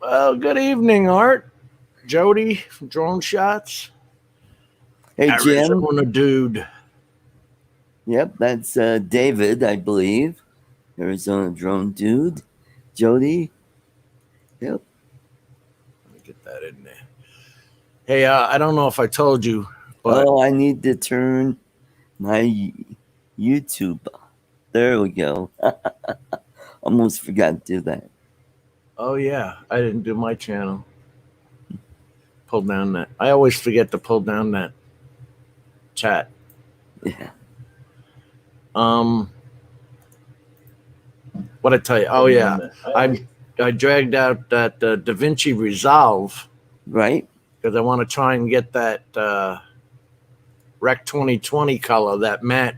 Well, good evening, Art. Jody from Drone Shots. Hey, Jim. Arizona dude. Yep, that's David, I believe. Arizona drone dude. Jody. Yep. Let me get that in there. Hey, I don't know if I told you, but Oh, I need to turn my YouTube. There we go. Almost forgot to do that. oh yeah, I didn't do my channel. Pull down that. I always forget to pull down that chat. Yeah. What I tell you? Oh yeah, I dragged out that DaVinci Resolve Right? because I want to try and get that Rec 2020 color that Matt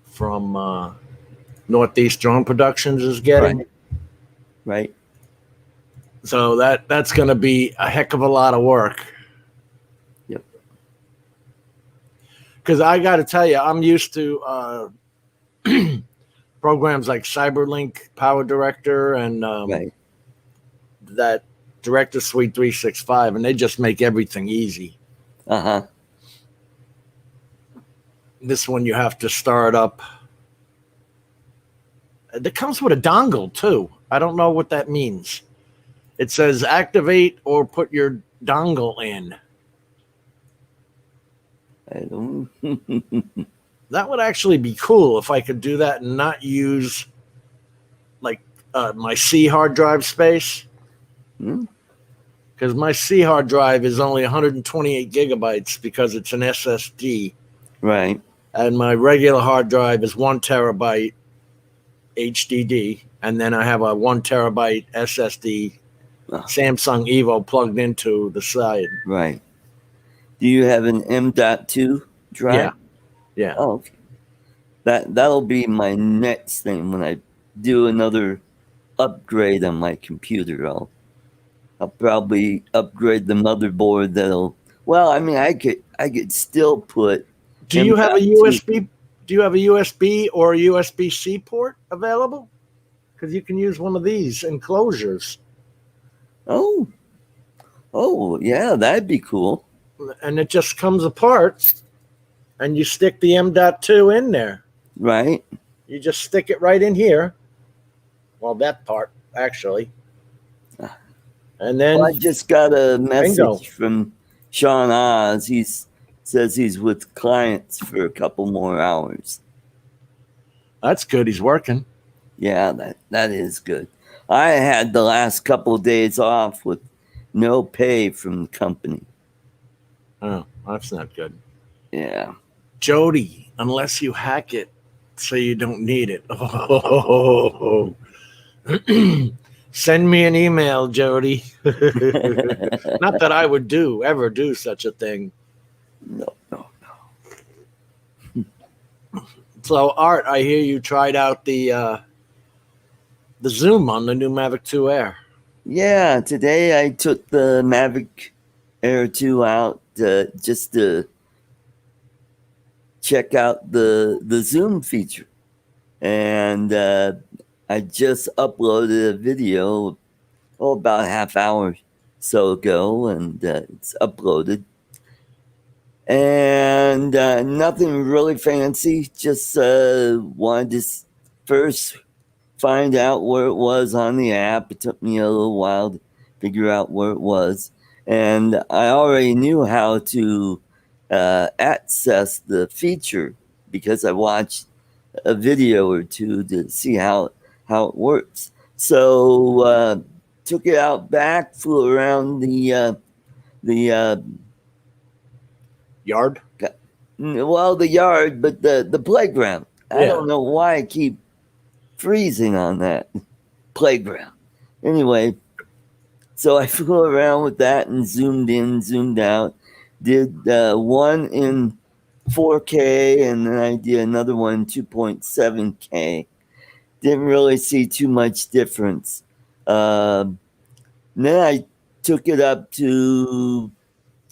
from Northeast Drone Productions is getting. Right. So that's going to be a heck of a lot of work. Yep. Because I got to tell you, I'm used to programs like CyberLink Power Director and Right. that Director Suite 365, and they just make everything easy. Uh-huh. This one you have to start up. It comes with a dongle too. I don't know what that means. It says activate or put your dongle in. I don't. That would actually be cool if I could do that and not use like my C hard drive space. Because my C hard drive is only 128 gigabytes because it's an SSD. Right. And my regular hard drive is 1 terabyte HDD. And then I have a 1 terabyte SSD Samsung Evo plugged into the side. Right. Do you have an M.2 drive? Yeah. Oh, okay. That'll be my next thing when I do another upgrade on my computer. I'll probably upgrade the motherboard. I could still put. Do you have a USB? Do you have a USB or a USB-C port available? Because you can use one of these enclosures. Oh, yeah, that'd be cool. And it just comes apart, and you stick the M.2 in there. Right. You just stick it right in here. Well, that part actually. And then I just got a message from Sean Oz. He says he's with clients for a couple more hours. That's good. He's working. Yeah, that is good. I had the last couple of days off with no pay from the company. Oh, that's not good. Yeah. Jody, unless you hack it so you don't need it. Oh. Send me an email, Jody. Not that I would ever do such a thing. No. So, Art, I hear you tried out the zoom on the new Mavic 2 Air. Yeah, today I took the Mavic Air 2 out just to check out the zoom feature. And I just uploaded a video about a half hour so ago, and it's uploaded. And nothing really fancy, just wanted to first find out where it was on the app. It took me a little while to figure out where it was. And I already knew how to access the feature because I watched a video or two to see how it works. So took it out back, flew around the yard. Well, the yard, but the playground. Yeah. I don't know why I keep freezing on that playground. Anyway, so I flew around with that and zoomed in, zoomed out. Did one in 4K, and then I did another one 2.7K. Didn't really see too much difference. Then I took it up to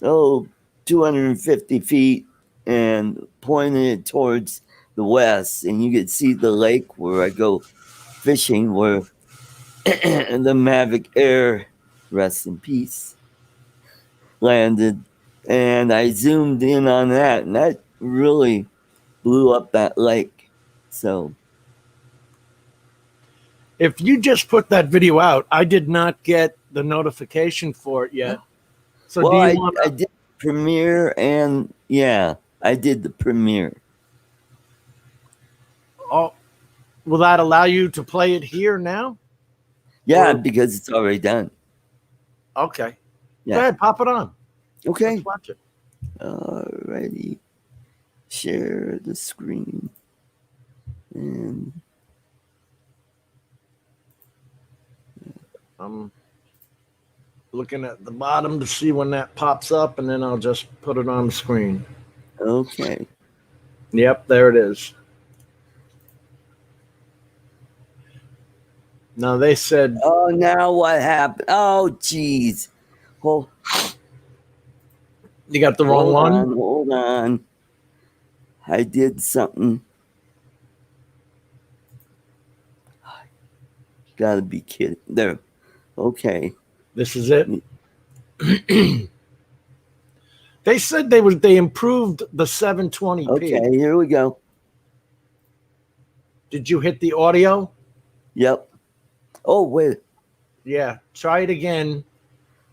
250 feet and pointed it towards the west, and you could see the lake where I go fishing, where the Mavic Air rest in peace, landed, and I zoomed in on that, and that really blew up that lake. So If you just put that video out, I did not get the notification for it yet. So well, do you I want did premiere, and yeah, I did the premiere. Oh, will that allow you to play it here now? Yeah, Or- because it's already done. Okay. Yeah. Go ahead, pop it on. Okay. Let's watch it. Alrighty. Share the screen. And I'm looking at the bottom to see when that pops up, and then I'll just put it on the screen. okay. Yep, there it is. Now they said, Oh, now what happened? Oh, jeez. Hold you got the wrong one. on, hold on. I did something. Gotta be kidding. There. Okay. This is it. They said they improved the 720p. Okay, here we go. Did you hit the audio? Yep. Oh, wait. Yeah. Try it again,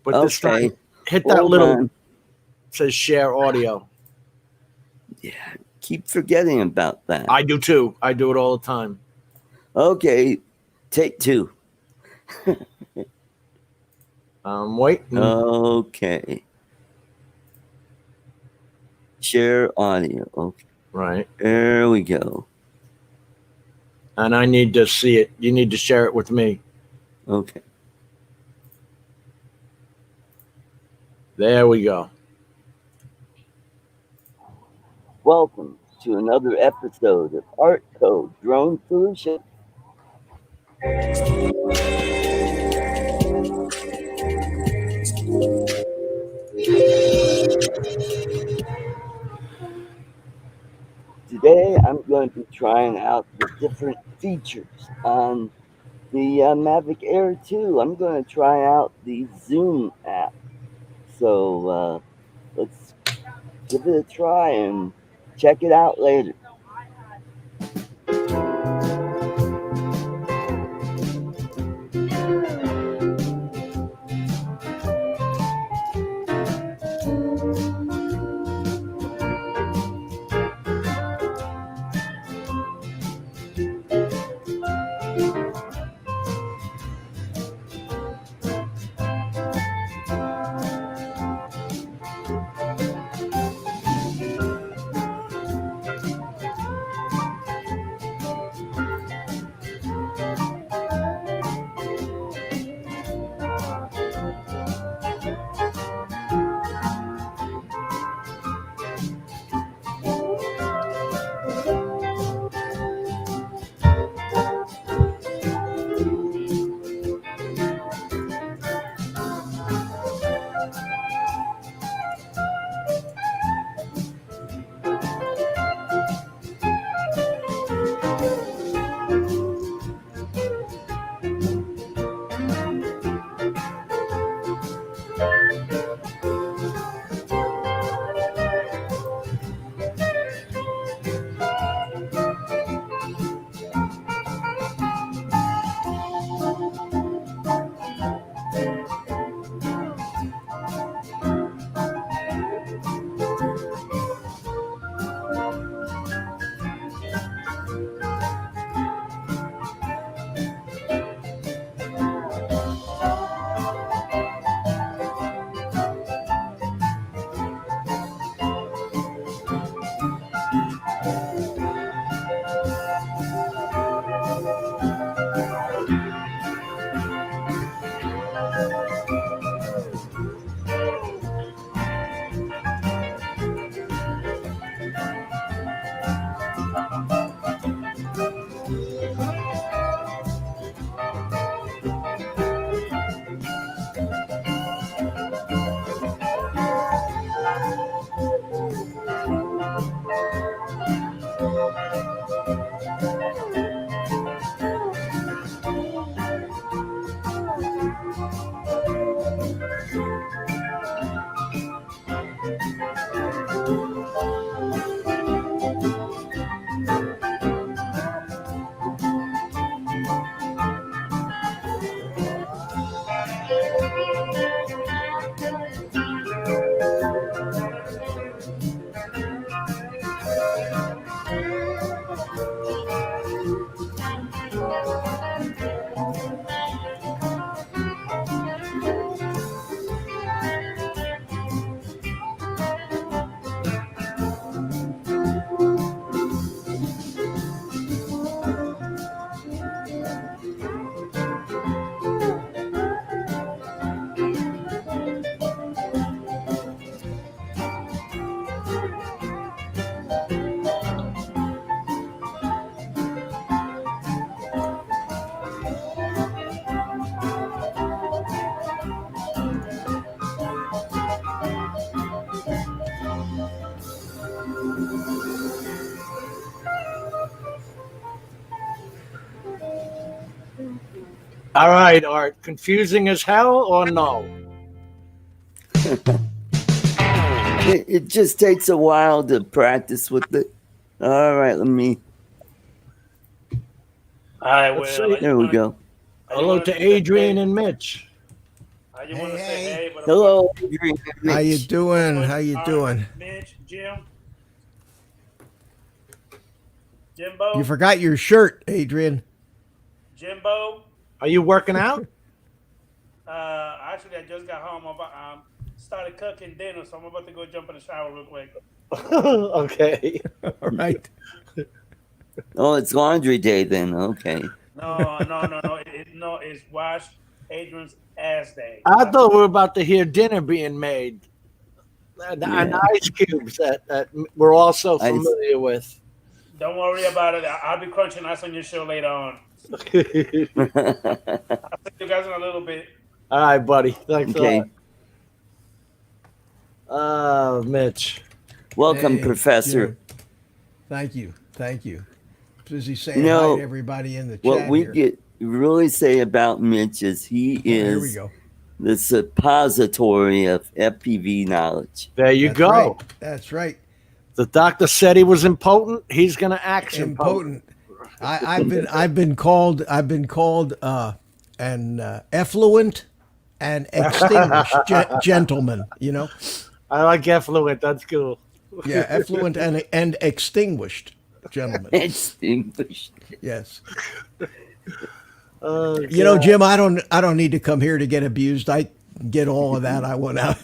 but this Okay. time hit that Hold little on. says share audio. Yeah, keep forgetting about that. I do too. I do it all the time. Okay, take two. Wait. Okay. Share audio. Okay. Right. There we go. And I need to see it. You need to share it with me. Okay. There we go. Welcome to another episode of Art Code Drone Solution. Today I'm going to be trying out the different features on the Mavic Air 2. I'm going to try out the Zoom app. So let's give it a try and check it out later. All right, Art. Confusing as hell or no? It just takes a while to practice with it. All right, let me. All right, Let's well, see. There we go. Hello to Adrian and Mitch. I just Hey, want to say hey. hey, but Hello, Adrian. How you Mitch. doing? How you doing? Mitch, Jim, You Jimbo, forgot your shirt, Adrian. Jimbo. Are you working out? Actually, I just got home. Started cooking dinner, so I'm about to go jump in the shower real quick. Okay. All right. Oh, it's laundry day then. Okay. No, it's wash Adrian's ass day. I thought we were about to hear dinner being made. And Yeah. ice cubes that we're all so Ice. familiar with. Don't worry about it. I'll be crunching ice on your show later on. All I'll see you guys in a little bit. right, buddy. Thanks Okay. a lot. Mitch. Welcome, Hey, Professor. Jim. Thank you. Thank you. Busy saying You know, hi to everybody in the What chat we here. get really say about Mitch is he Here we is go. the suppository of FPV knowledge. There you That's go. right. That's right. The doctor said he was impotent. He's gonna act impotent. Impotent. I've been called an effluent and extinguished gentleman. You know. I like effluent. That's cool. Yeah, effluent and extinguished gentleman. Extinguished. Yes. Oh, You know, God. Jim, I don't need to come here to get abused. I get all of that. I want out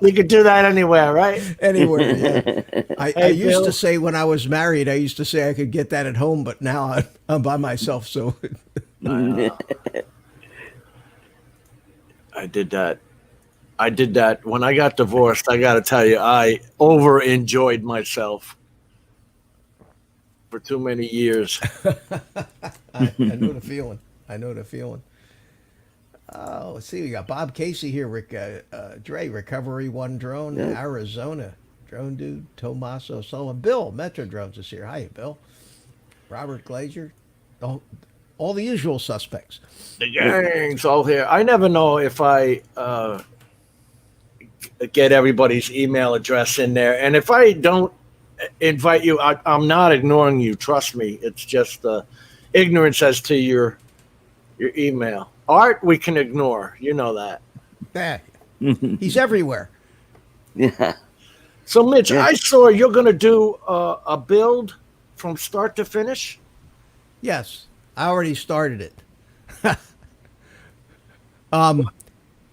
You could do that anywhere, right? anywhere. Yeah. I Hey, used Bill. to say when I was married, I used to say I could get that at home, but now I'm by myself. So I did that. I did that when I got divorced. I got to tell you, I over enjoyed myself for too many years. I know the feeling. I know the feeling. Oh, let's see. We got Bob Casey here. Dre, Recovery One Drone, Yeah. Arizona. Drone Dude, Tomaso Sullivan. Bill, Metro Drones is here. Hi, Bill. Robert Glazier. All the usual suspects. The gang's all here. I never know if I get everybody's email address in there, and if I don't invite you, I'm not ignoring you. Trust me. It's just ignorance as to your email. Art, we can ignore. You know that. Yeah. He's everywhere. Yeah. So, Mitch, Yeah. I saw you're going to do a build from start to finish. Yes, I already started it.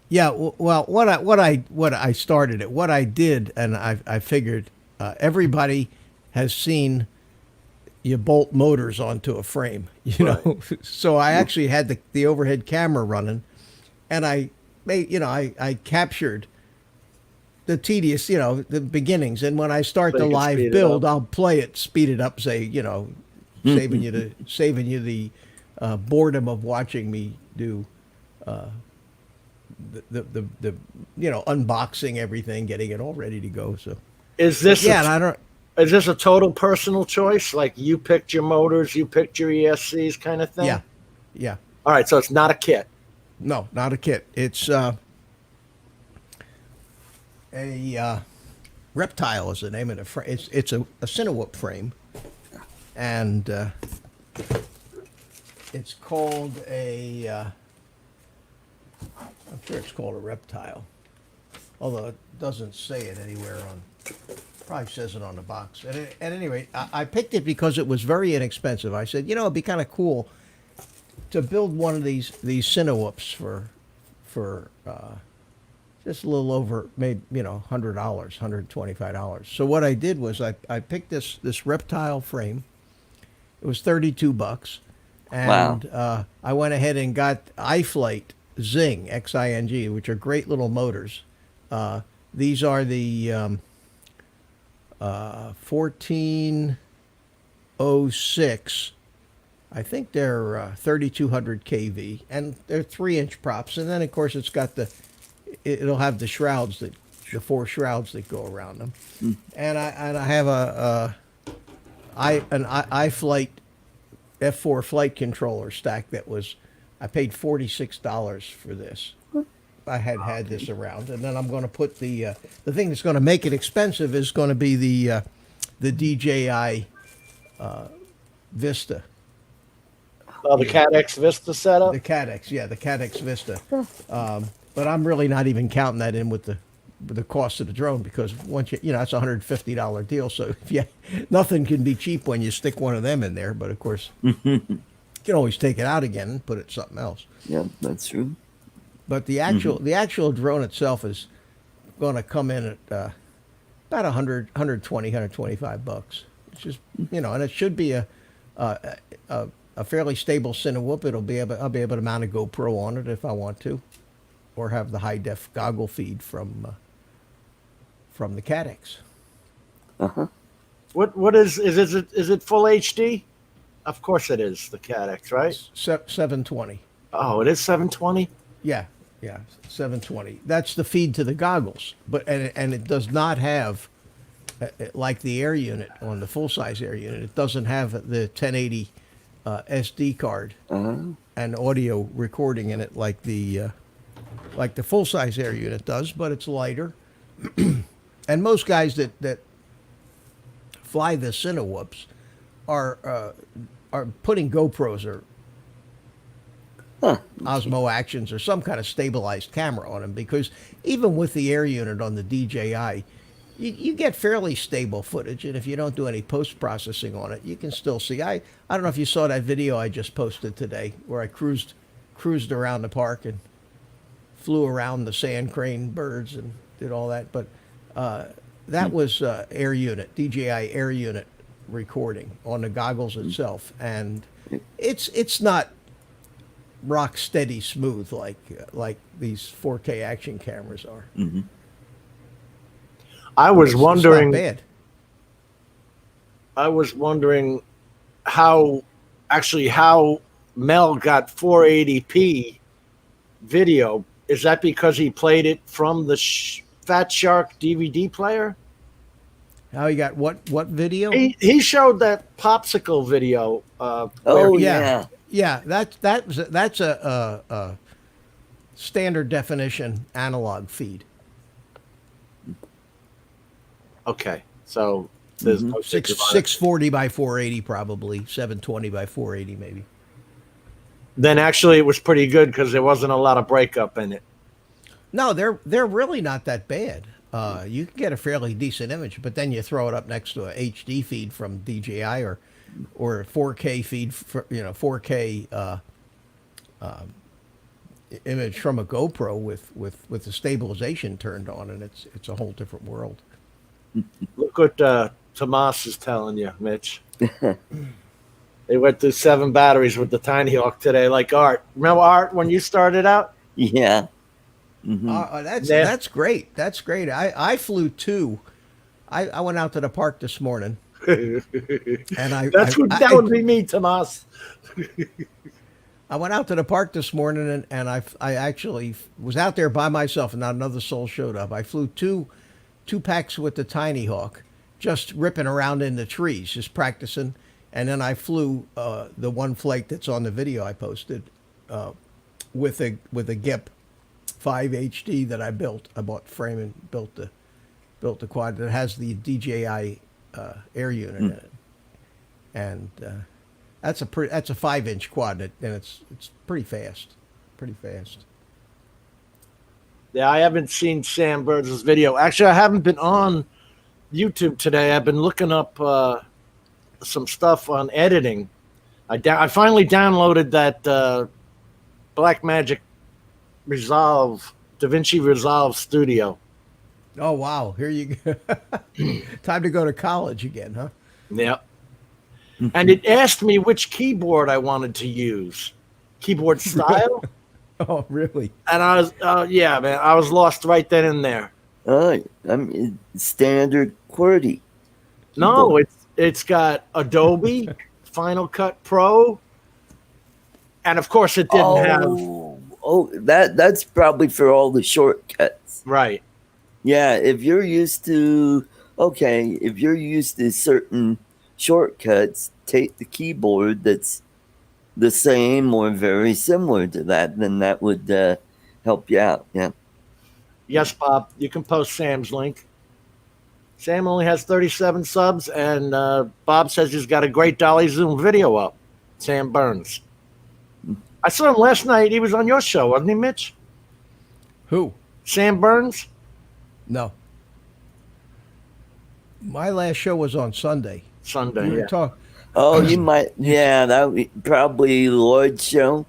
Yeah. Well, what I started it. What I did, and I figured everybody has seen you bolt motors onto a frame, you know. So I actually had the overhead camera running, and I captured the tedious, the beginnings. And when I start So the you can live speed it build, up. I'll play it, speed it up, say, saving you the boredom of watching me do the unboxing everything, getting it all ready to go. So Is this yeah, and I don't. is this a total personal choice? Like you picked your motors, you picked your ESCs, kind of thing. Yeah, yeah. All right, so it's not a kit. No, not a kit. It's a Reptile is the name of the frame. It's a Cinewhoop frame, and it's called I'm sure it's called a Reptile, although it doesn't say it anywhere on. Probably says it on the box. At any rate, I picked it because it was very inexpensive. I said, it'd be kind of cool to build one of these Cinewhoops for just a little over maybe $100, $125. So what I did was I picked this Reptile frame. It was $32, and Wow. I went ahead and got iFlight Zing XING, which are great little motors. These are the 1406. I think they're 3200 kV, and they're 3-inch props. And then of course it'll have the shrouds the 4 shrouds that go around them. And I have an iFlight F4 flight controller stack that was I paid $46 for this. I had this around, and then I'm going to put the thing that's going to make it expensive is going to be the DJI Vista, Oh, the Cat X Vista setup. the Cat X, yeah, the Cat X Vista. But I'm really not even counting that in with the cost of the drone, because once that's a $150 deal. So if nothing can be cheap when you stick one of them in there. But of course, you can always take it out again and put it something else. Yeah, that's true. But the actual drone itself is going to come in at about 120, $125. It's just and it should be a fairly stable Cinewhoop. I'll be able to mount a GoPro on it if I want to, or have the high def goggle feed from the Cat X. What is it full HD? Of course it is the Cat X, right? 720. Oh, it is 720. Yeah, 720. That's the feed to the goggles, but and it does not have like the Air unit on the full size Air unit. It doesn't have the 1080 SD card and audio recording in it like the full size Air unit does, but it's lighter. And most guys that fly the Cinewhoops are putting GoPros or Osmo Actions or some kind of stabilized camera on them, because even with the Air unit on the DJI, you get fairly stable footage, and if you don't do any post-processing on it, you can still see. I don't know if you saw that video I just posted today where I cruised around the park and flew around the sand crane birds and did all that, but that was Air unit, DJI Air unit recording on the goggles itself, and it's not rock steady smooth like these 4K action cameras are. I was wondering. It's not bad. I was wondering how Mel got 480p video. Is that because he played it from the Fat Shark DVD player? How you got what video? He showed that popsicle video. Yeah, that's a standard definition analog feed. Okay, so there's no 640 by 480, probably 720 by 480, maybe. Then actually, it was pretty good because there wasn't a lot of breakup in it. No, they're really not that bad. You can get a fairly decent image, but then you throw it up next to a HD feed from DJI or a 4K feed, 4K image from a GoPro with the stabilization turned on, and it's a whole different world. Look what Tomas is telling you, Mitch. They went through 7 batteries with the Tiny Hawk today, like Art. Remember Art when you started out? Yeah. That's great. That's great. I flew 2. I went out to the park this morning. And that would be me, Tomas. I went out to the park this morning and I actually was out there by myself and not another soul showed up. I flew two packs with the Tiny Hawk, just ripping around in the trees, just practicing. And then I flew the one flight that's on the video I posted with a GIP 5 HD that I built. I bought the frame and built the quad that has the DJI Air unit in it, and that's a 5-inch quad, and it's pretty fast. Yeah, I haven't seen Sam Burns' video. Actually, I haven't been on YouTube today. I've been looking up some stuff on editing. I finally downloaded that Blackmagic DaVinci Resolve Studio. Oh wow! Here you go. Time to go to college again, huh? Yeah. And it asked me which keyboard I wanted to use, keyboard style. Oh, really? And I was, yeah, man, I was lost right then and there. I mean, standard QWERTY. No, it's got Adobe, Final Cut Pro, and of course it didn't have. Oh, that's probably for all the shortcuts. Right. Yeah, if you're used to certain shortcuts, take the keyboard that's the same or very similar to that, then that would help you out. Yeah. Yes, Bob. You can post Sam's link. Sam only has 37 subs, and Bob says he's got a great Dolly Zoom video up. Sam Burns. I saw him last night. He was on your show, wasn't he, Mitch? Who? Sam Burns? No. My last show was on Sunday. Sunday, We were yeah. talk- Oh, you might. Yeah, that would be probably Lloyd's show.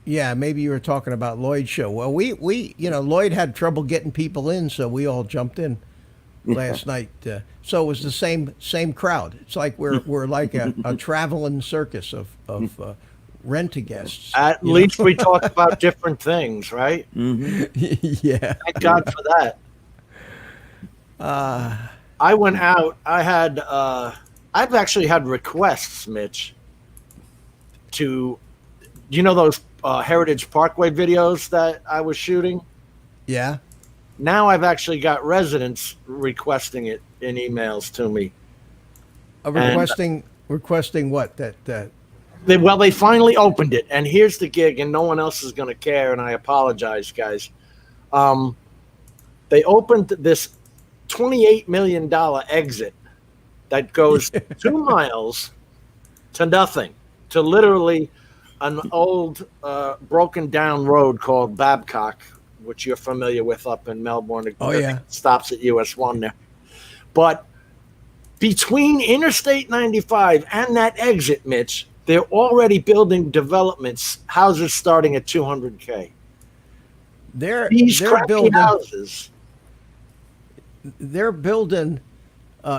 Yeah, maybe you were talking about Lloyd's show. Well, we Lloyd had trouble getting people in, so we all jumped in last night. So it was the same crowd. It's like we're like a traveling circus of rent-a-guests. At least we talk about different things, right? Yeah. Thank God for that. I went out. I've actually had requests, Mitch, to, those Heritage Parkway videos that I was shooting? Yeah. Now I've actually got residents requesting it in emails to me. Requesting what? That They finally opened it, and here's the gig, and no one else is going to care, and I apologize, guys. They opened this $28 million exit that goes 2 miles to nothing, to literally an old broken down road called Babcock, which you're familiar with up in Melbourne. Oh, yeah. It stops at US 1 there. But between Interstate 95 and that exit, Mitch, they're already building developments, houses starting at $200K. These they're crappy building houses. they're building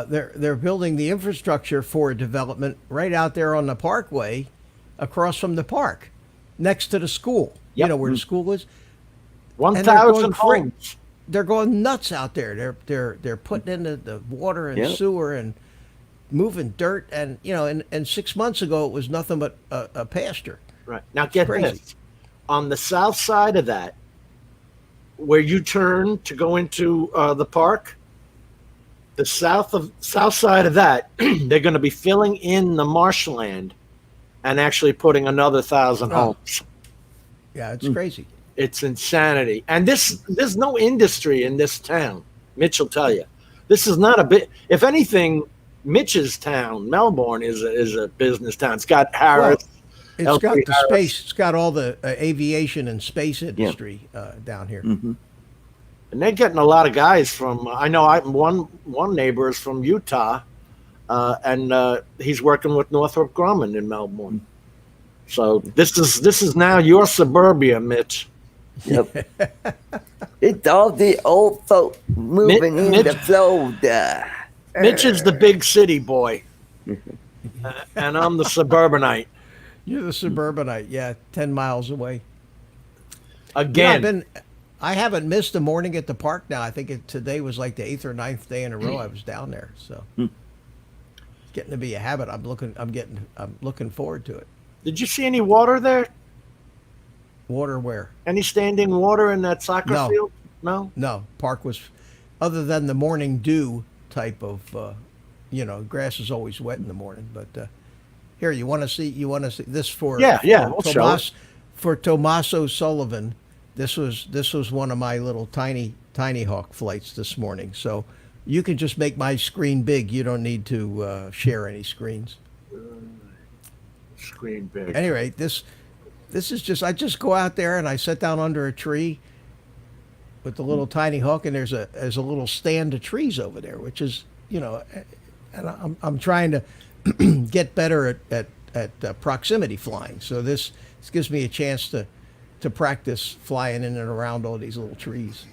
they're building the infrastructure for a development right out there on the parkway across from the park next to the school. Yep. You know where the school is? 1,000 homes. They're going nuts out there. They're putting in the water and Yep. sewer and moving dirt, and and 6 months ago it was nothing but a pasture. Right. Now get crazy. this. On the south side of that, where you turn to go into the park, the south side of that, they're going to be filling in the marshland and actually putting another 1,000 Oh. homes. Yeah, it's crazy. It's insanity. And there's no industry in this town. Mitch will tell you. This is not a bit. If anything, Mitch's town, Melbourne, is a business town. It's got Harris. It's got L3 the Harris. space. It's got all the aviation and space industry down here. And they're getting a lot of guys from. I know one neighbor is from Utah, and he's working with Northrop Grumman in Melbourne. So this is now your suburbia, Mitch. Yep. It's all the old folk moving Mitch- into Florida. Mitch is the big city boy, and I'm the suburbanite. You're the suburbanite, 10 miles away. Again, I haven't missed a morning at the park now. I think today was like the 8th or 9th day in a row I was down there. So it's getting to be a habit. I'm looking forward to it. did you see any water there? Water where? Any standing water in that soccer No. field? No. No, park was, other than the morning dew type of, grass is always wet in the morning. But here, you want to see this for Yeah, for we'll show it. for Tommaso Sullivan. This was one of my little tiny hawk flights this morning. So you can just make my screen big. You don't need to share any screens. Screen big. Anyway, this is just, I just go out there and I sit down under a tree with the little tiny hawk, and there's a little stand of trees over there, which is, and I'm trying to get better at proximity flying. So this gives me a chance to practice flying in and around all these little trees.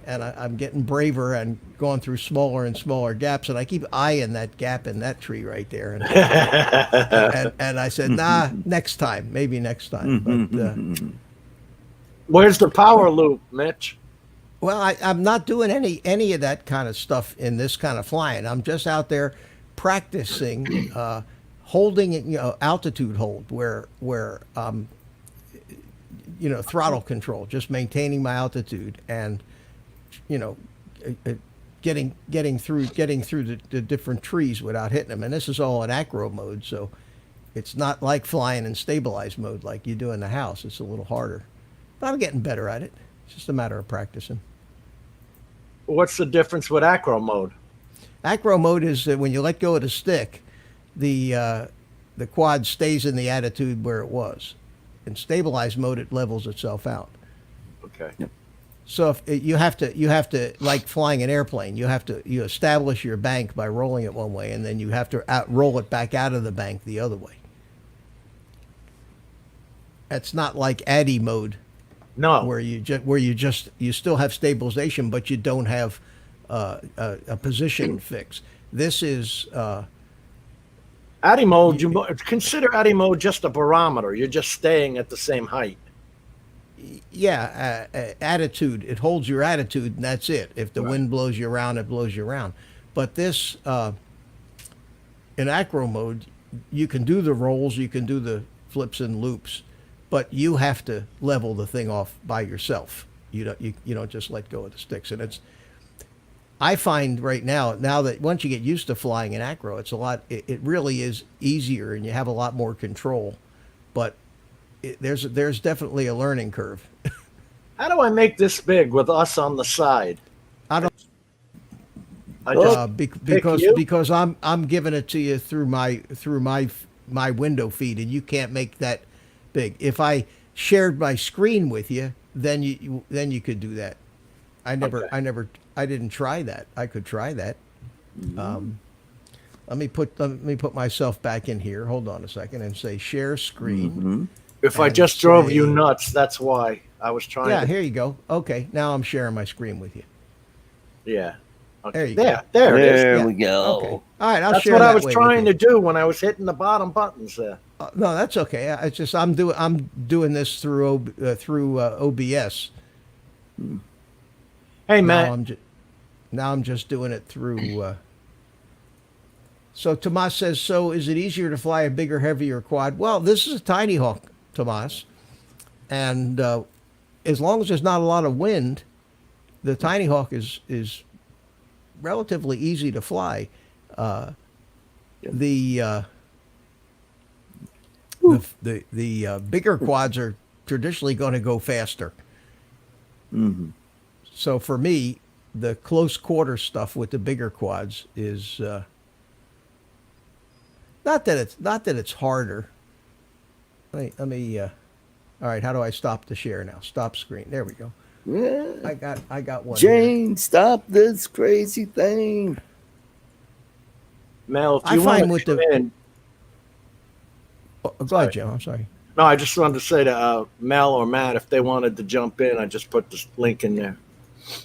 And I'm getting braver and going through smaller and smaller gaps, and I keep eyeing that gap in that tree right there. And I said, nah, maybe next time. But Where's the power loop, Mitch? well, I'm not doing any of that kind of stuff in this kind of flying. I'm just out there practicing holding, altitude hold where throttle control, just maintaining my altitude and getting through the different trees without hitting them. And this is all in acro mode, so It's not like flying in stabilized mode like you do in the house. It's a little harder. But I'm getting better at it. It's just a matter of practicing. What's the difference with acro mode? Acro mode is that when you let go of the stick, the quad stays in the attitude where it was. In stabilized mode, it levels itself out. Okay. Yep. So if you have to like flying an airplane, you establish your bank by rolling it one way, and then you have to roll it back out of the bank the other way. It's not like ADI mode, No. where you still have stabilization, but you don't have a position fix. This is ADI mode, consider ADI mode just a barometer. You're just staying at the same height. attitude. It holds your attitude, and that's it. If the wind blows you around, it blows you around. But this, in acro mode, you can do the rolls, you can do the flips and loops, but you have to level the thing off by yourself. You don't just let go of the sticks. And it's, I find right now that once you get used to flying in acro, it's a lot. It really is easier, and you have a lot more control. But there's definitely a learning curve. How do I make this big with us on the side? I don't I just because I'm giving it to you through my window feed, and you can't make that big. If I shared my screen with you, then you could do that. I didn't try that. I could try that. Let me put myself back in here. Hold on a second and say share screen. Mm-hmm. If I just drove you nuts, that's why I was trying. Yeah, to... here you go. Okay, now I'm sharing my screen with you. Yeah. Okay. There you go. There it is. There Yeah. we go. Okay. All right, I'll That's share what that I was way with trying you. to do when I was hitting the bottom buttons there. No, that's okay. It's just I'm doing this through OBS. Hey, Matt. Now I'm just doing it through. So Tomas says, so is it easier to fly a bigger, heavier quad? Well, this is a tiny hawk, Tomas, and as long as there's not a lot of wind, the tiny hawk is relatively easy to fly. The bigger quads are traditionally going to go faster. Mm-hmm. So for me, the close quarter stuff with the bigger quads is not that it's harder. Let me all right, how do I stop the share now? Stop screen. There we go. Yeah. I got one. Here. Jane, stop this crazy thing. Mel, if I you find want with to the- come in, Oh, go ahead, Jim. I'm sorry. no, I just wanted to say to Mel or Matt, if they wanted to jump in, I just put the link in there.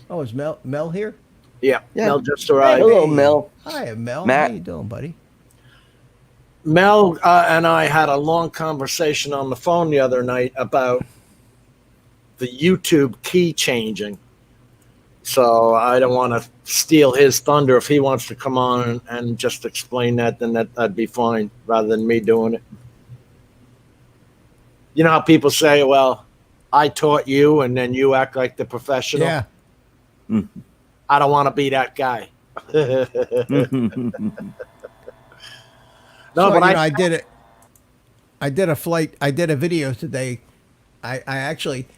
Oh, is Mel here? Yeah, Yeah. Mel just arrived. Hello, Mel. Hi, Mel. Matt. How you doing, buddy? Mel and I had a long conversation on the phone the other night about the YouTube key changing. So I don't want to steal his thunder. If he wants to come on and just explain that, then that'd be fine, rather than me doing it. You know how people say, well, I taught you, and then you act like the professional? Yeah. I don't want to be that guy. No, So, but I did it. I did a flight. I did a video today. I actually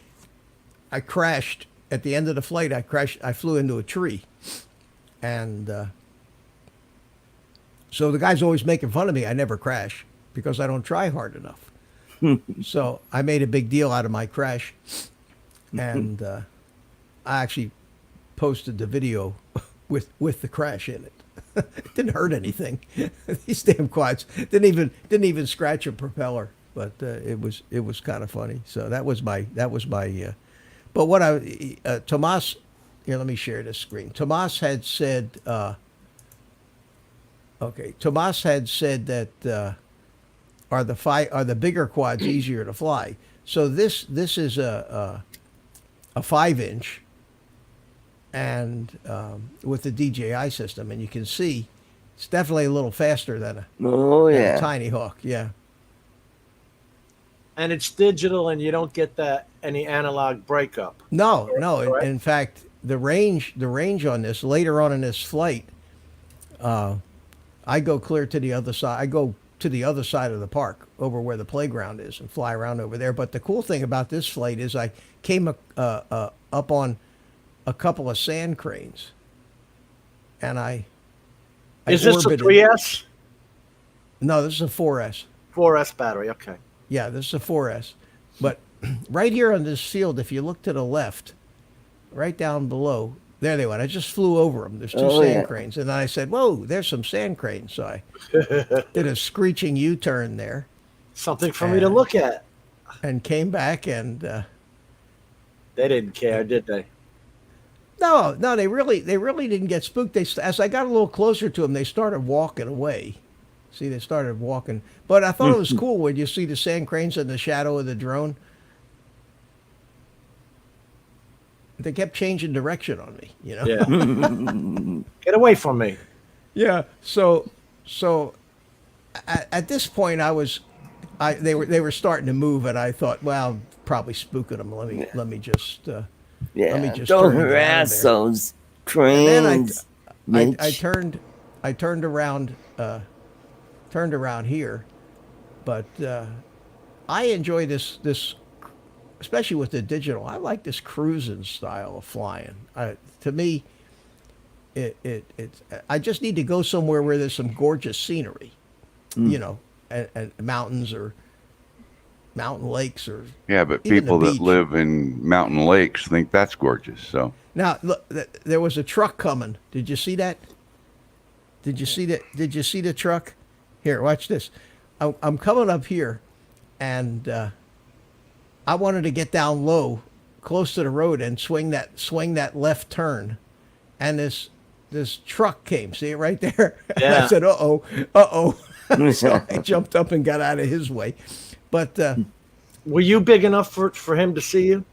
crashed at the end of the flight. I flew into a tree, and so the guy's always making fun of me. I never crash because I don't try hard enough. So I made a big deal out of my crash, and I actually posted the video with the crash in it. It didn't hurt anything. These damn quads didn't even scratch a propeller, but it was kind of funny. So that was my. But what Tomas, here, let me share this screen. Tomas had said. Tomas had said that are the bigger quads easier to fly. So this is a 5-inch. And with the DJI system, and you can see it's definitely a little faster than a Tiny Hawk. Yeah. And it's digital, and you don't get any analog breakup. No. Correct? In fact, the range on this later on in this flight, I go clear to the other side. I go to the other side of the park, over where the playground is, and fly around over there. But the cool thing about this flight is I came up on a couple of sand cranes, and I Is this a orbited- 3S? No, this is a 4S. 4S battery. Okay. Yeah, this is a 4S. But right here on this field, if you look to the left, right down below, there they went. I just flew over them. There's two sand cranes. And then I said, whoa, there's some sand cranes. So I did a screeching U-turn there Something for me to look at. and came back and They didn't care, did they? no, they really didn't get spooked. As I got a little closer to them, they started walking away. See, they started walking. But I thought it was cool when you see the sand cranes in the shadow of the drone. They kept changing direction on me, you know? Yeah. Get away from me. Yeah. So at this point, they were starting to move, and I thought, well, I'm probably spooking them. Let me just let me just don't turn around harass there. those And cranes. then Mitch. I turned around here, but I enjoy this, especially with the digital. I like this cruising style of flying. To me, it's. I just need to go somewhere where there's some gorgeous scenery, you know, and mountains or mountain lakes or. Yeah, but even the people that beach. live in mountain lakes think that's gorgeous. So Now, look, there was a truck coming. Did you see that? Did you see that? Did you see the truck? Here, watch this. I'm coming up here, and I wanted to get down low, close to the road, and swing that left turn, and this truck came. See it right there? Yeah. I said, "Uh oh." So I jumped up and got out of his way, but Were you big enough for him to see you?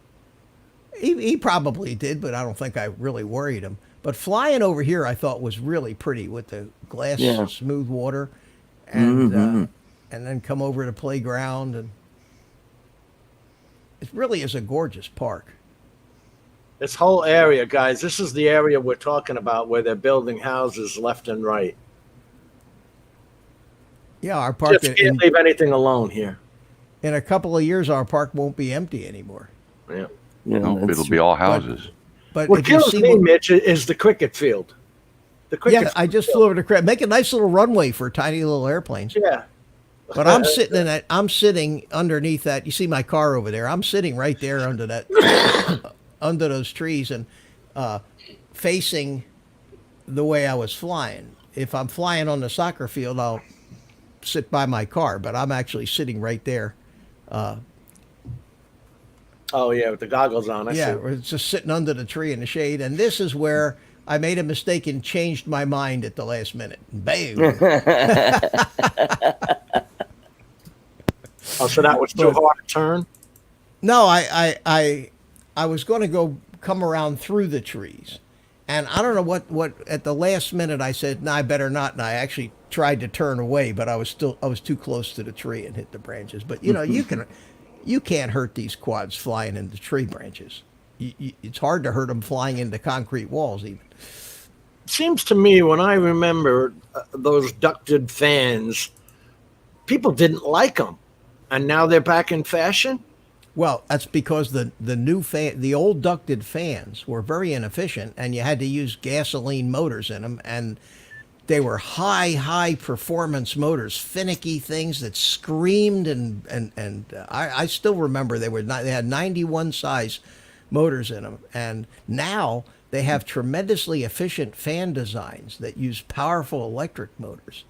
he probably did, but I don't think I really worried him. But flying over here, I thought was really pretty with the glass smooth water, and then come over to playground, and it really is a gorgeous park. This whole area, guys, this is the area we're talking about where they're building houses left and right. Yeah, our park Just can't leave anything alone here. in a couple of years, our park won't be empty anymore. Yeah. Yeah, no, that's it'll be all houses. But What if you kills see, me, Mitch, is the cricket field. The cricket. yeah, I just flew over to crap. Make a nice little runway for tiny little airplanes. Yeah. But I'm sitting in that. I'm sitting underneath that. You see my car over there. I'm sitting right there under that, under those trees, and facing the way I was flying. If I'm flying on the soccer field, I'll sit by my car. But I'm actually sitting right there. Oh yeah, with the goggles on. I Yeah, see. we're just sitting under the tree in the shade. And this is where I made a mistake and changed my mind at the last minute. Bam. Oh, so that was too hard to turn. No, I was going to come around through the trees, and I don't know what at the last minute I said, no, I better not, and I actually tried to turn away, but I was too close to the tree and hit the branches. But you know, you can't hurt these quads flying into tree branches. It's hard to hurt them flying into concrete walls even. Seems to me when I remember those ducted fans, people didn't like them, and now they're back in fashion. Well, that's because the old ducted fans were very inefficient, and you had to use gasoline motors in them, and they were high performance motors, finicky things that screamed, and I still remember they had 91 size motors in them, and now they have tremendously efficient fan designs that use powerful electric motors,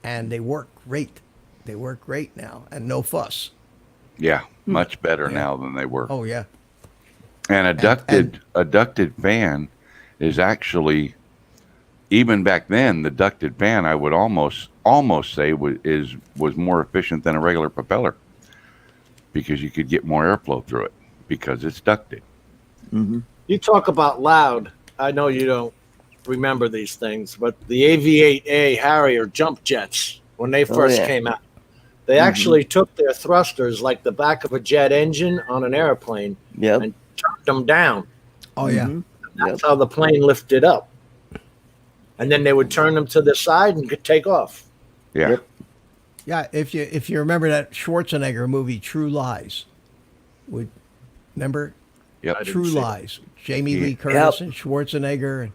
and they work great. They work great now, and no fuss. Yeah, much better now than they were. Oh yeah. And a ducted fan is actually, even back then, the ducted fan I would almost say was more efficient than a regular propeller, because you could get more airflow through it because it's ducted. Mm-hmm. You talk about loud. I know you don't remember these things, but the AV-8A Harrier jump jets, when they first came out, they actually took their thrusters like the back of a jet engine on an airplane and turned them down. Oh yeah. That's how the plane lifted up. And then they would turn them to the side and could take off. Yeah. Yep. Yeah, if you remember that Schwarzenegger movie, True Lies, remember Yep. I didn't True see it. Lies? Jamie Yeah. Lee Curtis and Schwarzenegger, and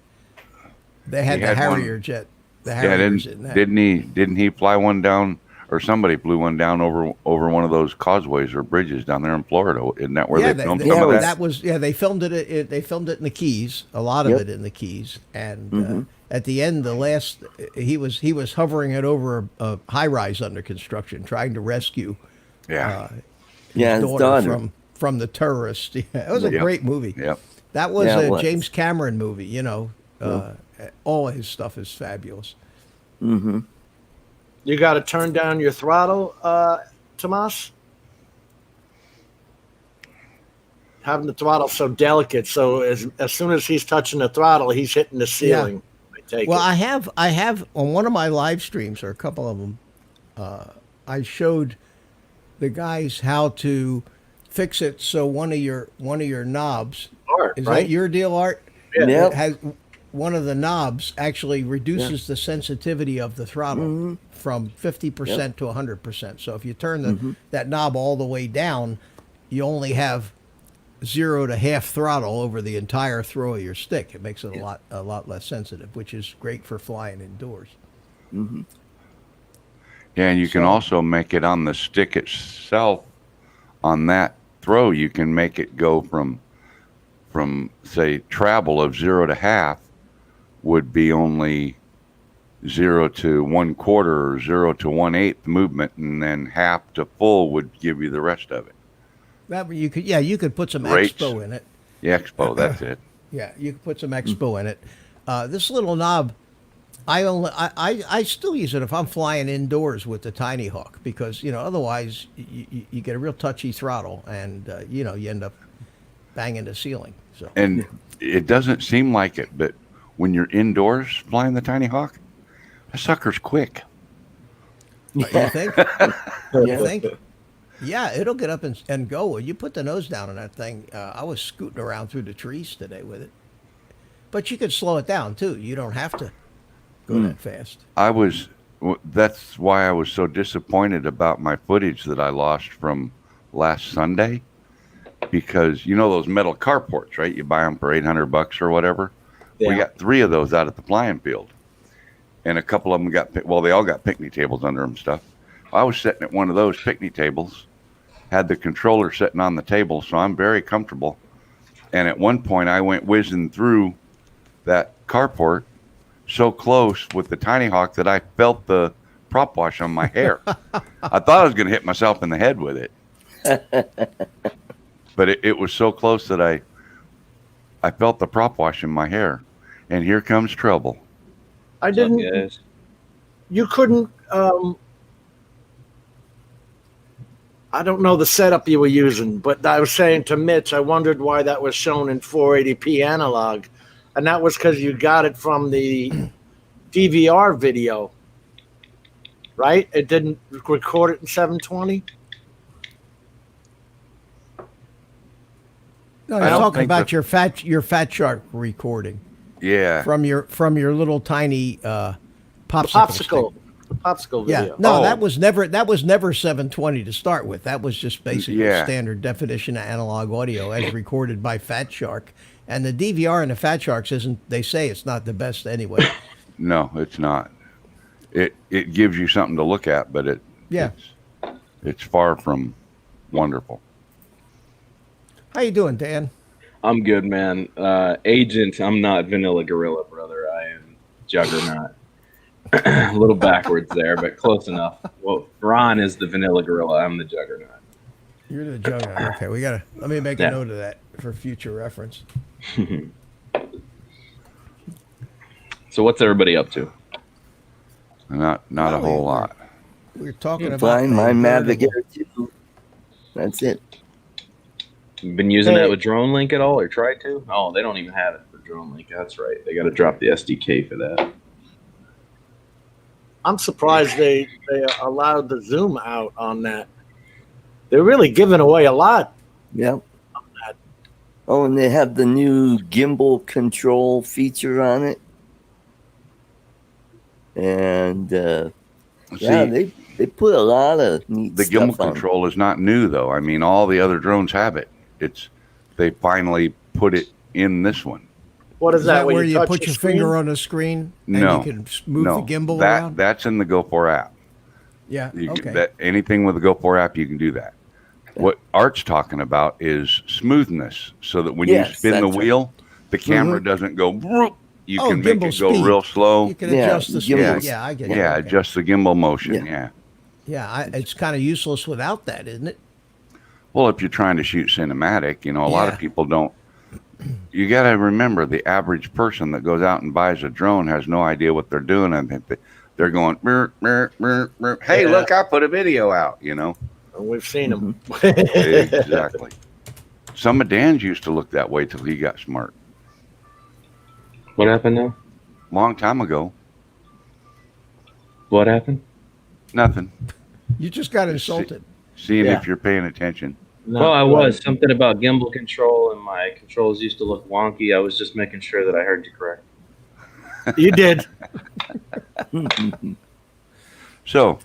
they had He the had one- Harrier jet. The Yeah, Harriers in that. didn't he fly one down, or somebody flew one down over one of those causeways or bridges down there in Florida? Isn't that where they filmed some of that? That was they filmed it. They filmed it in the Keys. A lot of Yep. it in the Keys, and at the end, the last he was hovering it over a high rise under construction, trying to rescue Yeah. Yeah, his daughter. from the terrorists. Yeah, it was a Yep. great movie. Yep. That was Yeah, it a was. James Cameron movie. You know, all his stuff is fabulous. Mm-hmm. You got to turn down your throttle, Tomas. Having the throttle so delicate, so as soon as he's touching the throttle, he's hitting the ceiling. I take Well, it. I have on one of my live streams, or a couple of them, I showed the guys how to fix it so one of your knobs Art, is right? that your deal, Art? Yeah. Yep. Has one of the knobs actually reduces the sensitivity of the throttle from 50% to 100%. So if you turn that knob all the way down, you only have 0 to half throttle over the entire throw of your stick. It makes it a lot less sensitive, which is great for flying indoors. Yeah, and you can also make it on the stick itself. On that throw, you can make it go from say travel of 0 to half would be only 0 to 1/4 or 0 to 1/8 movement, and then half to full would give you the rest of it. That you could put some Rates. expo in it. The expo, that's it. Yeah, you could put some expo in it. This little knob, I still use it if I'm flying indoors with the Tiny Hawk, because otherwise you get a real touchy throttle, and you end up banging the ceiling. So And it doesn't seem like it, but when you're indoors flying the Tiny Hawk, the sucker's quick. you think? You think? Yeah, it'll get up and go. When you put the nose down on that thing, I was scooting around through the trees today with it. But you could slow it down too. You don't have to go that fast. That's why I was so disappointed about my footage that I lost from last Sunday, because those metal carports, right? You buy them for $800 or whatever. Yeah. We got 3 of those out at the flying field, and a couple of them they all got picnic tables under them stuff. I was sitting at one of those picnic tables, had the controller sitting on the table, so I'm very comfortable. And at one point, I went whizzing through that carport so close with the Tiny Hawk that I felt the prop wash on my hair. I thought I was going to hit myself in the head with it. But it was so close that I felt the prop wash in my hair. And here comes trouble. I didn't. Yes. You couldn't. I don't know the setup you were using, but I was saying to Mitch, I wondered why that was shown in 480p analog, and that was because you got it from the DVR video, right? It didn't record it in 720. No, I you're don't talking think about the- your Fat Shark recording Yeah. from your little tiny popsicle. stick. The popsicle Yeah, video. no, Oh. that was never 720 to start with. That was just basically Yeah. standard definition analog audio as recorded by Fat Shark. And the DVR in the Fat Sharks isn't. They say it's not the best anyway. No, it's not. It gives you something to look at, but Yeah. it's far from wonderful. How you doing, Dan? I'm good, man. Agent, I'm not Vanilla Gorilla, brother. I am Juggernaut. A little backwards there, but close enough. Well, Ron is the Vanilla Gorilla. I'm the Juggernaut. You're the juggernaut. Okay, let me make a Yeah. note of that for future reference. So what's everybody up to? Not a whole lot. We were talking about Find my a navigator too. That's it. Been using Hey. that with Drone Link at all, or tried to? Oh, they don't even have it for Drone Link. That's right. They got to drop the SDK for that. I'm surprised they allowed the zoom out on that. They're really giving away a lot. Yep. Oh, and they have the new gimbal control feature on it. And Yeah, See, they put a lot of neat the stuff gimbal on. control is not new though. I mean, all the other drones have it. They finally put it in this one. What is, Is that where you you touch put the your screen? finger on the screen and you No, can move no, the gimbal around? that's in the GoPro app. Yeah. Okay. That anything with the GoPro app, you can do that. What Art's talking about is smoothness, so that when Yes, you spin the that's right. wheel, the camera doesn't go. Broop. You Oh, can make gimbal it go speed. real slow. You can Yeah, adjust the speed. gimbal- Yeah, I get it. Yeah, Okay. adjust the gimbal motion. Yeah. Yeah. It's kind of useless without that, isn't it? Well, if you're trying to shoot cinematic, a lot of Yeah. people don't. You got to remember, the average person that goes out and buys a drone has no idea what they're doing, and they're going, "Mer, mer, mer, mer. Hey, Yeah. look, I put a video out." We've seen them. Exactly. Some of Dan's used to look that way till he got smart. What happened now? Long time ago, What happened? nothing. You just got insulted. Seeing Yeah. if you're paying attention. Well, I was. Something about gimbal control, and my controls used to look wonky. I was just making sure that I heard you correct. You did. So,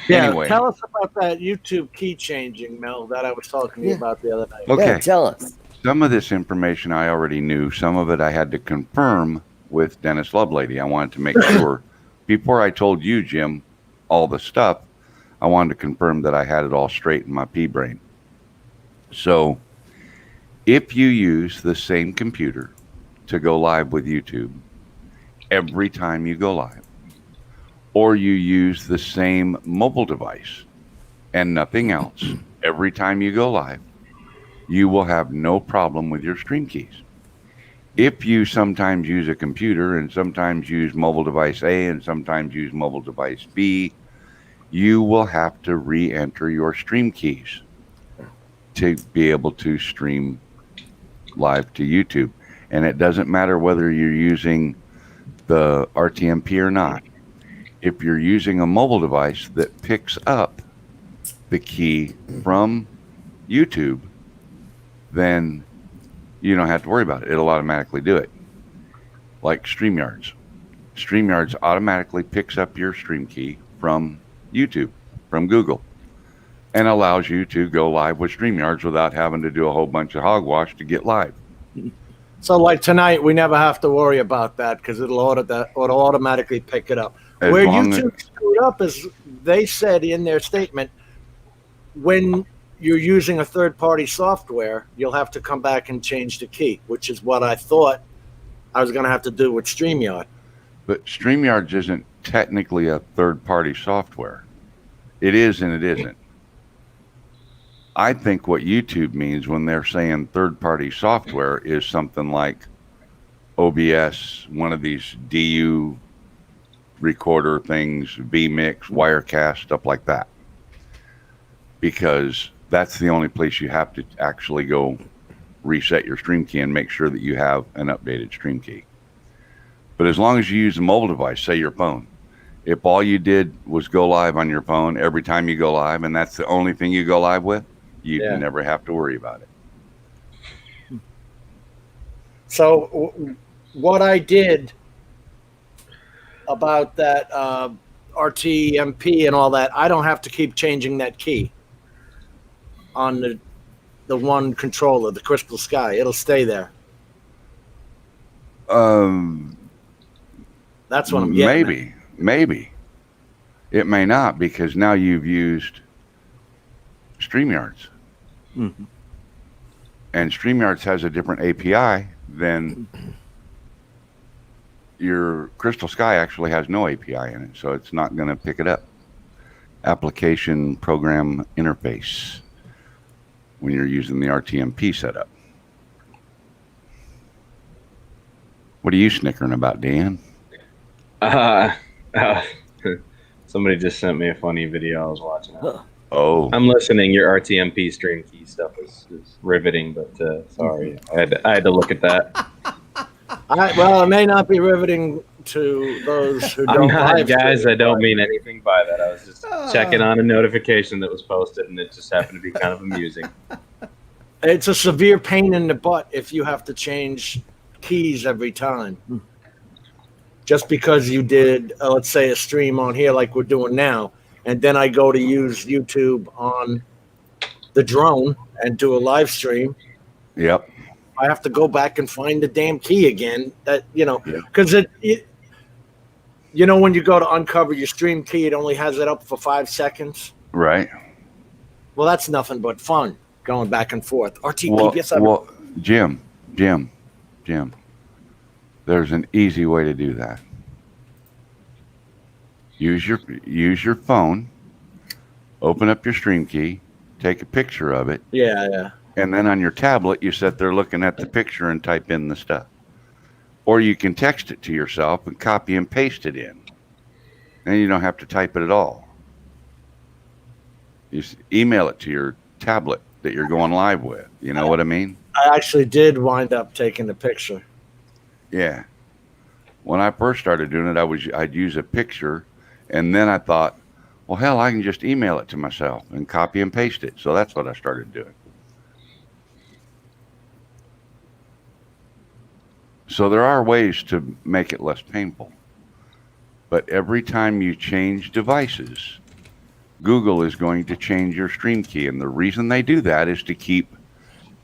Yeah. anyway, Tell us about that YouTube key changing, Mel, that I was talking to you Yeah. about the other night. okay. Yeah, tell us. Some of this information I already knew. Some of it I had to confirm with Dennis Lovelady. I wanted to make sure before I told you, Jim, all the stuff. I wanted to confirm that I had it all straight in my pea brain. So, if you use the same computer to go live with YouTube every time you go live, or you use the same mobile device and nothing else every time you go live, you will have no problem with your stream keys. If you sometimes use a computer and sometimes use mobile device A and sometimes use mobile device B, you will have to re-enter your stream keys to be able to stream live to YouTube. And it doesn't matter whether you're using the RTMP or not. If you're using a mobile device that picks up the key from YouTube, then you don't have to worry about it. It'll automatically do it. Like StreamYards. StreamYards automatically picks up your stream key from YouTube, from Google, and allows you to go live with StreamYards without having to do a whole bunch of hogwash to get live. So, like tonight, we never have to worry about that because it'll automatically pick it up. As Where long YouTube screwed up is they said in their statement, when you're using a third-party software, you'll have to come back and change the key, which is what I thought I was going to have to do with StreamYard. But StreamYards isn't technically a third-party software. It is and it isn't. I think what YouTube means when they're saying third-party software is something like OBS, one of these DU recorder things, vMix, Wirecast, stuff like that. Because that's the only place you have to actually go reset your stream key and make sure that you have an updated stream key. But as long as you use a mobile device, say your phone, if all you did was go live on your phone every time you go live, and that's the only thing you go live with, you'd never have to worry about it. So what I did about that RTMP and all that, I don't have to keep changing that key on the one controller, the Crystal Sky. It'll stay there. That's what I'm getting at. Maybe. It may not, because now you've used StreamYards. Mhm. And StreamYards has a different API than your Crystal Sky actually has no API in it, so it's not going to pick it up. Application Program Interface when you're using the RTMP setup. What are you snickering about, Dan? Somebody just sent me a funny video I was watching. Oh, I'm listening. Your RTMP stream key stuff is riveting, but sorry, I had to look at that. Well, it may not be riveting to those who I'm don't not, live guys. stream, I don't but mean anything by that. I was just checking on a notification that was posted, and it just happened to be kind of amusing. it's a severe pain in the butt if you have to change keys every time. just because you did, let's say, a stream on here like we're doing now, and then I go to use YouTube on the drone and do a live stream, Yep. I have to go back and find the damn key again. That Yeah. because when you go to uncover your stream key, it only has it up for 5 seconds. Right. Well, that's nothing but fun going back and forth. RT, Well, keep yourself. well, Jim. There's an easy way to do that. Use your phone. Open up your stream key. Take a picture of it. Yeah. And then on your tablet, you sit there looking at the picture and type in the stuff. Or you can text it to yourself and copy and paste it in. And you don't have to type it at all. You email it to your tablet that you're going live with. You know what I mean? I actually did wind up taking the picture. Yeah. When I first started doing it, I'd use a picture, and then I thought, well, hell, I can just email it to myself and copy and paste it. So that's what I started doing. So there are ways to make it less painful. But every time you change devices, Google is going to change your stream key. And the reason they do that is to keep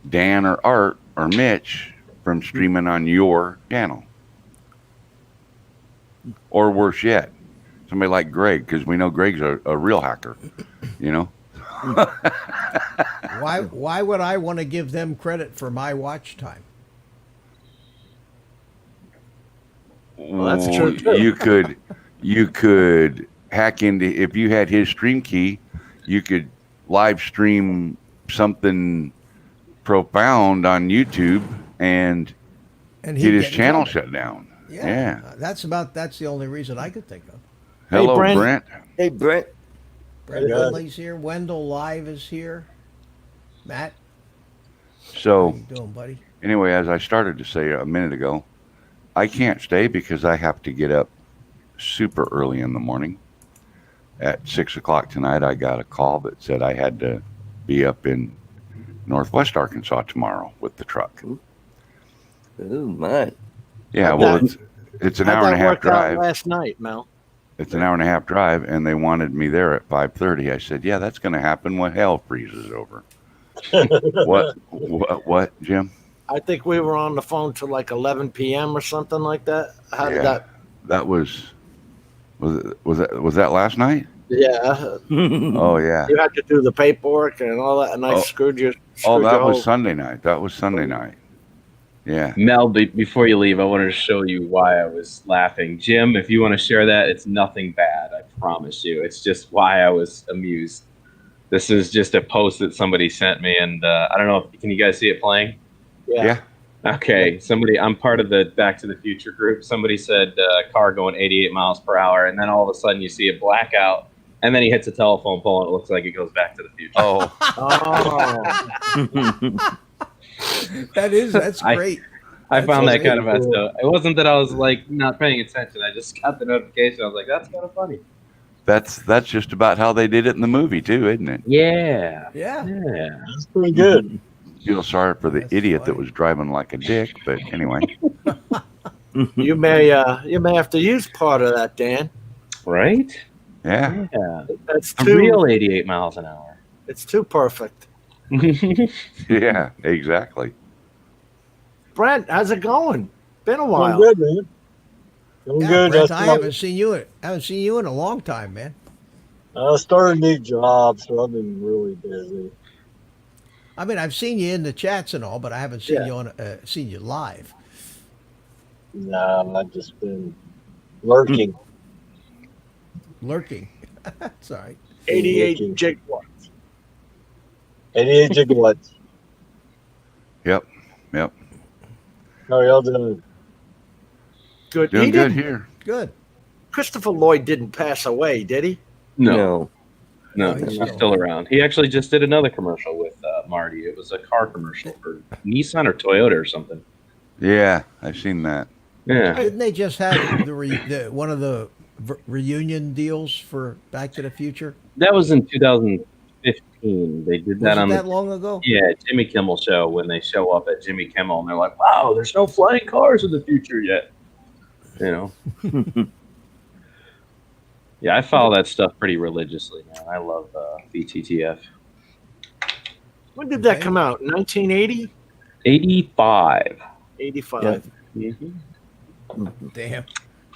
Dan or Art or Mitch from streaming on your channel. Or worse yet, somebody like Greg, because we know Greg's a real hacker, Why would I want to give them credit for my watch time? Well, that's true too. You could hack into, if you had his stream key, you could live stream something profound on YouTube and And get his get in channel trouble. shut down. Yeah. That's the only reason I could think of. Hello, Brent. Brent. Hey, Brent. Brent Hey, guys. Lindley's here. Wendell Live is here. Matt, how So you doing, buddy? anyway, as I started to say a minute ago, I can't stay because I have to get up super early in the morning. At 6 o'clock tonight, I got a call that said I had to be up in Northwest Arkansas tomorrow with the truck. Oh, my. Yeah, How'd well, that- it's an How'd hour and a that half work out drive. last night, Mel? It's an hour and a half drive, and they wanted me there at 5:30. I said, "Yeah, that's going to happen when hell freezes over." What, Jim? I think we were on the phone till like 11 p.m. or something like that. How did Yeah. that? That was that last night? Yeah, Oh yeah. you had to do the paperwork and all that, and I Oh. screwed you. Oh, that was whole- Sunday night. That was Sunday night. Yeah. Mel, before you leave, I wanted to show you why I was laughing. Jim, if you want to share that, it's nothing bad. I promise you. It's just why I was amused. This is just a post that somebody sent me, and I don't know. Can you guys see it playing? Yeah. Okay. I'm part of the Back to the Future group. Somebody said car going 88 miles per hour, and then all of a sudden you see a blackout, and then he hits a telephone pole, and it looks like it goes back to the future. Oh, Oh, That's I- great. I That's found that really kind of cool. messed up. It wasn't that I was like not paying attention. I just got the notification. I was like, that's kind of funny. that's just about how they did it in the movie too, isn't it? Yeah. Yeah. Yeah. That's pretty good. Feel sorry for the That's idiot that funny. was driving like a dick, but anyway. you may have to use part of that, Dan. Right? Yeah. Yeah. That's A too. real 88 miles an hour. It's too perfect. Yeah, exactly. Brent, how's it going? Been a Doing while. good, man. Doing Yeah, good. Brent, That's I haven't seen you in a long time, man. I started a new job, so I've been really busy. I mean, I've seen you in the chats and all, but I haven't seen Yeah. you seen you live. Nah, I've just been lurking. Lurking. Sorry. 88 Looking. gigawatts. 88 gigawatts. Yep. How are y'all doing? Good. Doing He good didn't- here. Good. Christopher Lloyd didn't pass away, did he? No, No, he's he's still around. He actually just did another commercial with Marty. It was a car commercial for Nissan or Toyota or something. Yeah, I've seen that. Yeah. Didn't they just have one of the reunion deals for Back to the Future? That was in 2015. They did that Was on it that the long ago? Jimmy Kimmel show when they show up at Jimmy Kimmel and they're like, wow, there's no flying cars in the future yet. You know. Yeah, I follow that stuff pretty religiously, man. I love VTTF. When did that Okay. come out? 1980? 85. 85. Mhm. Damn.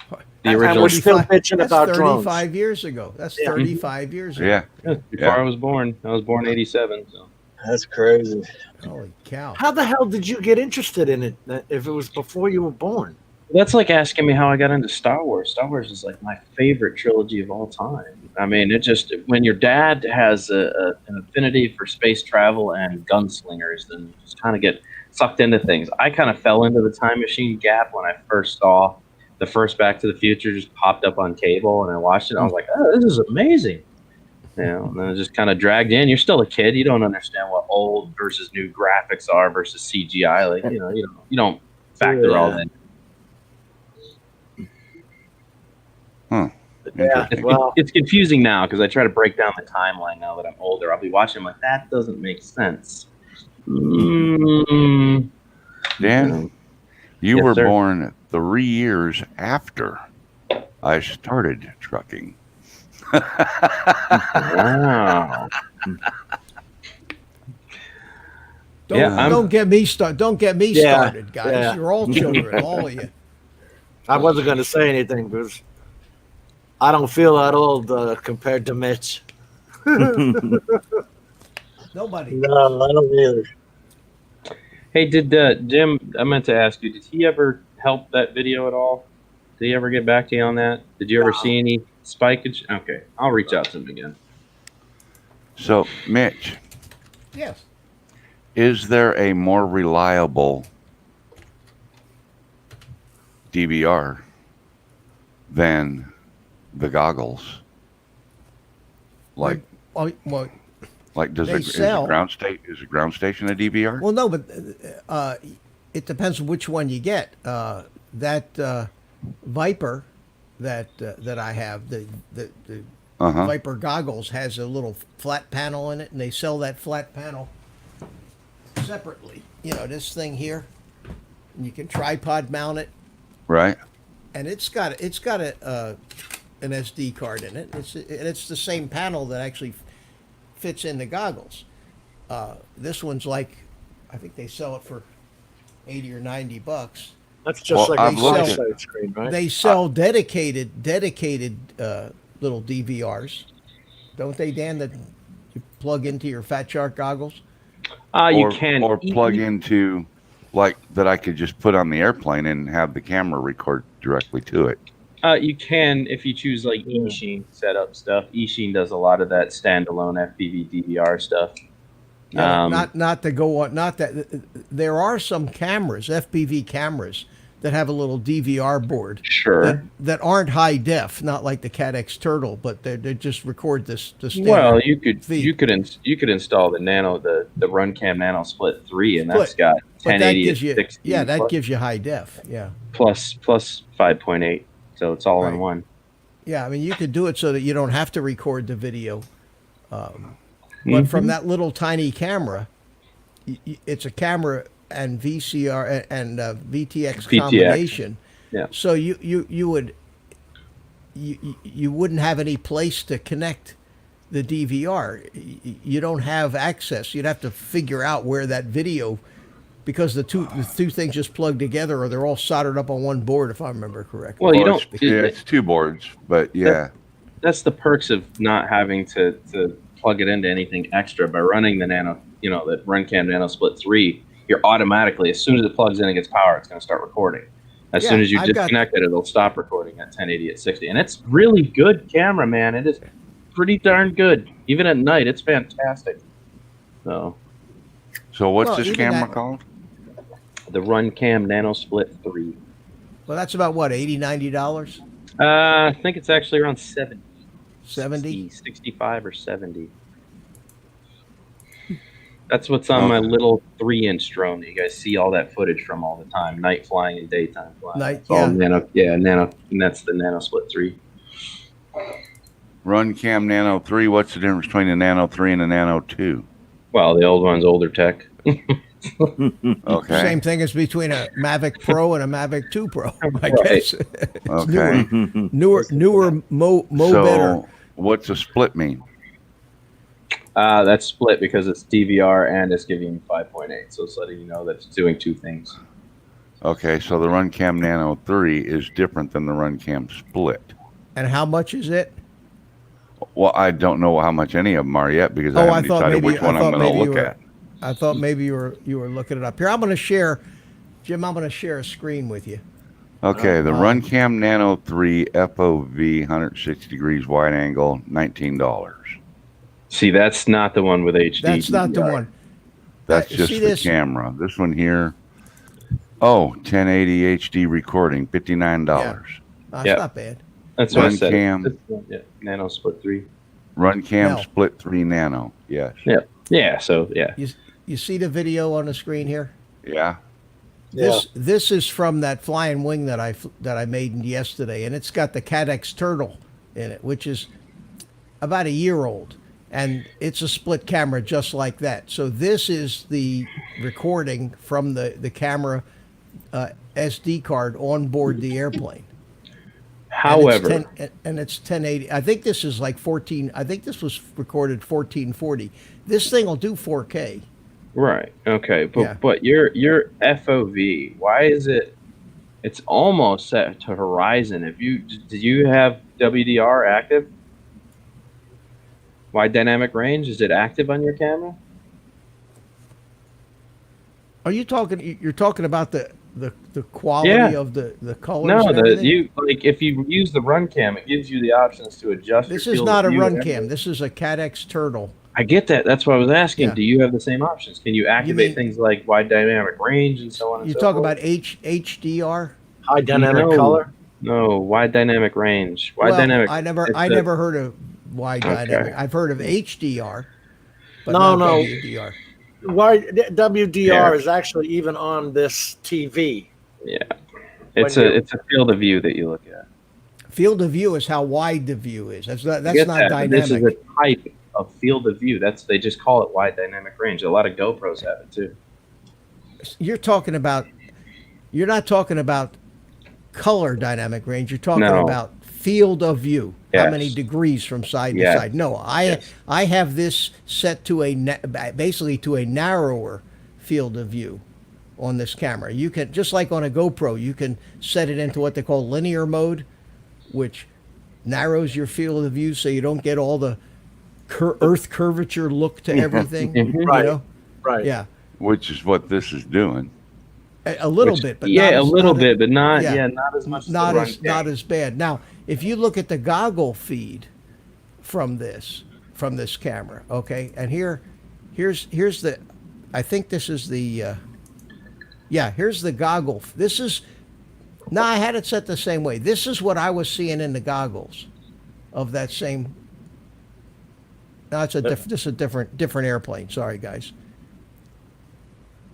The And original. we're still bitching That's about 35 drones. years ago. That's Yeah. 35 years ago. Yeah. Yeah, before Yeah. I was born. I was born 87. So. That's crazy. Holy cow. How the hell did you get interested in it if it was before you were born? That's like asking me how I got into Star Wars. Star Wars is like my favorite trilogy of all time. I mean, it just when your dad has an affinity for space travel and gunslingers, then you just kind of get sucked into things. I kind of fell into the time machine gap when I first saw the first Back to the Future just popped up on cable, and I watched it. And I was like, "Oh, this is amazing!" You know, and then I just kind of dragged in. You're still a kid. You don't understand what old versus new graphics are versus CGI. Like you don't factor all that. Huh. Yeah, well, It's confusing now because I try to break down the timeline now that I'm older. I'll be watching, I'm like, that doesn't make sense. Dan, you Yes, were sir. born 3 years after I started trucking. Wow. Don't get me started. Don't get me Yeah, started, guys. yeah. You're all children, all of you. I wasn't going to say anything because I don't feel that old compared to Mitch. Nobody. No, I don't either. Hey, did Jim, I meant to ask you, did he ever help that video at all? Did he ever get back to you on that? Did you ever see any spikage? Okay, I'll reach out to him again. So, Mitch, Yes. is there a more reliable DVR than the goggles? Like, Well, does they sell- is a ground station a DVR? well, no, but it depends on which one you get. That Viper that I have, the Uh-huh. Viper goggles has a little flat panel in it, and they sell that flat panel separately. You know, this thing here, and you can tripod mount it, Right. and it's got an SD card in it. It's the same panel that actually fits in the goggles. This one's like, I think they sell it for $80 or $90. That's just Well, like I've a looked side at- screen, right? They sell dedicated little DVRs, don't they, Dan? That you plug into your Fat Shark goggles. You can. or plug into like that I could just put on the airplane and have the camera record directly to it. You can if you choose like eSheen setup stuff. eSheen does a lot of that standalone FPV DVR stuff. Yeah, not to go on. Not that there are some cameras, FPV cameras, that have a little DVR board. Sure. That aren't high def, not like the CATX Turtle, but they just record this. The standard Well, you could feed. you could install the Runcam Nano Split 3, and that's But- got But that 1080 gives you, at 60 yeah, that plus, gives you high def. Yeah, plus 5.8, so it's all in Right. one. yeah. I mean, you could do it so that you don't have to record the video. But from that little tiny camera, it's a camera and VCR and VTX combination. Yeah. So you wouldn't have any place to connect the DVR. You don't have access. You'd have to figure out where that video, because the two things just plug together, or they're all soldered up on one board, if I remember correctly. Well, you don't. It's two boards, but yeah. That's the perks of not having to plug it into anything extra by running the Nano. That Runcam Nano Split 3. You're automatically, as soon as it plugs in and gets power, it's going to start recording. As soon as you disconnect it, it'll stop recording at 1080 at 60. And it's really good camera, man. It is pretty darn good. Even at night, it's fantastic. So So what's Well, this even camera that- called? the Runcam Nano Split 3. Well, that's about what, $80, $90, I think it's actually around 70. 70. 65 or 70. That's what's on my little 3-inch drone that you guys see all that footage from all the time. Night flying and daytime flying. Night, It's all yeah. nano, and that's the Nano Split 3. Runcam Nano 3. What's the difference between a Nano 3 and a Nano 2? Well, the old one's older tech. Okay. Same thing as between a Mavic Pro and a Mavic 2 Pro, I Right. guess. It's Okay. newer, mo So better. what's a split mean? That's split because it's DVR and it's giving you 5.8, so it's letting you know that it's doing two things. Okay, so the Runcam Nano 3 is different than the Runcam Split. And how much is it? Well, I don't know how much any of them are yet because I Oh, haven't decided which one I'm going to look at. I thought maybe you were looking it up. Here, I'm going to share, Jim. I'm going to share a screen with you. Okay, the Runcam Nano 3 FOV 160 degrees wide angle, $19. See, that's not the one with HD. That's not the DVR. one. That's See just the this? camera. This one here, 1080 HD recording, $59. That's Yep. not bad. That's what I said. Runcam. This one, yeah, Nano Split 3. Runcam No. Split 3 Nano, yes. Yeah, so yeah. You see the video on the screen here? Yeah. This is from that flying wing that I made yesterday, and it's got the Cadex turtle in it, which is about a year old, and it's a split camera just like that. So this is the recording from the camera SD card on board the airplane. However, and it's 1080. I think this is like 14. I think this was recorded 1440. This thing will do 4K. right, okay, but Yeah. but your FOV, why is it? It's almost set to horizon. Do you have WDR active? Wide dynamic range, is it active on your camera? Are you talking? You're talking about the quality Yeah. of the colors? No, and everything? if you use the run cam, it gives you the options to adjust. This your is field not a of view run and cam. everything. This is a Cadex turtle. I get that. That's what I was asking. Yeah. Do you have the same options? Can you activate mean- things like wide dynamic range and so on and You so talk forth? about HDR? High dynamic No. color. No, wide dynamic range. Wide Well, dynamic. I never it's heard of wide Okay. dynamic. I've heard of HDR, but No, not no. WDR. Why WDR Yeah. is actually even on this TV. Yeah, it's When a field of view that you look at. Field of view is how wide the view is. That's I not get that, but dynamic. this is a type of field of view. They just call it wide dynamic range. A lot of GoPros have it too. You're not talking about color dynamic range. You're talking No. about field of view. How Yes. many degrees from side to Yes. side? No, Yes. I have this set to basically to a narrower field of view on this camera. You can, just like on a GoPro, you can set it into what they call linear mode, which narrows your field of view so you don't get all the earth curvature look to everything. Mhm. Right. You know? Right. Yeah. Which is what this is doing. A little bit, but yeah, not a as- little not bit, but not yeah. not as much. not as as the run not cam. as bad. Now, if you look at the goggle feed from this camera, okay, and here's the, I think this is the, here's the goggle. This is, no, I had it set the same way. This is what I was seeing in the goggles of that same. No, it's this is a different airplane. Sorry, guys.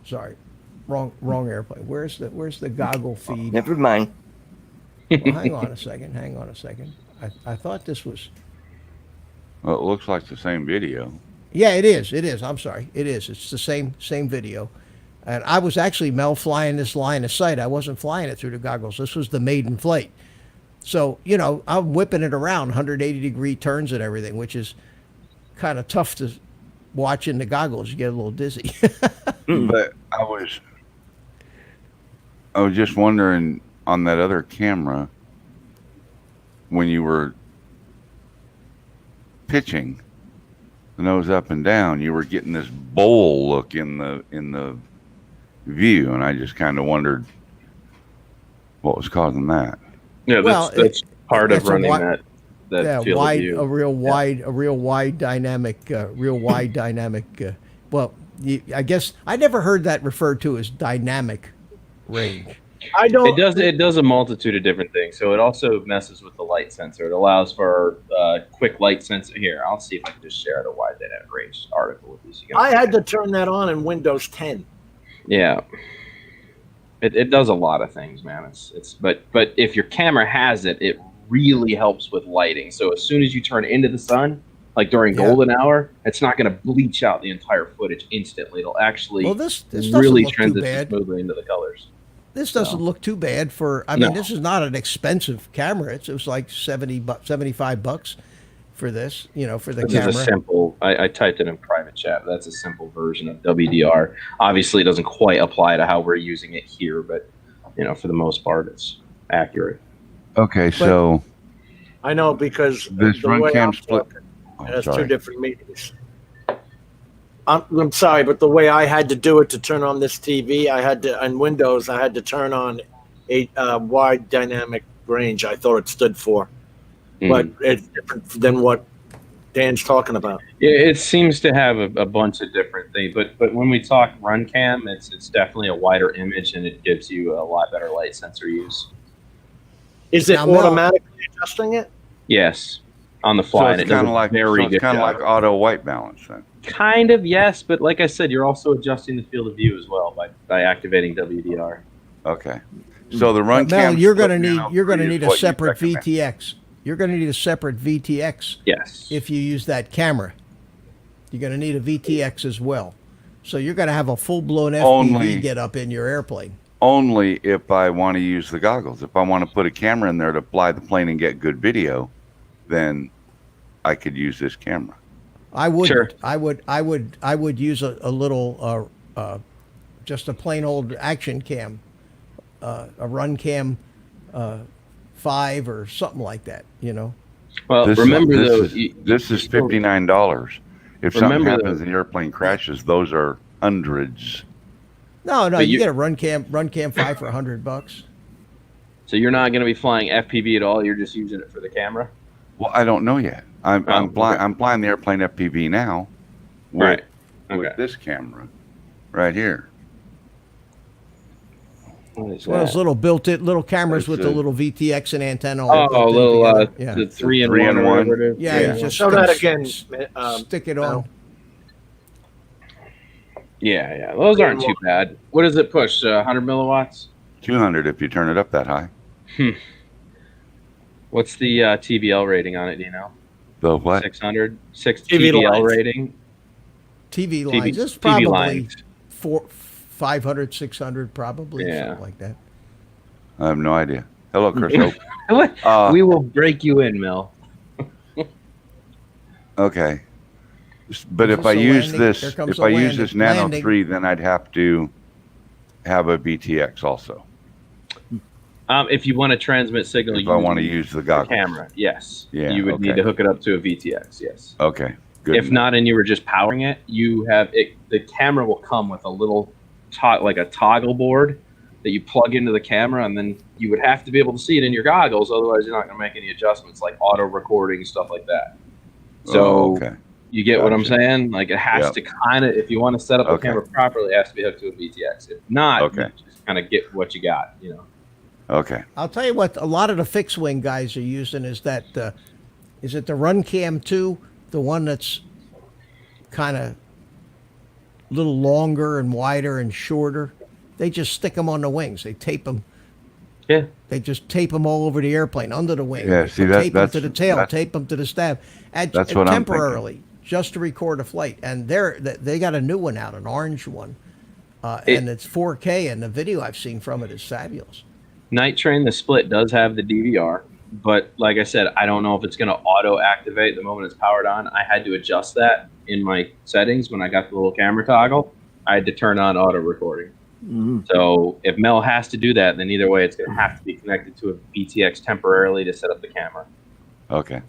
Sorry, wrong airplane. Where's the goggle feed? Never mind. Well, hang on a second. I thought this was. Well, it looks like the same video. Yeah, it is. I'm sorry. It is. It's the same video. And I was actually flying this line of sight. I wasn't flying it through the goggles. This was the maiden flight. So, I'm whipping it around 180-degree turns and everything, which is kind of tough to watch in the goggles. You get a little dizzy. But I was just wondering on that other camera when you were pitching the nose up and down, you were getting this bowl look in the view, and I just kind of wondered what was causing that. Yeah, Well, that's part of it's a running wi- that field wide, of view. a real wide dynamic. Well, I guess I never heard that referred to as dynamic range. I don't. It does a multitude of different things. So it also messes with the light sensor. It allows for quick light sensor. Here, I'll see if I can just share a wide dynamic range article with you. So you can I had to turn that on in Windows 10. Yeah. It does a lot of things, man. But if your camera has it, it really helps with lighting. So as soon as you turn into the sun, like during Yeah. golden hour, it's not going to bleach out the entire footage instantly. It'll actually Well, this doesn't really look too transition bad. smoothly into the colors. This doesn't So. look too bad for. I No. mean, this is not an expensive camera. It was like $75 for this. You know, for the This camera. is a simple. I typed it in private chat. That's a simple version of WDR. Obviously, it doesn't quite apply to how we're using it here, but for the most part, it's accurate. Okay, so I know because this the run way cam I'm split. talking, Oh, it has sorry. 2 different meetings. I'm sorry, but the way I had to do it to turn on this TV, I had to on Windows. I had to turn on a wide dynamic range. I thought it stood for, but it's different than what Dan's talking about. Yeah, it seems to have a bunch of different things, but when we talk run cam, it's definitely a wider image and it gives you a lot better light sensor use. Is it Now, Mel- automatically adjusting it? Yes, on the So fly, and it's it does kind of a like very good kind of job. like auto white balance then. Kind of, yes, but like I said, you're also adjusting the field of view as well by activating WDR. Okay. So the run Mel, cam you're split going to need nano you're going to 3 is need a what you separate recommend. VTX. You're going to need a separate VTX Yes. if you use that camera. You're going to need a VTX as well. So you're going to have a full-blown FPV Only- get up in your airplane. Only if I want to use the goggles. If I want to put a camera in there to fly the plane and get good video, then I could use this camera. I wouldn't. Sure. I would use a little, just a plain old action cam, a run cam, 5 or something like that. You know. Well, This, remember though, this is $59. If something Remember happens though- and the airplane crashes, those are hundreds. No, But you you- get a run cam 5 for $100. so you're not going to be flying FPV at all. You're just using it for the camera. Well, I don't know yet. I'm okay. flying the airplane FPV now with, Right. Okay. with this camera right here. What is One of those that? little built-in little cameras It's with a- the little VTX and antenna. all Oh, a built in little together. yeah. the 3-in-1 3-in-1. or whatever it is. Yeah, Yeah. you just Show that again. stick it Mel. on. Yeah. Those aren't too bad. What does it push? 100 milliwatts? 200 if you turn it up that high. What's the TVL rating on it? Do you know? The what? 600? 6 TV TVL lines. rating? TV TV lines. It's TV probably lines. 500, 600, probably Yeah. something like that. I have no idea. Hello, Chris Hope. What? Uh, We will break you in, Mel. Okay. But Is if I this a use landing? this, Here comes if the I use landing. this Nano Landing. 3, then I'd have to have a VTX also. If you want to transmit signal, If I want to use the the goggles. camera, yes. Yeah, You would need okay. to hook it up to a VTX, yes. Okay. Good. If not, and you were just powering it, you have it. The camera will come with a little like a toggle board that you plug into the camera, and then you would have to be able to see it in your goggles. Otherwise, you're not going to make any adjustments like auto recording stuff like that. So Oh, okay. you get what I'm Gotcha. saying? Like it has Yep. to kind of, if you want to set up the Okay. camera properly, it has to be hooked to a VTX. If not, Okay. you just kind of get what you got. Okay. I'll tell you what. A lot of the fixed wing guys are using is that. Is it the Run Cam 2, the one that's kind of a little longer and wider and shorter? They just stick them on the wings. They tape them. Yeah. They just tape them all over the airplane, under the wing. Yeah, see, that- tape them to the that's- tail, that's- tape them to the staff, That's what I'm thinking. temporarily, just to record a flight. And they got a new one out, an orange one, and it's 4K. And the video I've seen from it is fabulous. Night Train, the split does have the DVR, but like I said, I don't know if it's going to auto activate the moment it's powered on. I had to adjust that in my settings when I got the little camera toggle. I had to turn on auto recording. So if Mel has to do that, then either way, it's going to have to be connected to a VTX temporarily to set up the camera. Okay.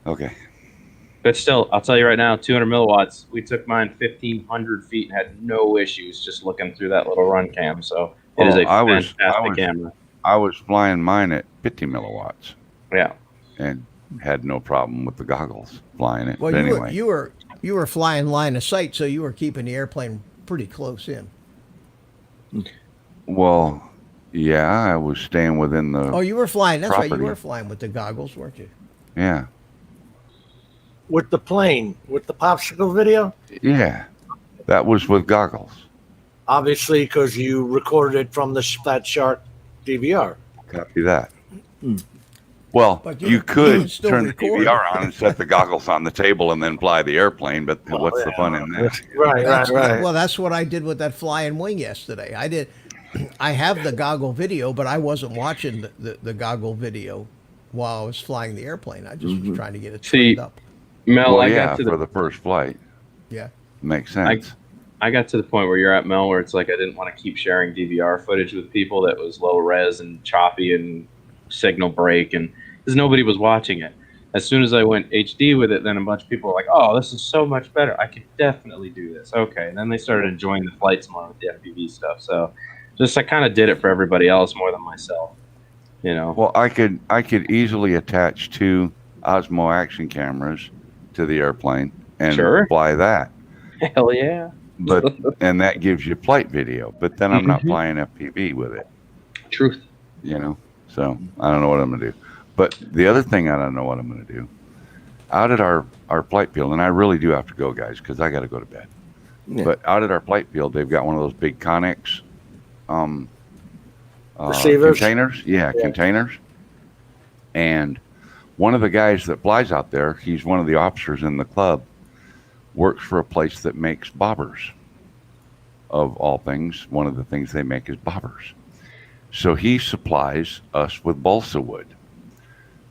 Okay. But still, I'll tell you right now, 200 milliwatts. We took mine 1,500 feet and had no issues just looking through that little run cam. So it is a fantastic camera. I was flying mine at 50 milliwatts Yeah. and had no problem with the goggles flying it. Well, But you anyway. you were flying line of sight, so you were keeping the airplane pretty close in. Well, yeah, I was staying within the. Oh, you were flying. That's right. You Property. were flying with the goggles, weren't you? Yeah. With the plane, with the popsicle video, Yeah. That was with goggles. obviously, because you recorded it from that Shark DVR. Copy that. Well, But you you could can still turn record. the DVR on and set the goggles on the table and then fly the airplane, but what's the yeah. fun in that? Right. Well, that's what I did with that flying wing yesterday. I have the goggle video, but I wasn't watching the goggle video while I was flying the airplane. I just was trying to get it See, trimmed up. Mel, Well, I yeah, got to for the the first flight. Yeah. Makes sense. I got to the point where you're at, Mel, where it's like I didn't want to keep sharing DVR footage with people that was low res and choppy and signal break, and because nobody was watching it. As soon as I went HD with it, then a bunch of people were like, "Oh, this is so much better. I could definitely do this." Okay, and then they started enjoying the flights more with the FPV stuff. So, just I kind of did it for everybody else more than myself. You know. Well, I could easily attach 2 Osmo action cameras to the airplane and Sure. fly that. Hell yeah. But and that gives you flight video. But then I'm not flying FPV with it. Truth. You know. So I don't know what I'm gonna do. But the other thing I don't know what I'm gonna do. Out at our flight field, and I really do have to go, guys, because I got to go to bed. Yeah. But out at our flight field, they've got one of those big Connex Receivers? containers. Yeah, containers. And one of the guys that flies out there, he's one of the officers in the club, works for a place that makes bobbers. Of all things, one of the things they make is bobbers. So he supplies us with balsa wood.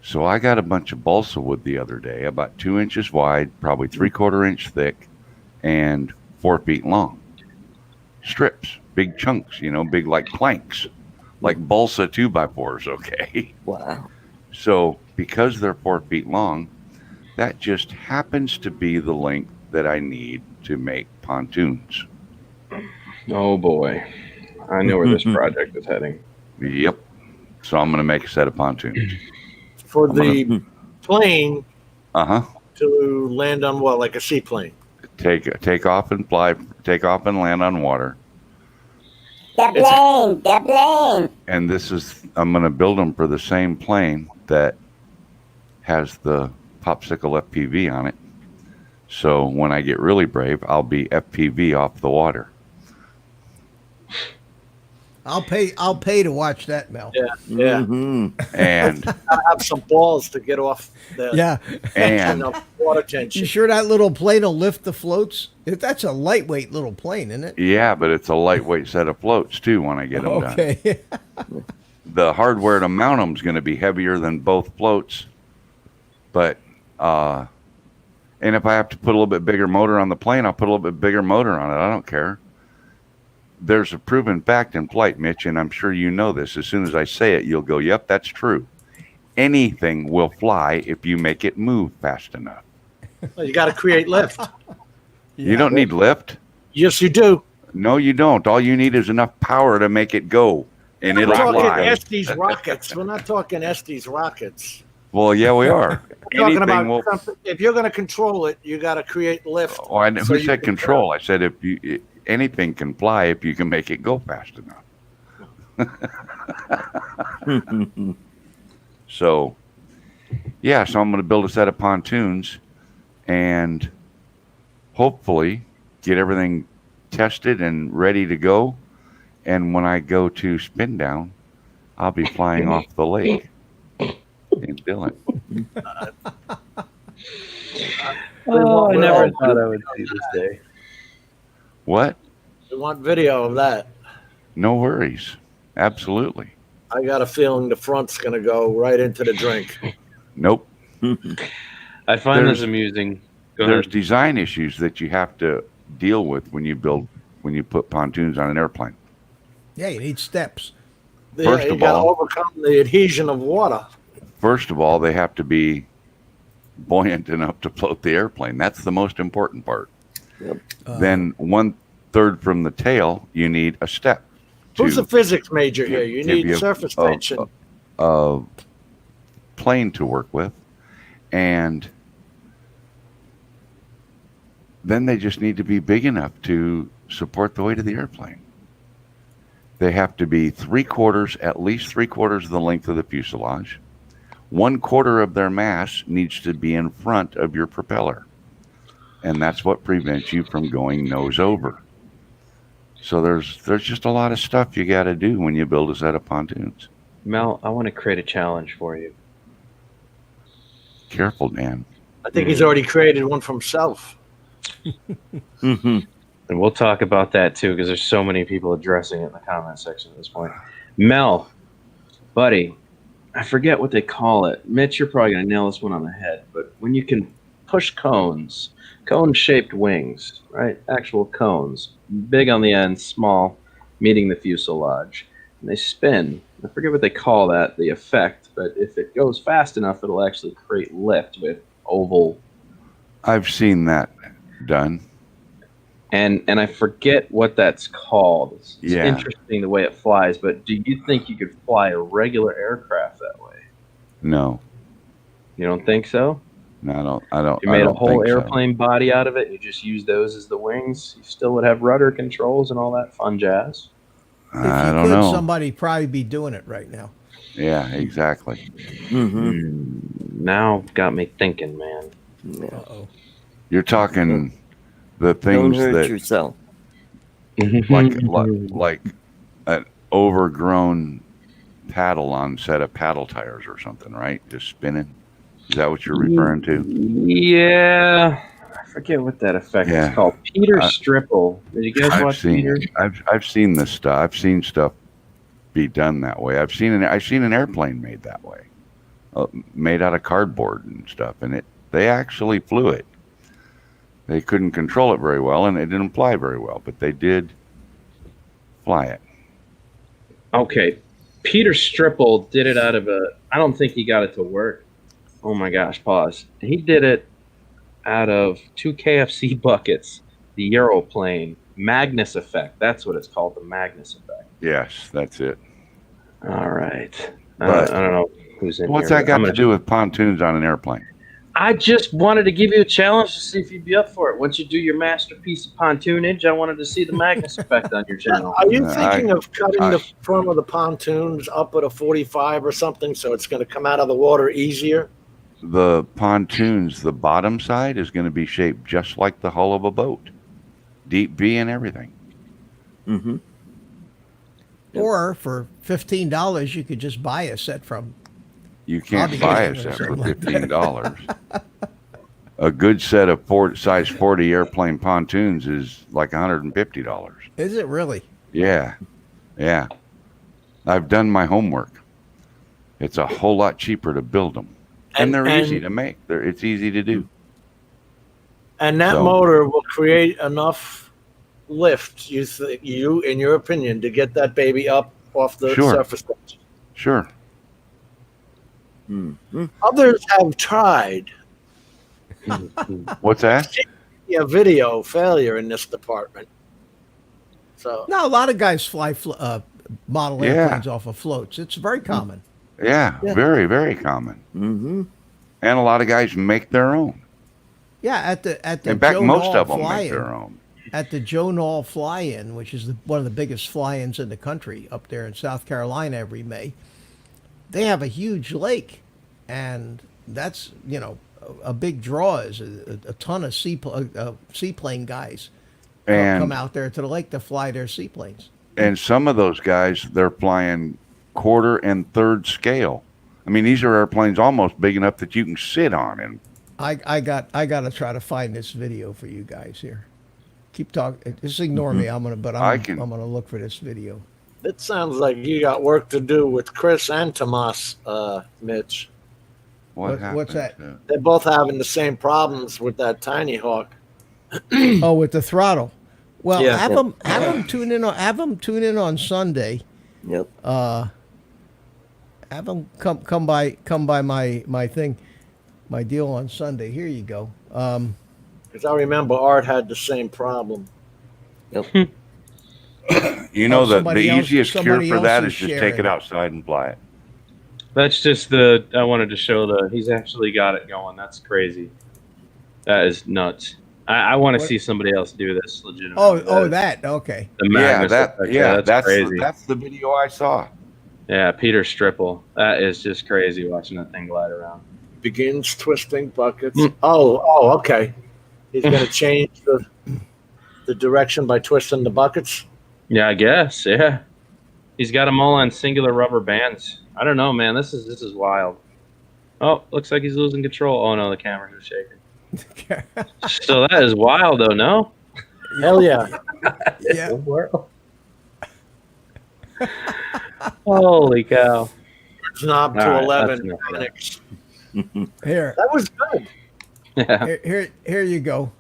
So I got a bunch of balsa wood the other day, about 2 inches wide, probably 3/4 inch thick, and 4 feet long. Strips, big chunks, big like planks, like balsa 2x4s, okay? Wow. So because they're 4 feet long, that just happens to be the length that I need to make pontoons. Oh boy, I know where this project is heading. Yep. So I'm going to make a set of pontoons. For the plane Uh-huh. to land on what, like a seaplane? Take off and land on water. The plane. And I'm going to build them for the same plane that has the popsicle FPV on it. So when I get really brave, I'll be FPV off the water. I'll pay to watch that, Mel. Yeah. And Gotta have some balls to get off the Yeah. and water You tension. sure that little plane will lift the floats? That's a lightweight little plane, isn't it? yeah, but it's a lightweight set of floats too when I get them done. Okay. The hardware to mount them is going to be heavier than both floats, but and if I have to put a little bit bigger motor on the plane, I'll put a little bit bigger motor on it. I don't care. There's a proven fact in flight, Mitch, and I'm sure you know this. As soon as I say it, you'll go, "Yep, that's true." Anything will fly if you make it move fast enough. Well, you got to create lift. You don't need lift. Yes, you do. No, you don't. All you need is enough power to make it go, and We're it'll talking fly. Estes rockets. We're not talking Estes rockets. Well, yeah, we are. We're talking Anything about will. something, if you're going to control it, you got to create lift. Oh, I, So who you said can control? I said anything can fly if you can make it go fast enough. So, yeah, so I'm going to build a set of pontoons and hopefully get everything tested and ready to go. And when I go to spin down, I'll be flying off the lake in Dillon. Oh, I never thought I would see this day. What? We want video of that. No worries. Absolutely. I got a feeling the front's going to go right into the drink. Nope. I find There's- this amusing. Go There's ahead. design issues that you have to deal with when you put pontoons on an airplane. Yeah, you need steps. First You of got to all- overcome the adhesion of water. First of all, they have to be buoyant enough to float the airplane. That's the most important part. Yep. Then 1/3 from the tail, you need a step. Who's to the physics major here? You give need you surface a- tension. a plane to work with, and then they just need to be big enough to support the weight of the airplane. They have to be at least 3/4 of the length of the fuselage. 1/4 of their mass needs to be in front of your propeller, and that's what prevents you from going nose over. So there's just a lot of stuff you got to do when you build a set of pontoons. Mel, I want to create a challenge for you. Careful, Dan. I think he's already created one for himself. Mm-hmm. And we'll talk about that too, because there's so many people addressing it in the comment section at this point. Mel, buddy, I forget what they call it. Mitch, you're probably gonna nail this one on the head, but when you can push cones, cone-shaped wings, right? Actual cones, big on the end, small, meeting the fuselage, and they spin. I forget what they call that, the effect, but if it goes fast enough, it'll actually create lift with oval. I've seen that done. And I forget what that's called. It's Yeah. interesting the way it flies, but do you think you could fly a regular aircraft that way? No, You don't think so? no, I don't. You I made a don't whole think so. airplane body out of it, and you just use those as the wings. You still would have rudder controls and all that fun jazz. If I you don't could, know. somebody probably be doing it right now. Yeah, exactly. Mm-hmm. Now got me thinking, man. Yeah. Uh-oh. You're talking the Don't things hurt that yourself. like an overgrown paddle on set of paddle tires or something, right? Just spinning. Is that what you're referring to? Yeah, I forget what that effect Yeah. is called. Peter I- Stripple. Did you guys watch Peter? I've seen this stuff. I've seen stuff be done that way. I've seen an airplane made that way, made out of cardboard and stuff, and they actually flew it. They couldn't control it very well, and it didn't fly very well, but they did fly it. Okay, Peter Stripple did it out of I don't think he got it to work. Oh my gosh, pause. He did it out of 2 KFC buckets, the Europlane, Magnus effect. That's what it's called, the Magnus effect. Yes, that's it. All right. But I don't know who's in What's here. that got to do with pontoons on an airplane? I just wanted to give you a challenge to see if you'd be up for it. Once you do your masterpiece of pontoonage, I wanted to see the Magnus effect on your channel. Are you No, thinking of cutting I- the front of the pontoons up at a 45 or something so it's going to come out of the water easier? The pontoons, the bottom side is going to be shaped just like the hull of a boat, deep V and everything. Mm-hmm. Or for $15, you could just buy a set from. You can't Hobby buy a Lobby or set for something like that. $15. A good set of size 40 airplane pontoons is like $150. Is it really? Yeah, yeah. I've done my homework. It's a whole lot cheaper to build them, and they're easy to make. It's easy to do. And that So- motor will create enough lift, you, in your opinion, to get that baby up off the Sure. surface. Sure. Mm-hmm. Others have tried. What's that? A video failure in this department. So No, a lot of guys fly model Yeah. airplanes off of floats. It's very common. Yeah, Yeah. very, very common. Mm-hmm. And a lot of guys make their own. Yeah, at the In fact, Joe most Nall of them make fly-in, their own. at the Joe Nall fly-in, which is one of the biggest fly-ins in the country up there in South Carolina every May. They have a huge lake, and that's a big draw is a ton of seaplane guys come And out there to the lake to fly their seaplanes. and some of those guys, they're flying quarter and third scale. I mean, these are airplanes almost big enough that you can sit on. And I got to try to find this video for you guys here. Keep talking. Just ignore me. I'm gonna look for this video. it sounds like you got work to do with Chris and Tomas, Mitch. What's happens? that? They're both having the same problems with that Tiny Hawk. Oh, with the throttle. Well, Yeah. have them tune in on on Sunday. Yep. Have them come by my thing, my deal on Sunday. Here you go. Because I remember Art had the same problem. Yep. You know, the somebody else- easiest cure somebody for that else is is just take sharing it it. outside and fly it. That's just I wanted to show he's actually got it going. That's crazy. That is nuts. I want to What? see somebody else do this legitimately. That okay. The Yeah, Magnus effect. That's crazy. That's the video I saw. Yeah, Peter Stripple. That is just crazy watching that thing glide around. Begins twisting buckets. Mm. Oh, okay. He's going to change the direction by twisting the buckets. Yeah, I guess. Yeah, he's got them all on singular rubber bands. I don't know, man. This is wild. Oh, looks like he's losing control. Oh no, the cameras are shaking. So that is wild, though. No. Hell yeah. Yeah. Holy cow! Knob to All right, 11. that's enough of that. Phoenix. Here, That was good. Yeah. here you go,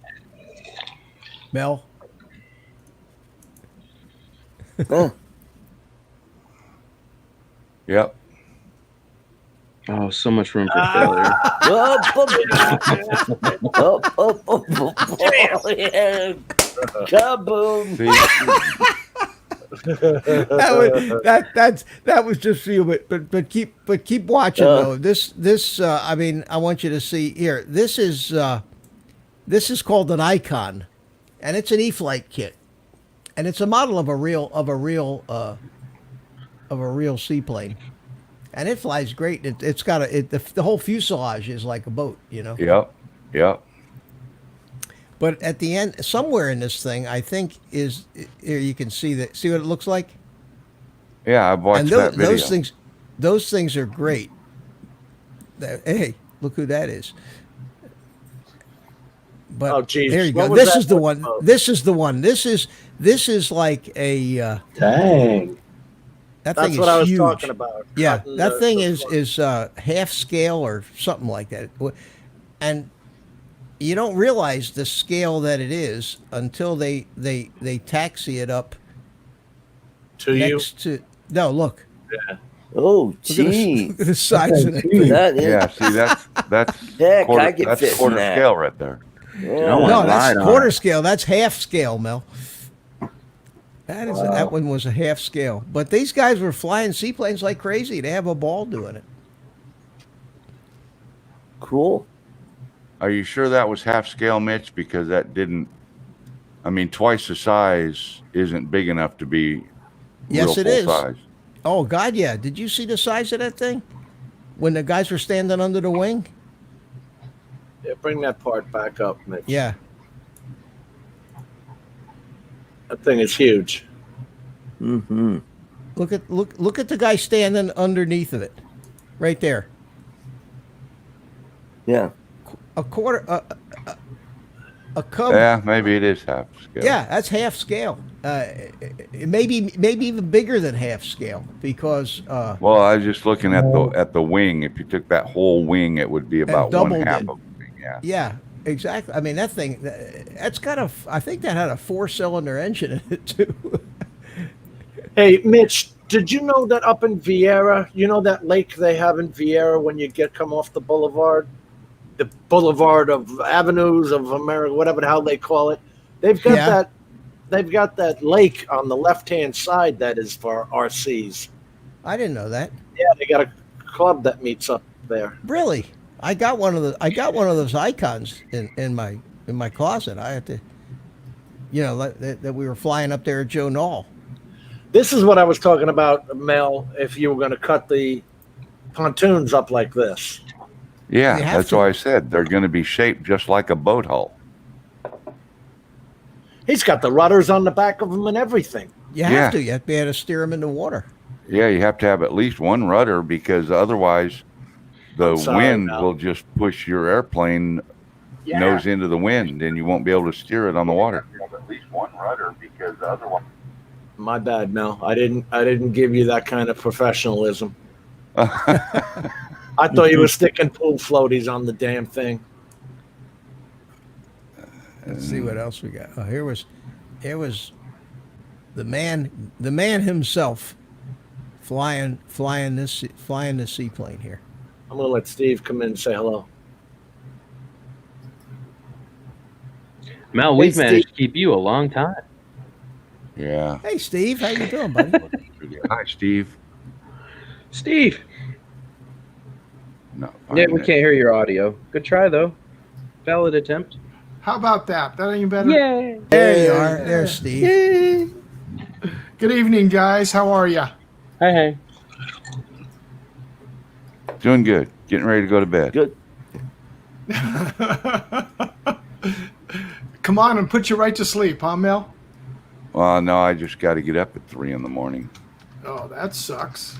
Mel. Huh. Yep. Oh, so much room for failure. Yeah. Kaboom. See, That was just for you, but keep watching though. This I mean, I want you to see here. This is called an Icon, and it's an E-Flight kit, and it's a model of a real seaplane, and it flies great. It's got the whole fuselage is like a boat, you know. yep. Yep. But at the end, somewhere in this thing, I think is here you can see that. See what it looks like. Yeah, I've watched And that video. those things are great. Hey, look who that is. But Oh, geez. there you What go. was This that is the one? one. This is the one. This is like a Dang. that That's thing is what I was huge. talking about. Yeah, Cutting that the- thing the- is half scale or something like that, and you don't realize the scale that it is until they taxi it up to you. next to. No, look. Oh, Look at, gee. the size of that Gee. thing. That is, Yeah, see, that's Heck, quarter, I can that's fit in quarter that. scale right there. yeah. No, No, Right that's on. quarter scale. That's half scale, Mel. That one was a half scale. But these guys were flying seaplanes like crazy. They have a ball doing it. Cool. Are you sure that was half scale, Mitch? Because that didn't. I mean, twice the size isn't big enough to be Yes, real it full is. size. Oh God, yeah. Did you see the size of that thing when the guys were standing under the wing? Yeah, bring that part back up, Mitch. Yeah. That thing is huge. Mm-hmm. Look at the guy standing underneath of it, right there. Yeah. A quarter. A cub. Yeah, maybe it is half scale. Yeah, that's half scale. Maybe even bigger than half scale because Well, I was just looking at the wing. If you took that whole wing, it would be about one doubled half it. of the wing. Yeah. yeah, exactly. I mean that thing that's got a. I think that had a 4-cylinder engine in it too. Hey, Mitch, did you know that up in Vieira, you know that lake they have in Vieira when you come off the boulevard? The boulevard of avenues of America, whatever the hell they call it. They've got Yeah. that. They've got that lake on the left-hand side that is for RCs. I didn't know that. Yeah, they got a club that meets up there. Really, I got one of those icons in my closet. I had to, that we were flying up there at Joe Knoll. This is what I was talking about, Mel. If you were going to cut the pontoons up like this, Yeah, You have that's to. why I said they're going to be shaped just like a boat hull. he's got the rudders on the back of them and everything. You have Yeah. to. You have to be able to steer them in the water. Yeah, you have to have at least one rudder because otherwise the I'm sorry, wind Mel. will just push your airplane nose into the wind and you won't be able to steer it on the water. At least one rudder because otherwise. My bad, Mel. I didn't give you that kind of professionalism. I thought you were sticking pool floaties on the damn thing. Let's see what else we got. Oh, here was the man himself flying this seaplane here. I'm gonna let Steve come in and say hello. Mel, we've Steve. managed to keep you a long time. Yeah. Hey, Steve, how you doing, buddy? Hi, Steve. Steve. No, Yeah, we fine. can't hear your audio. Good try though. Valid attempt. How about that? That ain't better? Yay! There you are. There's Steve. Good evening, guys. How are you? Hey. Doing good. Getting ready to go to bed. Good. Come on and put you right to sleep, huh, Mel? Well, no, I just got to get up at 3 a.m. Oh, that sucks.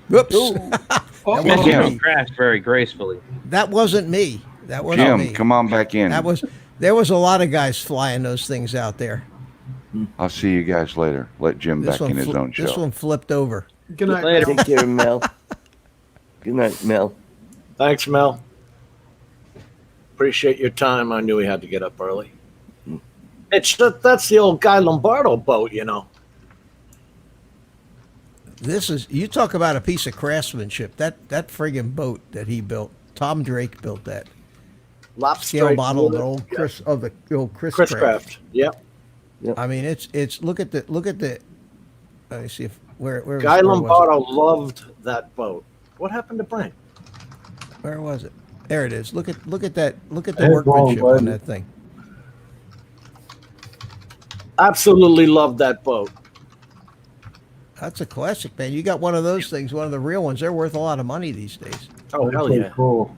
Whoops. Ooh. That Oh, wasn't Jim. me. crashed very gracefully. That wasn't me. That wasn't Jim, me. come on back in. There was a lot of guys flying those things out there. I'll see you guys later. Let Jim back in his own This show. one flipped over. Good night. Later. Take care, Mel. Good night, Mel. Thanks, Mel. Appreciate your time. I knew we had to get up early. That's the old Guy Lombardo boat, you know. This is, you talk about a piece of craftsmanship. That friggin' boat that he built. Tom Drake built that. Scale model of the old Chris Chris Craft. Yep. I mean, it's look at the. Let me see if where Guy where Lombardo loved that boat. What happened to Brent? Where was it? There it is. Look at that. Look at the Hey, workmanship Paul, on that thing. Absolutely loved that boat. That's a classic, man. You got one of those things, one of the real ones. They're worth a lot of money these days. Oh, hell Okay, yeah. cool.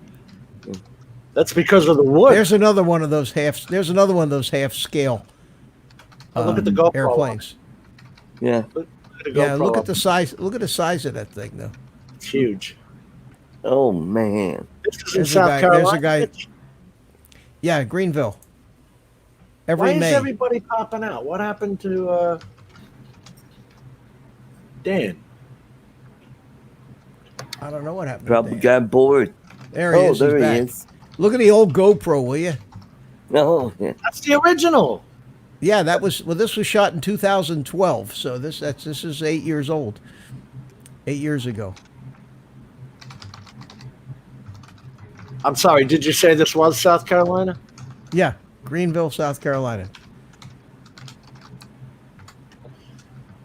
That's because of the wood. There's another one of those half scale Look at the GoPro. airplanes. Yeah. Look at the Yeah, GoPro. look at the size. Look at the size of that thing, though. It's huge. Oh, man. This is in There's a South guy- Carolina. there's a guy- Yeah, Greenville. Every Why is May. everybody popping out? What happened to Dan? I don't know what happened. to Probably Dan. got bored. There he is. there He's he back. is. Look at the old GoPro, will you? Oh, yeah. That's the original. Yeah, this was shot in 2012, so this is 8 years old. 8 years ago. I'm sorry. Did you say this was South Carolina? Yeah, Greenville, South Carolina.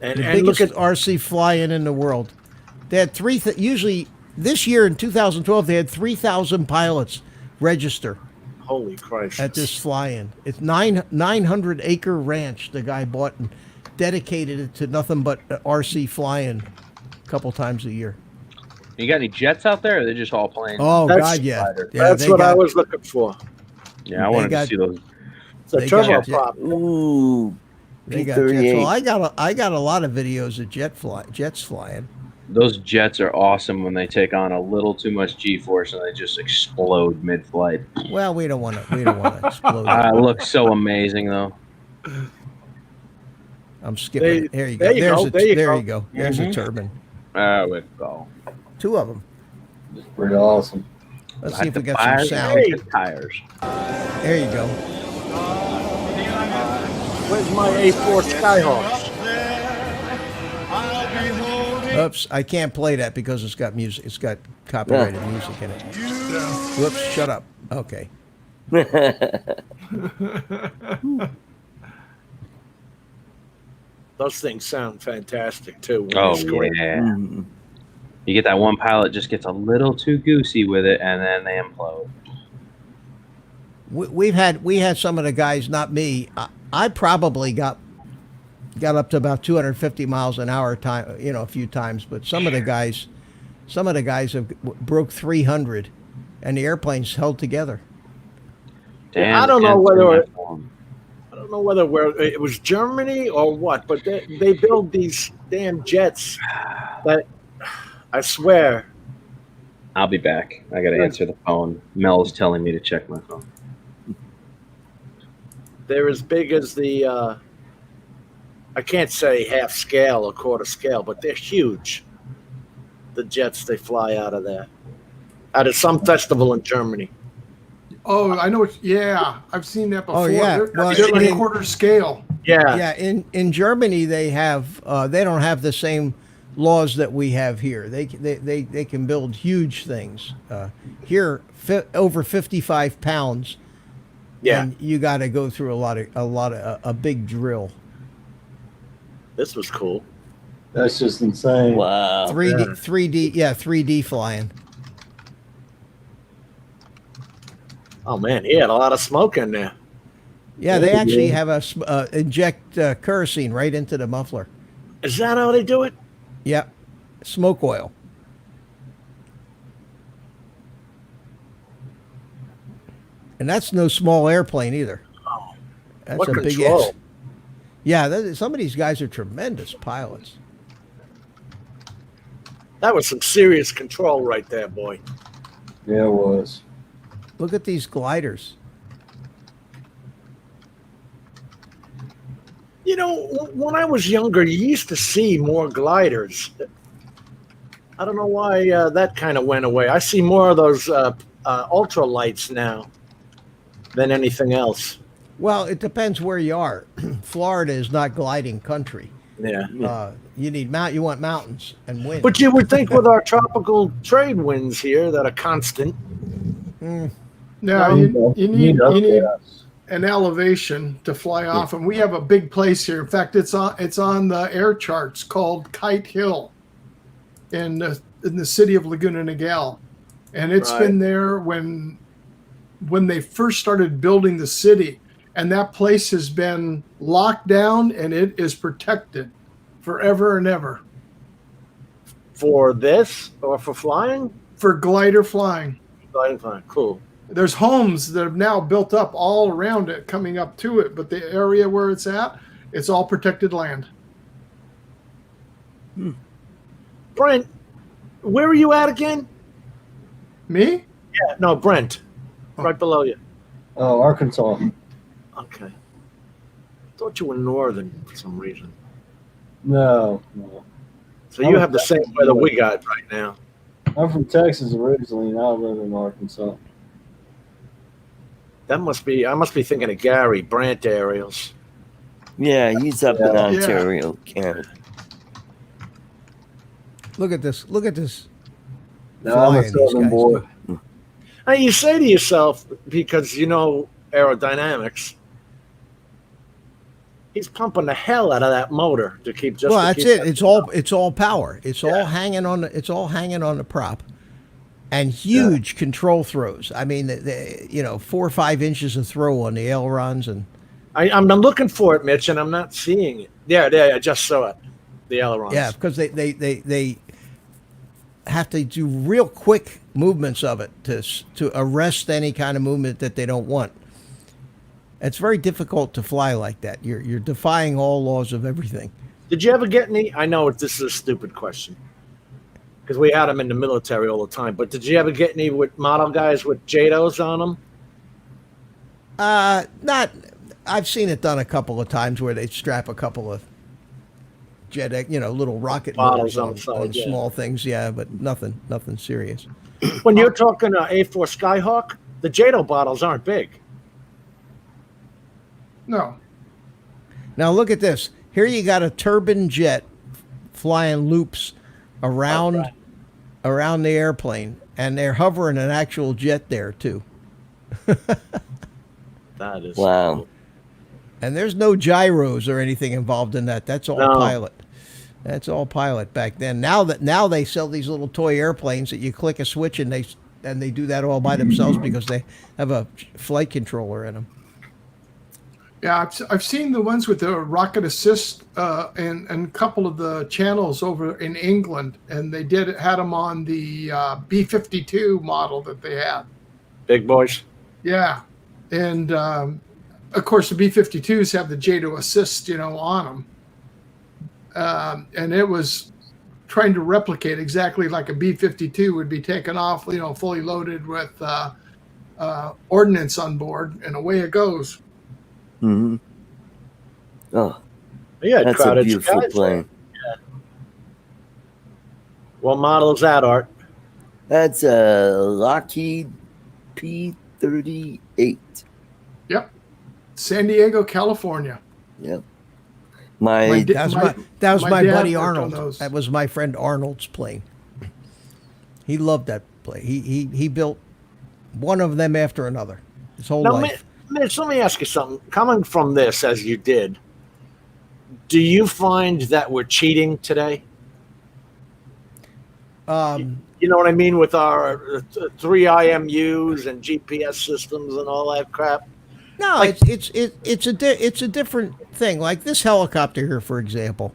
And, The and look biggest at RC fly-in in the world. They had usually this year in 2012 they had 3,000 pilots register holy Christ. at this fly-in. It's 900-acre ranch the guy bought and dedicated it to nothing but RC fly-in a couple times a year. You got any jets out there? Or are they just all planes? Oh That's- God, yeah. Spider. Yeah, That's they what I got- was looking for. Yeah, I wanted got- to see those. It's a They got- turboprop. Ooh. They got jets. P-38. Well, I got a lot of videos of jets flying. Those jets are awesome when they take on a little too much G-force and they just explode mid-flight. Well, we don't want to explode. It looks so amazing, though. I'm skipping. There you go. there you go, there you There go. you go. There's a turbine. Would go. Two of them. It's pretty awesome. Let's see if we The got some fires, sound. Hey. the tires. There you go. Where's my A4 Skyhawks? Oops, I can't play that because it's got music. It's got copyrighted music in it. Whoops, shut up. Okay. Those things sound fantastic too. when Oh, they score. yeah. Mm. You get that one pilot just gets a little too goosey with it, and then they implode. We had some of the guys, not me. I probably got up to about 250 miles an hour time, a few times. But some of the guys have broke 300, and the airplanes held together. I don't know whether it was Germany or what, but they build these damn jets that I swear. I'll be back. I got to answer the phone. Mel's telling me to check my phone. They're as big as the, I can't say half scale or quarter scale, but they're huge. The jets they fly out of there. Out of some festival in Germany. Oh, I know. Yeah, I've seen that before. Oh, yeah. They're, Well, they're like in- quarter scale. Yeah. Yeah, in Germany they have they don't have the same laws that we have here. They can build huge things. Here, over 55 pounds. Yeah. And you got to go through a big drill. This was cool. That's just insane. Wow. 3D flying. Oh man, he had a lot of smoke in there. Yeah, they actually have inject kerosene right into the muffler. Is that how they do it? Yep, smoke oil. And that's no small airplane either. Oh, That's what a big control. ass. Yeah, some of these guys are tremendous pilots. That was some serious control right there, boy. Yeah, it was. Look at these gliders. You know, when I was younger, you used to see more gliders. I don't know why that kind of went away. I see more of those ultralights now than anything else. Well, it depends where you are. Florida is not gliding country. Yeah. You want mountains and wind. But you would think with our tropical trade winds here that are constant. Now you need us. an elevation to fly off, and we have a big place here. In fact, it's on the air charts called Kite Hill in the city of Laguna Niguel, and it's been there when they first started building the city, and that place has been locked down and it is protected forever and ever. For this or for flying? For glider flying. Gliding flying, cool. There's homes that have now built up all around it, coming up to it, but the area where it's at, it's all protected land. Brent, where are you at again? Me? Yeah, no, Brent, right below you. Oh, Arkansas. Okay. Thought you were northern for some reason. No. So you have the same weather we got right now. I'm from Texas originally, and I live in Arkansas. I must be thinking of Gary Brant aerials. Yeah, he's up in Ontario, Canada. Look at this. Look at this. No, I'm a flying these Southern guys boy. do. Now you say to yourself, because you know aerodynamics, he's pumping the hell out of that motor to keep just. Well, to that's keep it. that- It's all power. It's all hanging on. It's all hanging on the prop, and huge control throws. I mean, 4 or 5 inches of throw on the ailerons, and I'm looking for it, Mitch, and I'm not seeing it. There, I just saw it. The ailerons. yeah, because they have to do real quick movements of it to arrest any kind of movement that they don't want. It's very difficult to fly like that. You're defying all laws of everything. Did you ever get any? I know this is a stupid question because we had them in the military all the time. But did you ever get any with model guys with JADOs on them? Not. I've seen it done a couple of times where they strap a couple of little rocket Bottles motors on the on side, small things. Yeah, but nothing serious. When you're talking A4 Skyhawk, the JADO bottles aren't big. No. Now look at this. Here you got a turbine jet flying loops around the airplane, and they're hovering an actual jet there too. That is Wow. cool. And there's no gyros or anything involved in that. That's all No. pilot. That's all pilot back then. Now they sell these little toy airplanes that you click a switch and they do that all by themselves because they have a flight controller in them. Yeah, I've seen the ones with the rocket assist and a couple of the channels over in England, and they had them on the B-52 model that they had. Big boys. Yeah, and of course the B-52s have the JADO assist, on them, and it was trying to replicate exactly like a B-52 would be taken off, fully loaded with ordnance on board, and away it goes. Mm-hmm. Oh, Yeah, that's a crowded beautiful skies. plane. What model is that, Art? That's a Lockheed P-38. Yep, San Diego, California. Yep. My da- That was my dad buddy worked on Arnold. those. That was my friend Arnold's plane. He loved that plane. He built one of them after another his whole Now, life. Mitch, let me ask you something. Coming from this, as you did, do you find that we're cheating today? You know what I mean with our 3 IMUs and GPS systems and all that crap? No, Like- it's a different thing. Like this helicopter here, for example,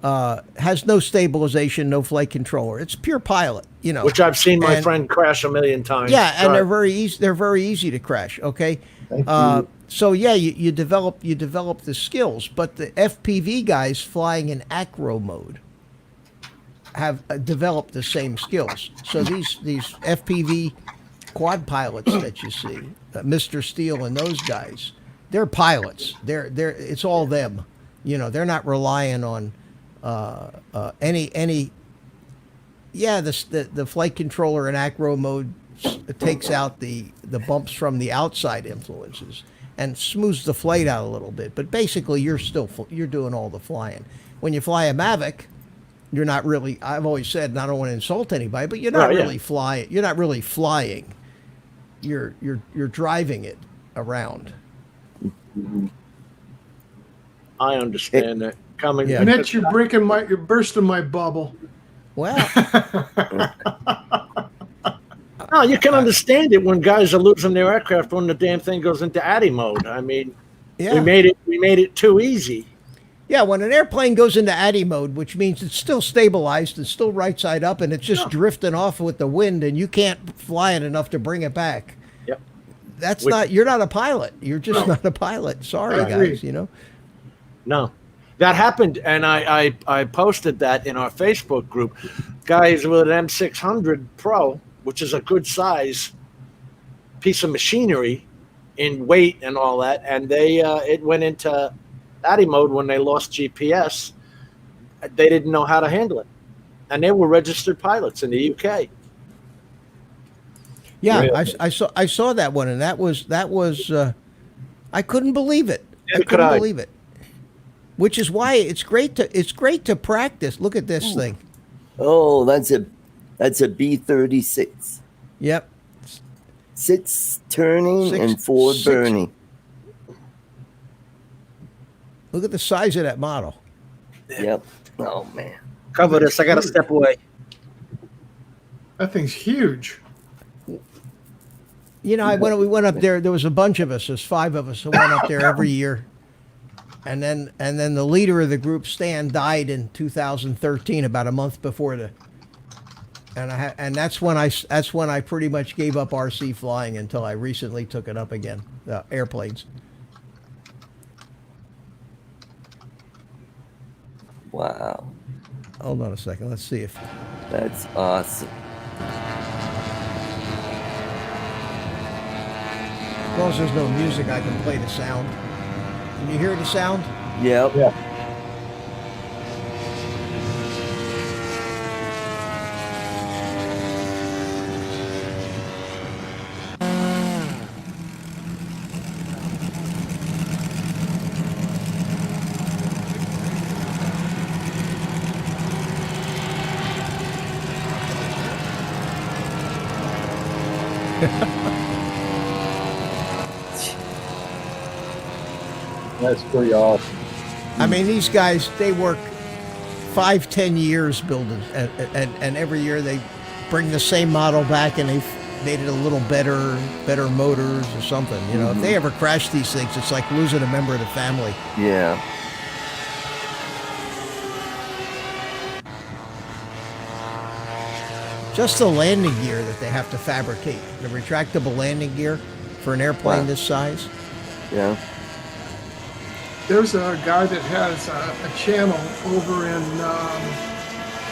has no stabilization, no flight controller. It's pure pilot, Which I've seen my And- friend crash a million times. Yeah, and they're Right. very easy. They're very easy to crash. Okay, Thank you. so yeah, you develop the skills, but the FPV guys flying in acro mode have developed the same skills. So these FPV quad pilots that you see, Mr. Steele and those guys, they're pilots. They're it's all them. You know, they're not relying on any. Yeah, the flight controller in acro mode takes out the bumps from the outside influences and smooths the flight out a little bit. But basically, you're doing all the flying. When you fly a Mavic, you're not really. I've always said, and I don't want to insult anybody, but you're not really flying. You're not really flying. You're driving it around. I understand that coming. Yeah. Annette, you're bursting my bubble. Well, No, you can understand it when guys are losing their aircraft when the damn thing goes into ADI mode. I mean, yeah. we made it too easy. Yeah, when an airplane goes into ADI mode, which means it's still stabilized, it's still right side up, and it's just drifting off with the wind, and you can't fly it enough to bring it back. Yep. You're not a pilot. You're just not a pilot. Sorry, guys, you know. No, that happened, and I posted that in our Facebook group. Guys with an M600 Pro, which is a good size piece of machinery in weight and all that, and they it went into ADI mode when they lost GPS. They didn't know how to handle it, and they were registered pilots in the UK. Yeah, Really? I saw that one, and that was I couldn't believe it. Neither could I. Believe it. Which is why it's great to practice. Look at this thing. Oh, that's a B-36. Yep. 6 turning and 4 burning. Look at the size of that model. Yep. Oh man. Cover this. I got to step away. That thing's huge. You know, we went up there. There was a bunch of us. There's 5 of us who went up there every year. And then the leader of the group, Stan, died in 2013, about a month before and that's when I pretty much gave up RC flying until I recently took it up again, airplanes. Wow. Hold on a second. Let's see if That's awesome. as long as there's no music, I can play the sound. Can you hear the sound? Yep. Yeah. That's pretty awesome. I mean, these guys, they work 5-10 years building, and every year they bring the same model back and they've made it a little better motors or something. You know, if they ever crash these things, it's like losing a member of the family. Yeah. Just the landing gear that they have to fabricate, the retractable landing gear for an airplane this size. Yeah. There's a guy that has a channel over in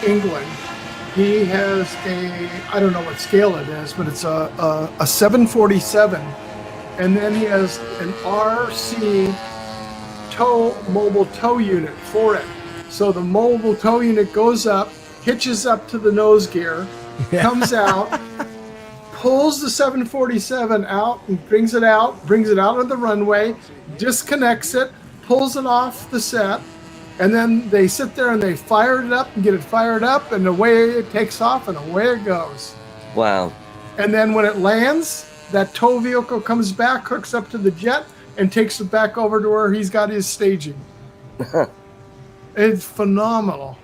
England. He has I don't know what scale it is, but it's a 747. And then he has an RC mobile tow unit for it. So the mobile tow unit goes up, hitches up to the nose gear, comes out, pulls the 747 out and brings it out on the runway, disconnects it, pulls it off the set, and then they sit there and they fire it up and get it fired up, and away it takes off and away it goes. Wow. And then when it lands, that tow vehicle comes back, hooks up to the jet, and takes it back over to where he's got his staging. It's phenomenal.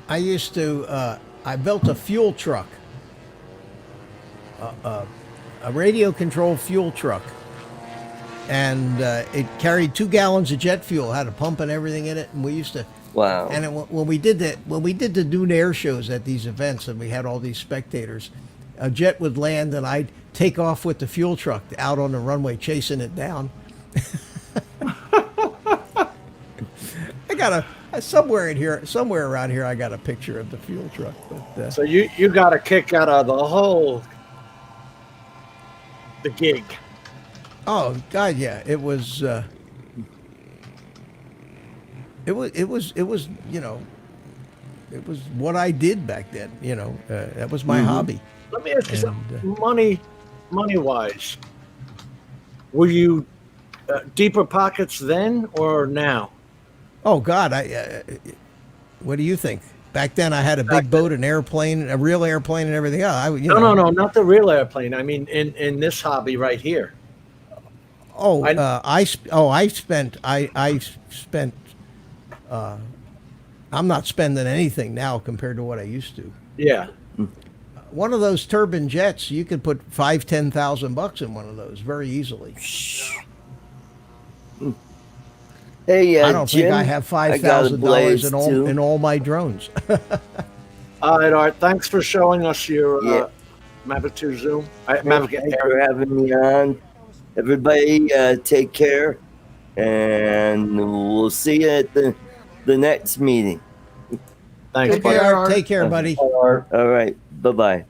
I used to, I built a fuel truck, a radio-controlled fuel truck. And it carried 2 gallons of jet fuel, had a pump and everything in it. And we used to, Wow. and when we did the noon air shows at these events, and we had all these spectators, a jet would land, and I'd take off with the fuel truck out on the runway, chasing it down. Somewhere in here, somewhere around here, I got a picture of the fuel truck. But So you got a kick out of the gig. oh God, yeah, it was. It was it was what I did back then. That was my hobby. Let me ask you And, something. Money wise, were you deeper pockets then or now? Oh God, what do you think? Back then, I had a big boat, an airplane, a real airplane, and everything else. No, not the real airplane. I mean, in this hobby right here. Oh, I spent. I'm not spending anything now compared to what I used to. Yeah. One of those turbine jets, you could put $5,000-10,000 in one of those very easily. Hey, I don't Jim, think I have I got a $5,000 blaze, too. in all my drones. All right, Art. Thanks for showing us your Yeah. Mavic 2 Zoom. Thanks Mavic for Air. having me on. Everybody, take care, and we'll see you at the next meeting. Thanks, Take buddy. care, Art. Take care, buddy. All right, bye-bye.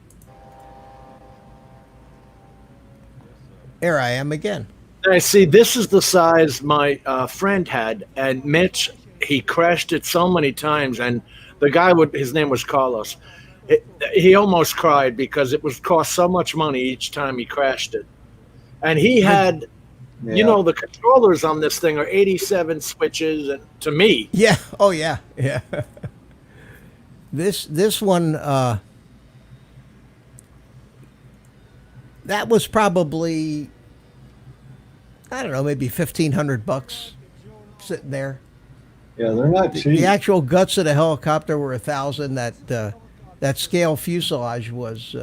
Here I am again. I see. This is the size my friend had, and Mitch. He crashed it so many times, and the guy his name was Carlos. He almost cried because it was cost so much money each time he crashed it, and he had. The controllers on this thing are 87 switches, and to me, Yeah. Oh, yeah. Yeah. This one, that was probably, I don't know, maybe $1,500 sitting there. Yeah, they're not cheap. The actual guts of the helicopter were $1,000. That scale fuselage was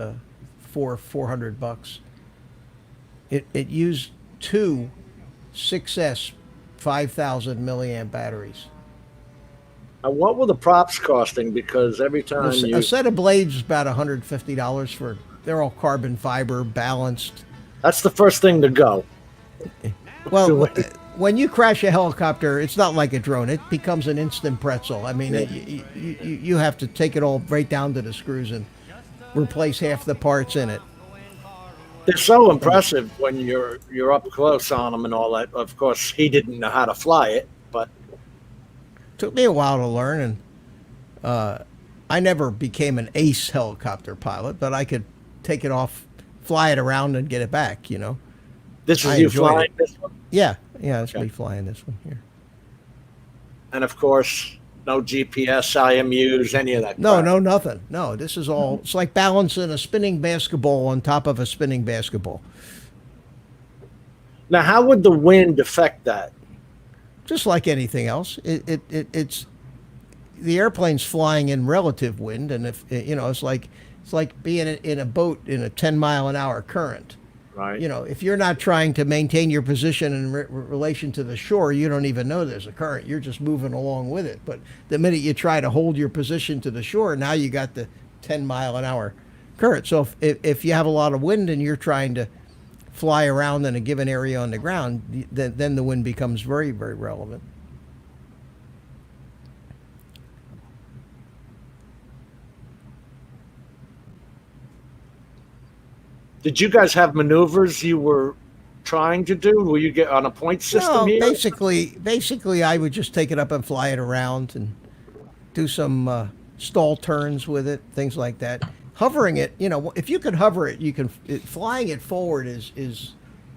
$400. It used two 6S 5,000 milliamp batteries. what were the props costing? Because every time A set of blades is about $150 they're all carbon fiber, balanced. that's the first thing to go. Well, when you crash a helicopter, it's not like a drone. It becomes an instant pretzel. I mean, you have to take it all right down to the screws and replace half the parts in it. They're so impressive when you're up close on them and all that. Of course, he didn't know how to fly it, but Took me a while to learn, and I never became an ace helicopter pilot, but I could take it off, fly it around, and get it back. this I is you enjoyed flying it. this one. Yeah, that's me flying this one here. And of course, no GPS, IMUs, any of that. No, crap. no, nothing. No, this is all. It's like balancing a spinning basketball on top of a spinning basketball. Now, how would the wind affect that? Just like anything else, it's the airplane's flying in relative wind, and if it's like being in a boat in a 10-mile-an-hour current. Right. If you're not trying to maintain your position in relation to the shore, you don't even know there's a current. You're just moving along with it. But the minute you try to hold your position to the shore, now you got the 10-mile-an-hour current. So if you have a lot of wind and you're trying to fly around in a given area on the ground, then the wind becomes very, very relevant. Did you guys have maneuvers you were trying to do? Will you get on a point system No, here? basically, I would just take it up and fly it around and do some stall turns with it, things like that. Hovering it, if you could hover it, you can. Flying it forward is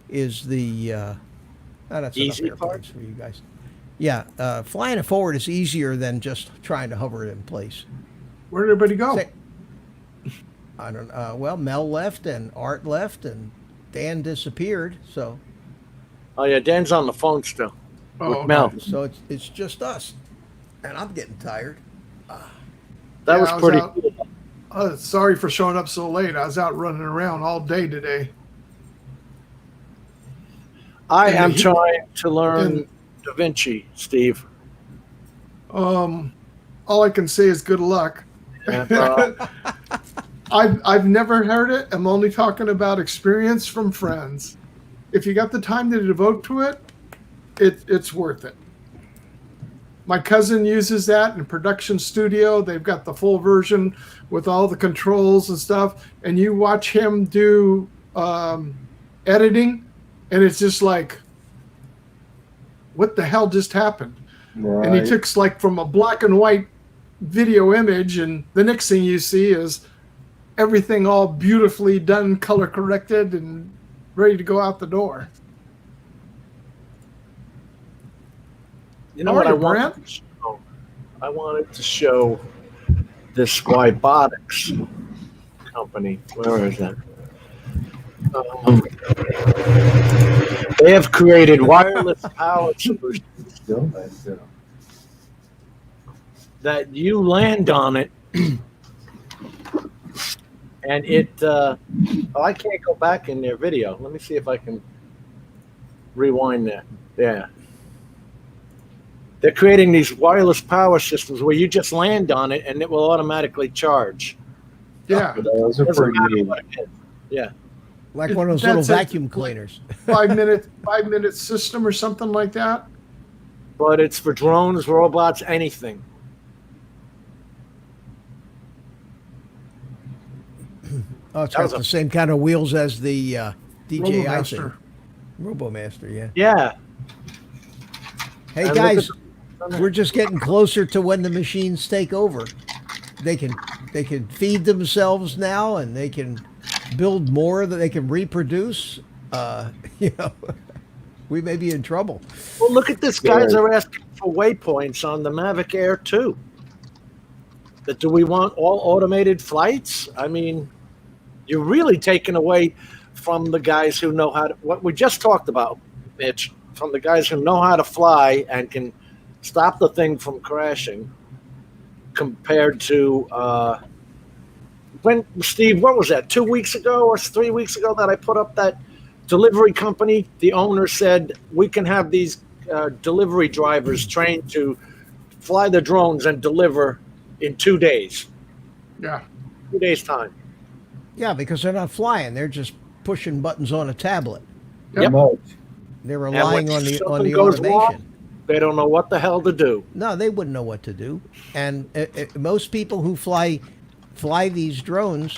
the that's Easy enough part? airplanes for you guys. Yeah, flying it forward is easier than just trying to hover it in place. Where did everybody go? I don't. Well, Mel left and Art left and Dan disappeared. So Oh yeah, Dan's on the phone still Oh, with okay. Mel. it's just us, and I'm getting tired. That Yeah, was I was pretty out- cool. Sorry for showing up so late. I was out running around all day today. I And am he- trying to learn and- Da Vinci, Steve. All I can say is good luck. And, I've never heard it. I'm only talking about experience from friends. If you got the time to devote to it, it's worth it. My cousin uses that in production studio. They've got the full version with all the controls and stuff. And you watch him do editing, and it's just like, what the hell just happened? Right. And he takes like from a black and white video image, and the next thing you see is everything all beautifully done, color corrected, and ready to go out the door. You know How what are I you, wanted Brent? to show? I wanted to show this Wybotics company. Where is that? They have created wireless power solutions that you land on it, and it. I can't go back in their video. Let me see if I can rewind that. Yeah. They're creating these wireless power systems where you just land on it and it will automatically charge. Yeah. Those are Doesn't pretty matter neat. what it is. Yeah. Like one of those little That's it. vacuum cleaners. 5 minute system or something like that. But it's for drones, robots, anything. Oh, it's That was got a- the same kind of wheels as the DJI Robomaster. thing. Robomaster, yeah. Yeah. Hey And guys, look at- we're just getting closer to when the machines take over. They can feed themselves now, and they can build more that they can reproduce. You know, we may be in trouble. Well, look at this. Guys are asking for waypoints on the Mavic Air 2. That do we want all automated flights? I mean, you're really taking away from the guys who know how to, what we just talked about, Mitch, from the guys who know how to fly and can stop the thing from crashing compared to when, Steve, what was that, 2 weeks ago or 3 weeks ago that I put up that delivery company? The owner said, we can have these delivery drivers trained to fly the drones and deliver in 2 days. Yeah. 2 days time. Yeah, because they're not flying; they're just pushing buttons on a tablet. Yep. They're when relying on something the goes automation. wrong, they don't know what the hell to do. No, they wouldn't know what to do. And most people who fly these drones,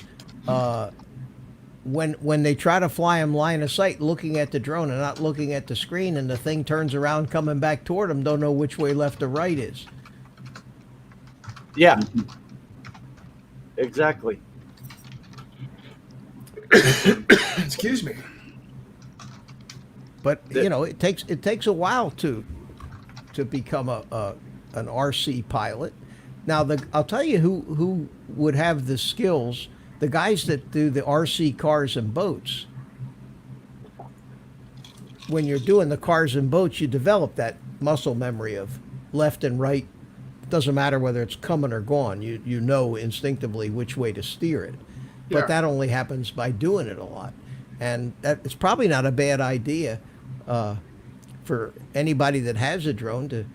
when they try to fly them line of sight, looking at the drone and not looking at the screen, and the thing turns around coming back toward them, don't know which way left or right is. Yeah. Exactly. Excuse me. But you know, it takes a while to become an RC pilot. Now, I'll tell you who would have the skills. The guys that do the RC cars and boats. When you're doing the cars and boats, you develop that muscle memory of left and right. It doesn't matter whether it's coming or gone. You know instinctively which way to steer it. But Yeah. that only happens by doing it a lot. And it's probably not a bad idea for anybody that has a drone to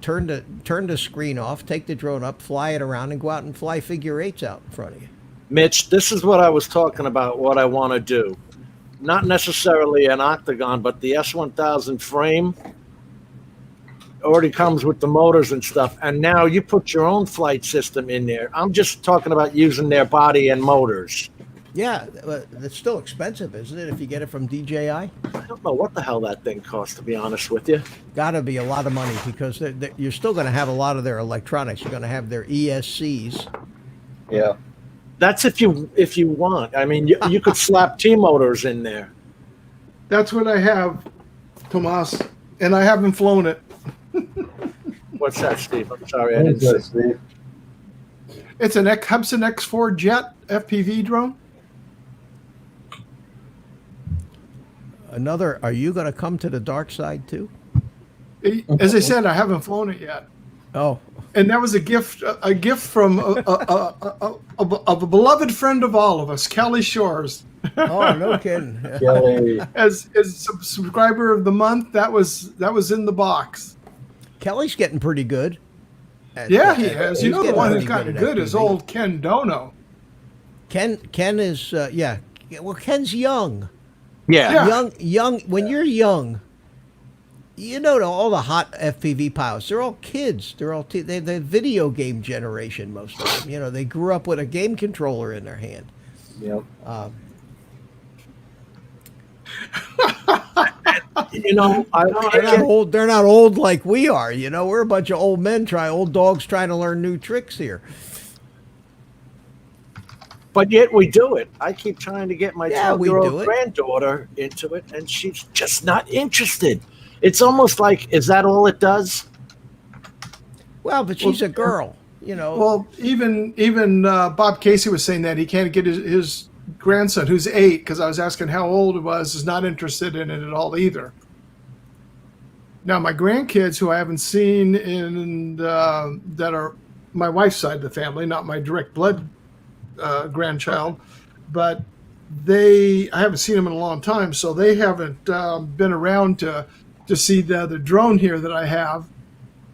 turn the screen off, take the drone up, fly it around, and go out and fly figure eights out in front of you. Mitch, this is what I was talking about, what I want to do. Not necessarily an octagon, but the S1000 frame already comes with the motors and stuff. And now you put your own flight system in there. I'm just talking about using their body and motors. Yeah, but it's still expensive, isn't it, if you get it from DJI? I don't know what the hell that thing costs, to be honest with you. Got to be a lot of money, because you're still going to have a lot of their electronics. You're going to have their ESCs. Yeah. That's if you want. I mean, you could slap T-motors in there. That's what I have, Tomas, and I haven't flown it. What's that, Steve? I'm sorry, I didn't see. Steve. It's an Hubsan X4 jet FPV drone. Are you going to come to the dark side too? As I said, I haven't flown it yet. Oh, And that was a gift from a beloved friend of all of us, Kelly Shores. oh, no kidding. Kelly. As subscriber of the month, that was in the box. Kelly's getting pretty good. Yeah, he is. You he's know, the getting one pretty who's gotten at good is FPV. old Ken Dono. Ken is yeah. Well, Ken's young. Yeah. Yeah. Young. When you're young, You know, all the hot FPV pilots, they're all kids. They're video game generation, most of them. You know, they grew up with a game controller in their hand. Yep. You know, They're not old. They're not old like we are. You know, we're a bunch of old men old dogs trying to learn new tricks here. but yet we do it. I keep trying to get my Yeah, we 12-year-old do it. granddaughter into it, and she's just not interested. It's almost like, is that all it does? Well, but she's a girl. You know. Well, even Bob Casey was saying that he can't get his grandson, who's 8, because I was asking how old he was, is not interested in it at all either. Now, my grandkids, who I haven't seen that are my wife's side of the family, not my direct blood grandchild, but I haven't seen them in a long time, so they haven't been around to see the drone here that I have,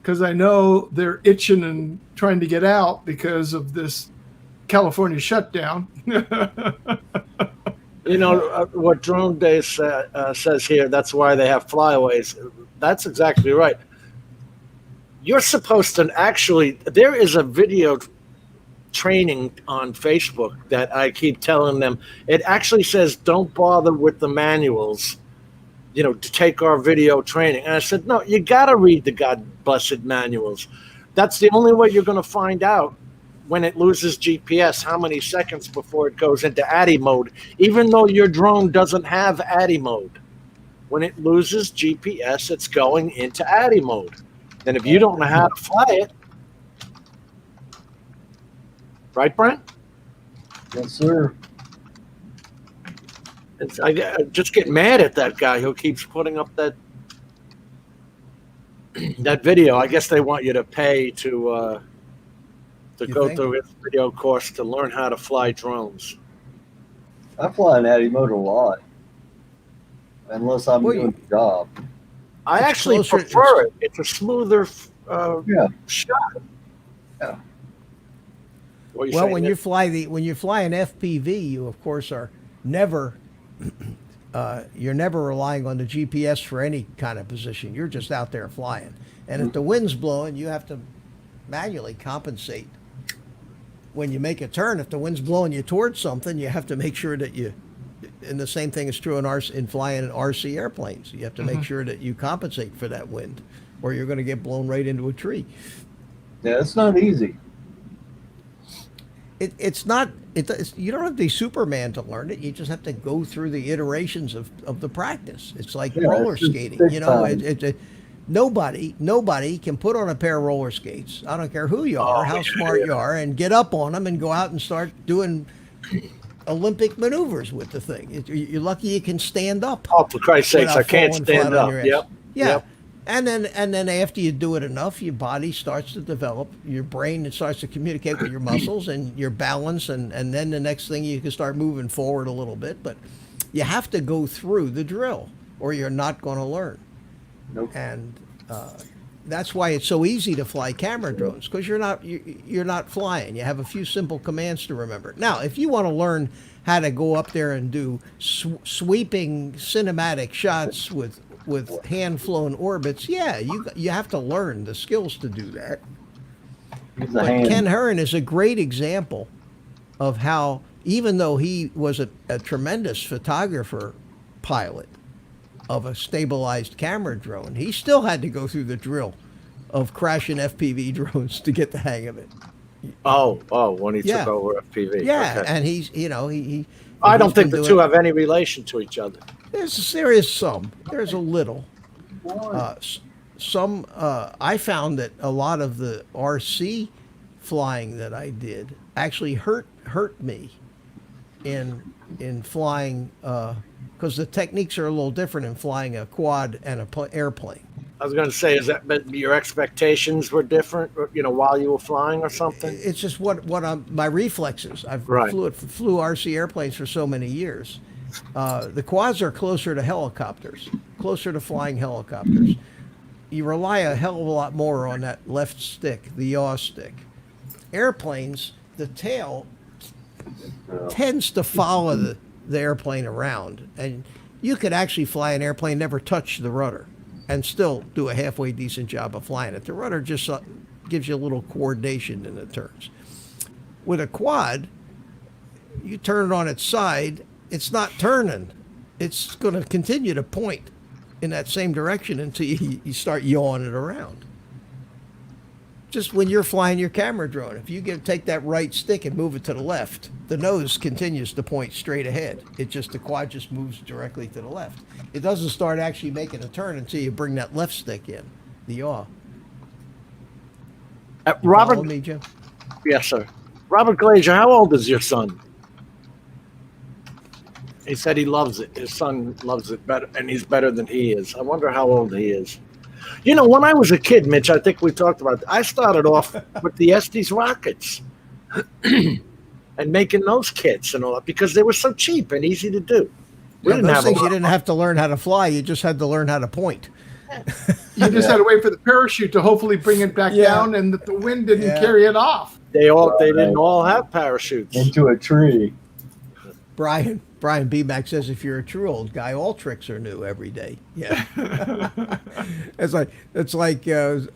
because I know they're itching and trying to get out because of this California shutdown. You know, what Drone Day says here, that's why they have flyaways. That's exactly right. You're supposed to actually, there is a video training on Facebook that I keep telling them. It actually says, don't bother with the manuals, you know, to take our video training. And I said, no, you got to read the God blessed manuals. That's the only way you're going to find out when it loses GPS, how many seconds before it goes into ADI mode, even though your drone doesn't have ADI mode. When it loses GPS, it's going into ADI mode. And if you don't know how to fly it, right, Brent? Yes, sir. I just get mad at that guy who keeps putting up that video. I guess they want you to pay to go think? through his video course to learn how to fly drones. I fly an Addy mode a lot, unless I'm Well, doing the job. I It's actually closer- prefer it. It's a smoother Yeah. shot. Yeah. What are you Well, saying, when Nick? you fly an FPV, you of course are never you're never relying on the GPS for any kind of position. You're just out there flying, and if the wind's blowing, you have to manually compensate. When you make a turn, if the wind's blowing you towards something, you have to make sure that you. And the same thing is true in flying in RC airplanes. You have to make sure that you compensate for that wind, or you're going to get blown right into a tree. Yeah, it's not easy. It's not. You don't have to be Superman to learn it. You just have to go through the iterations of the practice. It's like Yeah, roller it's just skating. big You know, time. nobody can put on a pair of roller skates. I don't care who you are, how smart you are, and get up on them and go out and start doing Olympic maneuvers with the thing. You're lucky you can stand up. Oh, for Christ's sakes, without I can't falling stand flat on up. your ass. Yep. Yeah. Yep. And then after you do it enough, your body starts to develop, your brain starts to communicate with your muscles and your balance, and then the next thing you can start moving forward a little bit. But you have to go through the drill, or you're not going to learn. Nope. And that's why it's so easy to fly camera drones, because you're not flying. You have a few simple commands to remember. Now, if you want to learn how to go up there and do sweeping cinematic shots with hand-flown orbits, yeah, you have to learn the skills to do that. Use the But hand. Ken Hearn is a great example of how, even though he was a tremendous photographer pilot of a stabilized camera drone, he still had to go through the drill of crashing FPV drones to get the hang of it. Oh, when he Yeah. took over FPV. Yeah, Okay. and he I don't he's think been the doing- two have any relation to each other. There is some. There's a little. I found that a lot of the RC flying that I did actually hurt me in flying, because the techniques are a little different in flying a quad and a airplane. I was going to say, is that but your expectations were different, you know, while you were flying or something? It's just my reflexes. I've Right. flew RC airplanes for so many years. The quads are closer to helicopters, closer to flying helicopters. You rely a hell of a lot more on that left stick, the yaw stick. Airplanes, the tail tends to follow the airplane around, and you could actually fly an airplane, never touch the rudder. and still do a halfway decent job of flying it. The rudder just gives you a little coordination in the turns. With a quad, you turn it on its side, it's not turning. It's going to continue to point in that same direction until you start yawing it around. Just when you're flying your camera drone, if you take that right stick and move it to the left, the nose continues to point straight ahead. The quad just moves directly to the left. It doesn't start actually making a turn until you bring that left stick in, the yaw. Robert, Follow me, Jim? yes, sir. Robert Glazier, how old is your son? He said he loves it. His son loves it better, and he's better than he is. I wonder how old he is. You know, when I was a kid, Mitch, I think we talked about it, I started off with the Estes rockets and making those kits and all that because they were so cheap and easy to do. Yeah, those things you didn't have to learn how to fly. You just had to learn how to point. You just had to wait for the parachute to hopefully bring it back down, and that the wind didn't carry it off. They didn't all have parachutes. Into a tree. Brian B-Mac says if you're a true old guy, all tricks are new every day. Yeah. it's like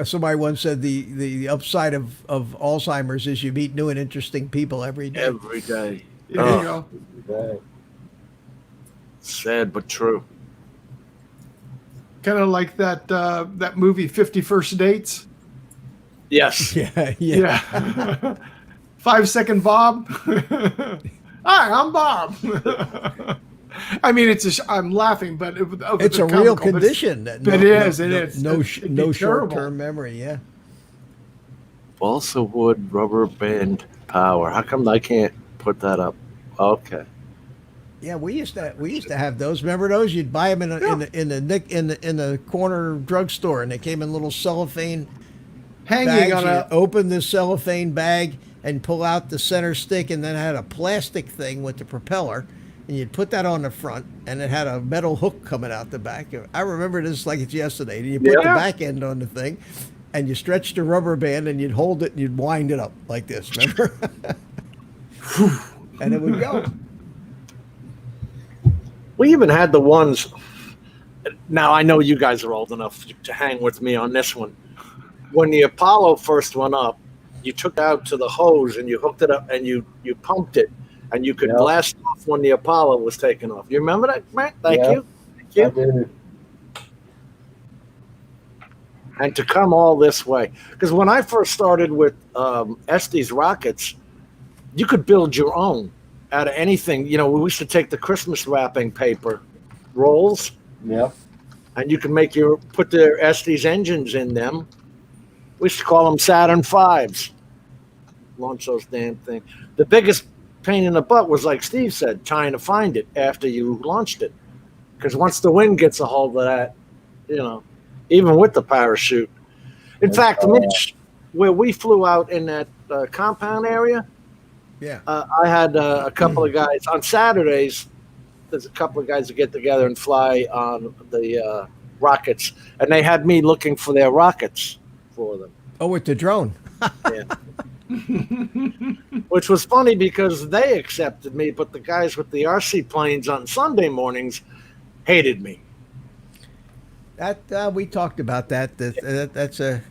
somebody once said the upside of Alzheimer's is you meet new and interesting people every day. Every day. There you go. Right. Sad but true. Kind of like that movie 50 First Dates. Yes. Yeah. 5 Second Bob. Hi, I'm Bob. I mean, I'm laughing, but it's a real condition. It is. No short-term memory. Yeah. Balsa wood rubber band power. How come I can't put that up? Okay. Yeah, we used to have those. Remember those? You'd buy them in the corner drugstore, and they came in little cellophane hanging bags. on a. Open the cellophane bag and pull out the center stick, and then it had a plastic thing with the propeller, and you'd put that on the front, and it had a metal hook coming out the back. I remember this like it's yesterday. You put the back end on the thing, and you stretch the rubber band, and you'd hold it, and you'd wind it up like this. Remember? And it would go. We even had the ones. Now I know you guys are old enough to hang with me on this one. When the Apollo first went up, you took out to the hose and you hooked it up and you pumped it, and you could blast off when the Apollo was taken off. You remember that, Brent? Thank you. I do. And to come all this way, because when I first started with Estes rockets, you could build your own out of anything. You know, we used to take the Christmas wrapping paper rolls. Yep. And you can put the Estes engines in them. We used to call them Saturn V's. Launch those damn things. The biggest pain in the butt was, like Steve said, trying to find it after you launched it. Because once the wind gets a hold of that, you know, even with the parachute. In fact, Mitch, where we flew out in that compound area, I had a couple of guys on Saturdays. There's a couple of guys that get together and fly on the rockets, and they had me looking for their rockets for them. Oh, with the drone. Yeah. Which was funny because they accepted me, but the guys with the RC planes on Sunday mornings hated me. That we talked about that. That's the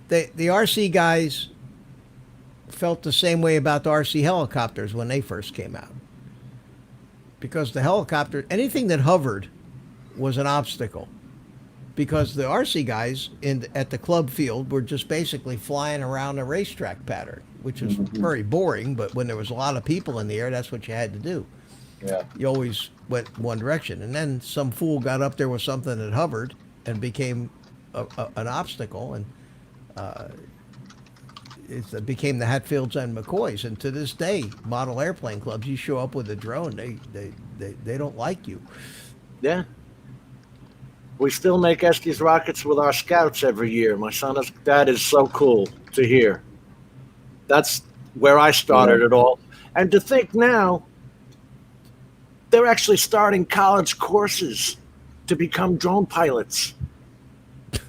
RC guys felt the same way about the RC helicopters when they first came out, because the helicopter, anything that hovered, was an obstacle. Because the RC guys at the club field were just basically flying around a racetrack pattern, which was very boring. But when there was a lot of people in the air, that's what you had to do. Yeah. You always went one direction, and then some fool got up there with something that hovered and became an obstacle, and it became the Hatfields and McCoys. And to this day, model airplane clubs, you show up with a drone, they don't like you. Yeah. We still make Estes rockets with our scouts every year. That is so cool to hear. That's where I started it all. And to think now, they're actually starting college courses to become drone pilots.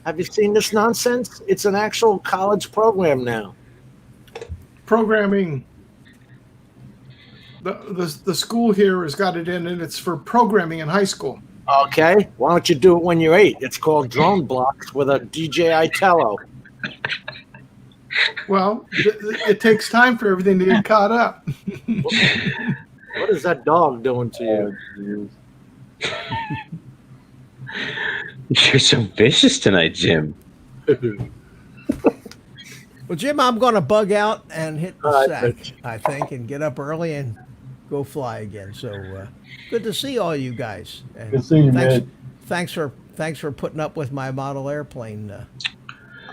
Have you seen this nonsense? It's an actual college program now. Programming. The school here has got it in, and it's for programming in high school. Okay, why don't you do it when you're 8? It's called drone blocks with a DJI Tello. Well, it takes time for everything to get caught up. What is that dog doing to you? Oh, geez. You're so vicious tonight, Jim. Well, Jim, I'm going to bug out and hit the All right, sack, Rich. I think, and get up early and go fly again. So good to see all you guys. And Good seeing you, thanks, man. thanks for putting up with my model airplane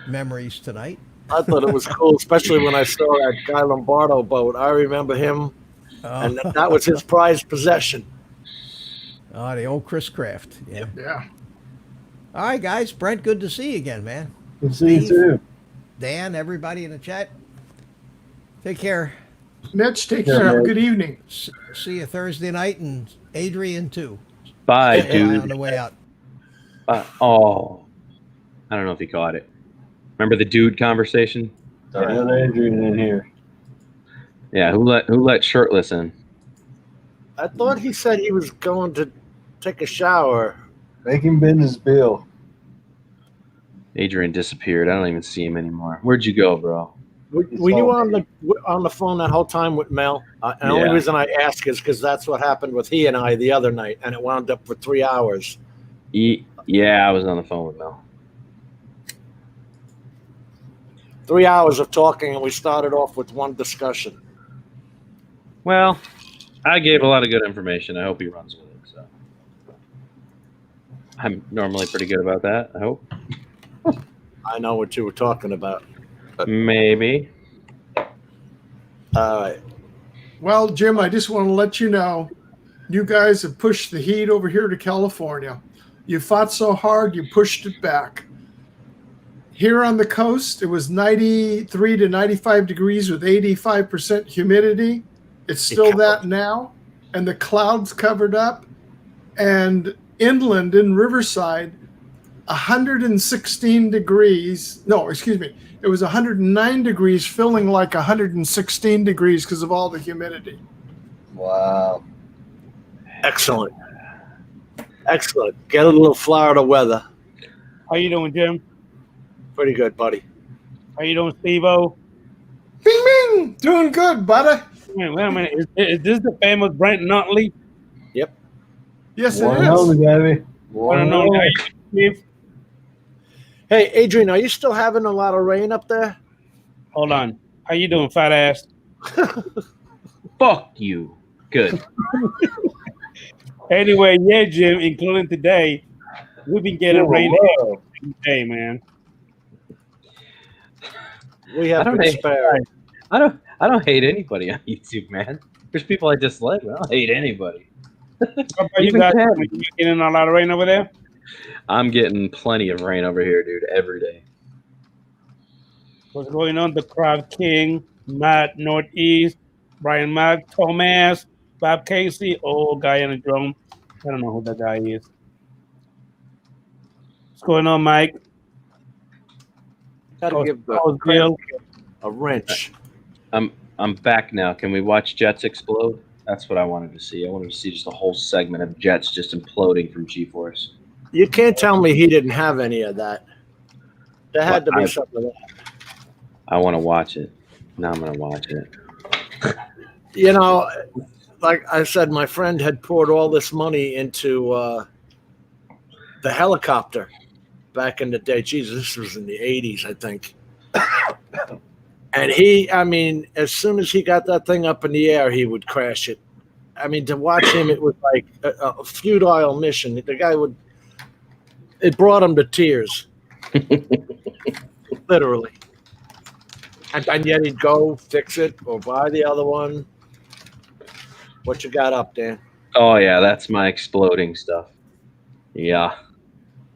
memories tonight. I thought it was cool, especially when I saw that Guy Lombardo boat. I remember him, and that was his prized possession. Oh, the old Chris Craft. Yeah. Yeah. All right, guys. Brent, good to see you again, man. Good to see you Steve. too. Dan, everybody in the chat. Take care. Mitch, take Yeah, care. Have a man. good evening. See you Thursday night, and Adrian too. Bye, Say hi on dude. the way out. Oh, I don't know if he caught it. Remember the dude conversation? Don't let Adrian in here. Yeah, who let shirtless in? I thought he said he was going to take a shower. Make him bend his bill. Adrian disappeared. I don't even see him anymore. Where'd you go, bro? Were you on the phone that whole time with Mel? And the only Yeah. reason I ask is because that's what happened with he and I the other night, and it wound up for 3 hours. Yeah, I was on the phone with Mel. 3 hours of talking, and we started off with one discussion. Well, I gave a lot of good information. I hope he runs with it. So I'm normally pretty good about that. I hope. I know what you were talking about. Maybe. All right. Well, Jim, I just want to let you know, you guys have pushed the heat over here to California. You fought so hard, you pushed it back. Here on the coast, it was 93 to 95 degrees with 85% humidity. It's still that now, and the clouds covered up. And inland in Riverside, 116 degrees. No, excuse me. It was 109 degrees, feeling like 116 degrees because of all the humidity. Wow. Excellent. Excellent. Get a little Florida weather. How you doing, Jim? Pretty good, buddy. How you doing, Steve-O? Bing, bing. Doing good, buddy. Wait a minute. Is this the famous Brent Nutley? Yep. Yes, it One is. only, baby. I One don't know. only. How you doing, Steve? Hey, Adrian, are you still having a lot of rain up there? Hold on. How you doing, fat ass? Fuck you. Good. Anyway, yeah, Jim, including today, we've been getting Oh, rain wow. every day, man. We I have don't been hate- spared. I don't hate anybody on YouTube, man. There's people I dislike, but I don't hate anybody. How about you Even guys? Ken. Are you getting a lot of rain over there? I'm getting plenty of rain over here, dude, every day. What's going on? The Crowd King, Matt Northeast, Brian Mack, Thomas, Bob Casey, old guy in a drone. I don't know who that guy is. What's going on, Mike? Got to give the Oh, Bill. a wrench. I'm back now. Can we watch jets explode? That's what I wanted to see. I wanted to see just a whole segment of jets just imploding from G-force. You can't tell me he didn't have any of that. There had to be Well, some of that. I want to watch it. Now I'm gonna watch it. You know, like I said, my friend had poured all this money into the helicopter back in the day. Jesus, this was in the 80s, I think. And as soon as he got that thing up in the air, he would crash it. I mean, to watch him, it was like a futile mission. The guy it brought him to tears. Literally. And yet he'd go fix it or buy the other one. What you got up, Dan? Oh yeah, that's my exploding stuff. Yeah.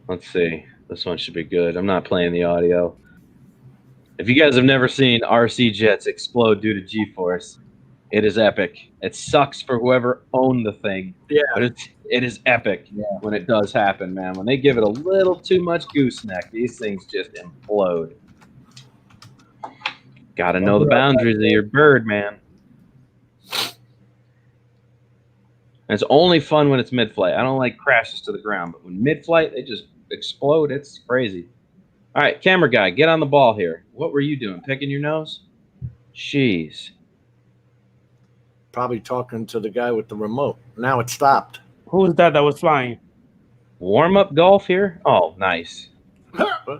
Let's see. This one should be good. I'm not playing the audio. If you guys have never seen RC jets explode due to G-force, it is epic. It sucks for whoever owned the thing. Yeah. But it is epic when it does happen, man. When they give it a little too much gooseneck, these things just implode. Gotta know the boundaries of your bird, man. And it's only fun when it's mid-flight. I don't like crashes to the ground, but when mid-flight, they just explode. It's crazy. All right, camera guy, get on the ball here. What were you doing? Picking your nose? Jeez. Probably talking to the guy with the remote. Now it stopped. Who was that was flying? Warm-up golf here? Oh, nice.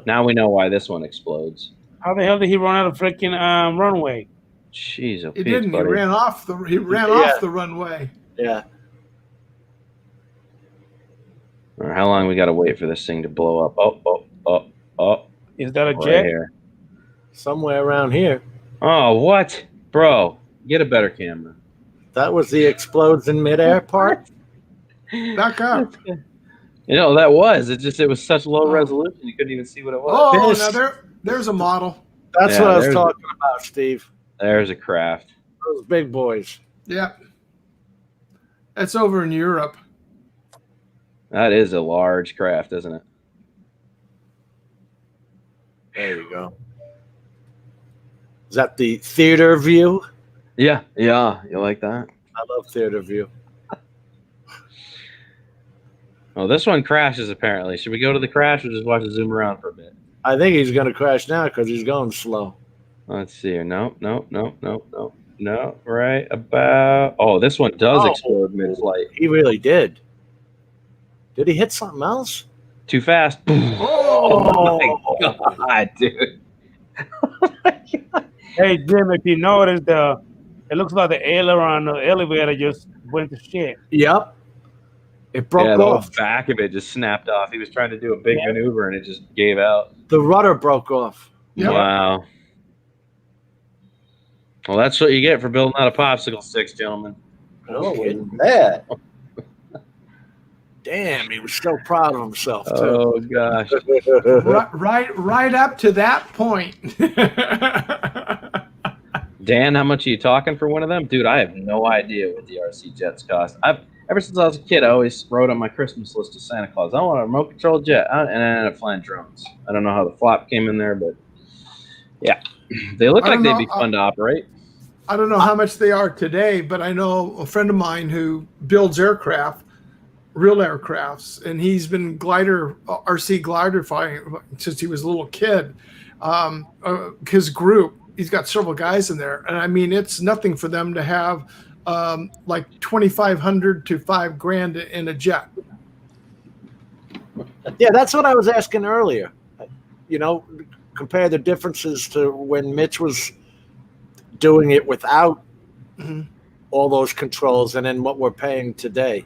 Now we know why this one explodes. How the hell did he run out of freaking runway? Jeez, oh, He Pete, didn't. buddy. He ran off the runway. Yeah. All right, how long we got to wait for this thing to blow up? Oh. Is that a Right jet? here. Somewhere around here. Oh, what? Bro, get a better camera. That was the explodes in midair part. Back up. You know, that was. It was such low resolution, you couldn't even see what it was. Oh, This- now there's a model. That's Yeah, what I was there's talking about, Steve. There's a craft. Those big boys. Yeah. That's over in Europe. That is a large craft, isn't it? There you go. Is that the theater view? Yeah. You like that? I love theater view. Oh, this one crashes apparently. Should we go to the crash or just watch it zoom around for a bit? I think he's going to crash now because he's going slow. Let's see here. No. Right about. Oh, this one does Oh. explode mid-flight. He really did. Did he hit something else? Too fast. Oh, my God, dude. Hey Jim, if you notice it looks like the aileron on the elevator just went to shit. Yep. It broke Yeah, the whole off. back of it just snapped off. He was trying to do a big maneuver and it just gave out. The rudder broke off. Yep. Wow. Well, that's what you get for building out of popsicle sticks, gentlemen. Oh, look at that. Damn, he was so proud of himself, too. Oh gosh. Right up to that point. Dan, how much are you talking for one of them? Dude, I have no idea what the RC jets cost. Ever since I was a kid, I always wrote on my Christmas list to Santa Claus, I want a remote control jet, and I ended up flying drones. I don't know how the flop came in there, but yeah, they look I like don't they'd be know. fun to operate. I don't know how much they are today, but I know a friend of mine who builds aircraft, real aircrafts, and he's been RC glider flying since he was a little kid. His group, he's got several guys in there, and I mean, it's nothing for them to have like $2,500 to $5,000 in a jet. Yeah, that's what I was asking earlier. You know, compare the differences to when Mitch was doing it without all those controls and then what we're paying today.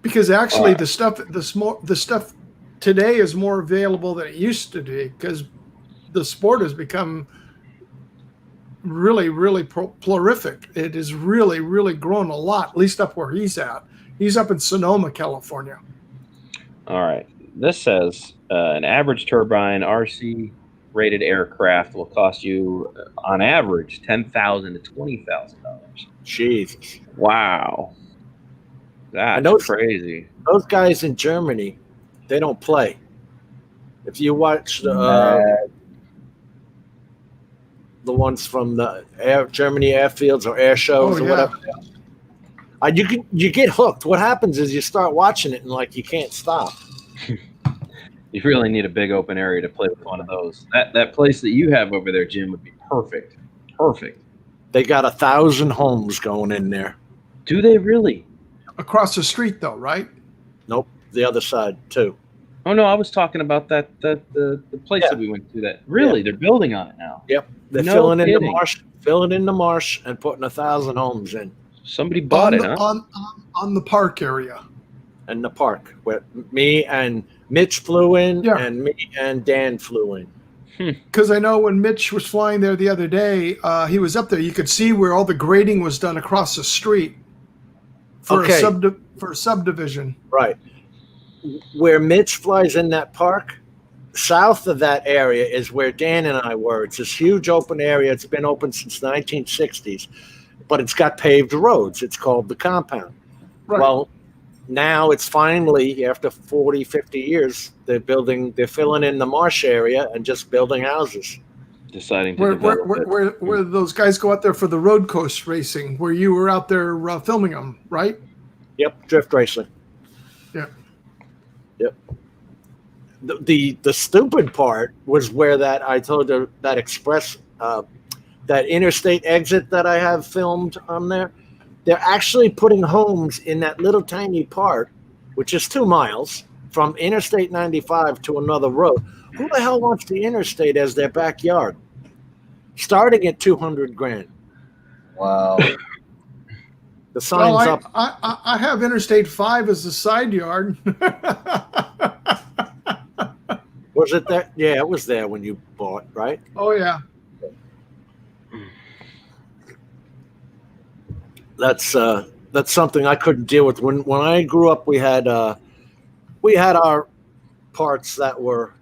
Because actually, the stuff today is more available than it used to be because the sport has become really, really prolific. It has really, really grown a lot. At least up where he's at. He's up in Sonoma, California. All right. This says an average turbine RC rated aircraft will cost you, on average, $10,000 to $20,000. Jesus. Wow. That's those- crazy. Those guys in Germany, they don't play. If you watch the ones from the Germany airfields or air shows or whatever, you get hooked. What happens is you start watching it and like you can't stop. You really need a big open area to play with one of those. That place that you have over there, Jim, would be perfect. Perfect. They got 1,000 homes going in there. Do they really? Across the street, though, right? Nope, the other side too. Oh no, I was talking about the place that we went to. That really, they're building on it now. Yep, they're No filling in the kidding. marsh, and putting 1,000 homes in. Somebody bought it, huh? On the park area. In the park where me and Mitch flew in, Yeah. and me and Dan flew in. Because I know when Mitch was flying there the other day, he was up there. You could see where all the grading was done across the street for Okay. for a subdivision. Right. Where Mitch flies in that park, south of that area is where Dan and I were. It's this huge open area. It's been open since the 1960s, but it's got paved roads. It's called the compound. Right. Well, now it's finally, after 40, 50 years, they're filling in the marsh area and just building houses. deciding to develop it. Where those guys go out there for the road course racing, where you were out there filming them, right? Yep, drift racing. Yeah. Yep. The stupid part was where that I told her that express that interstate exit that I have filmed on there. They're actually putting homes in that little tiny part, which is 2 miles from Interstate 95 to another road. Who the hell wants the interstate as their backyard? Starting at $200,000. Wow. The sign's up. I have Interstate 5 as a side yard. Was it there? Yeah, it was there when you bought, right? Oh yeah. That's something I couldn't deal with. When I grew up, we had our parts that were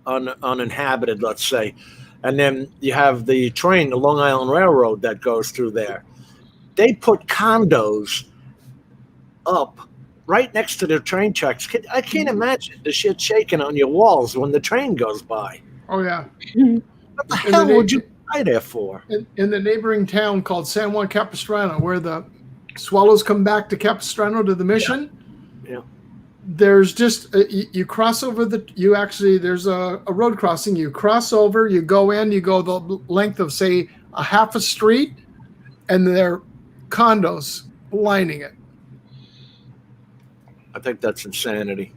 uninhabited, let's say, and then you have the train, the Long Island Railroad that goes through there. They put condos up right next to the train tracks. I can't imagine the shit shaking on your walls when the train goes by. Oh yeah. What the hell would you buy there for? In the neighboring town called San Juan Capistrano, where the swallows come back to Capistrano to the mission. Yeah. There's just you cross over there's a road crossing. You cross over, you go the length of say a half a street, and there are condos lining it. I think that's insanity.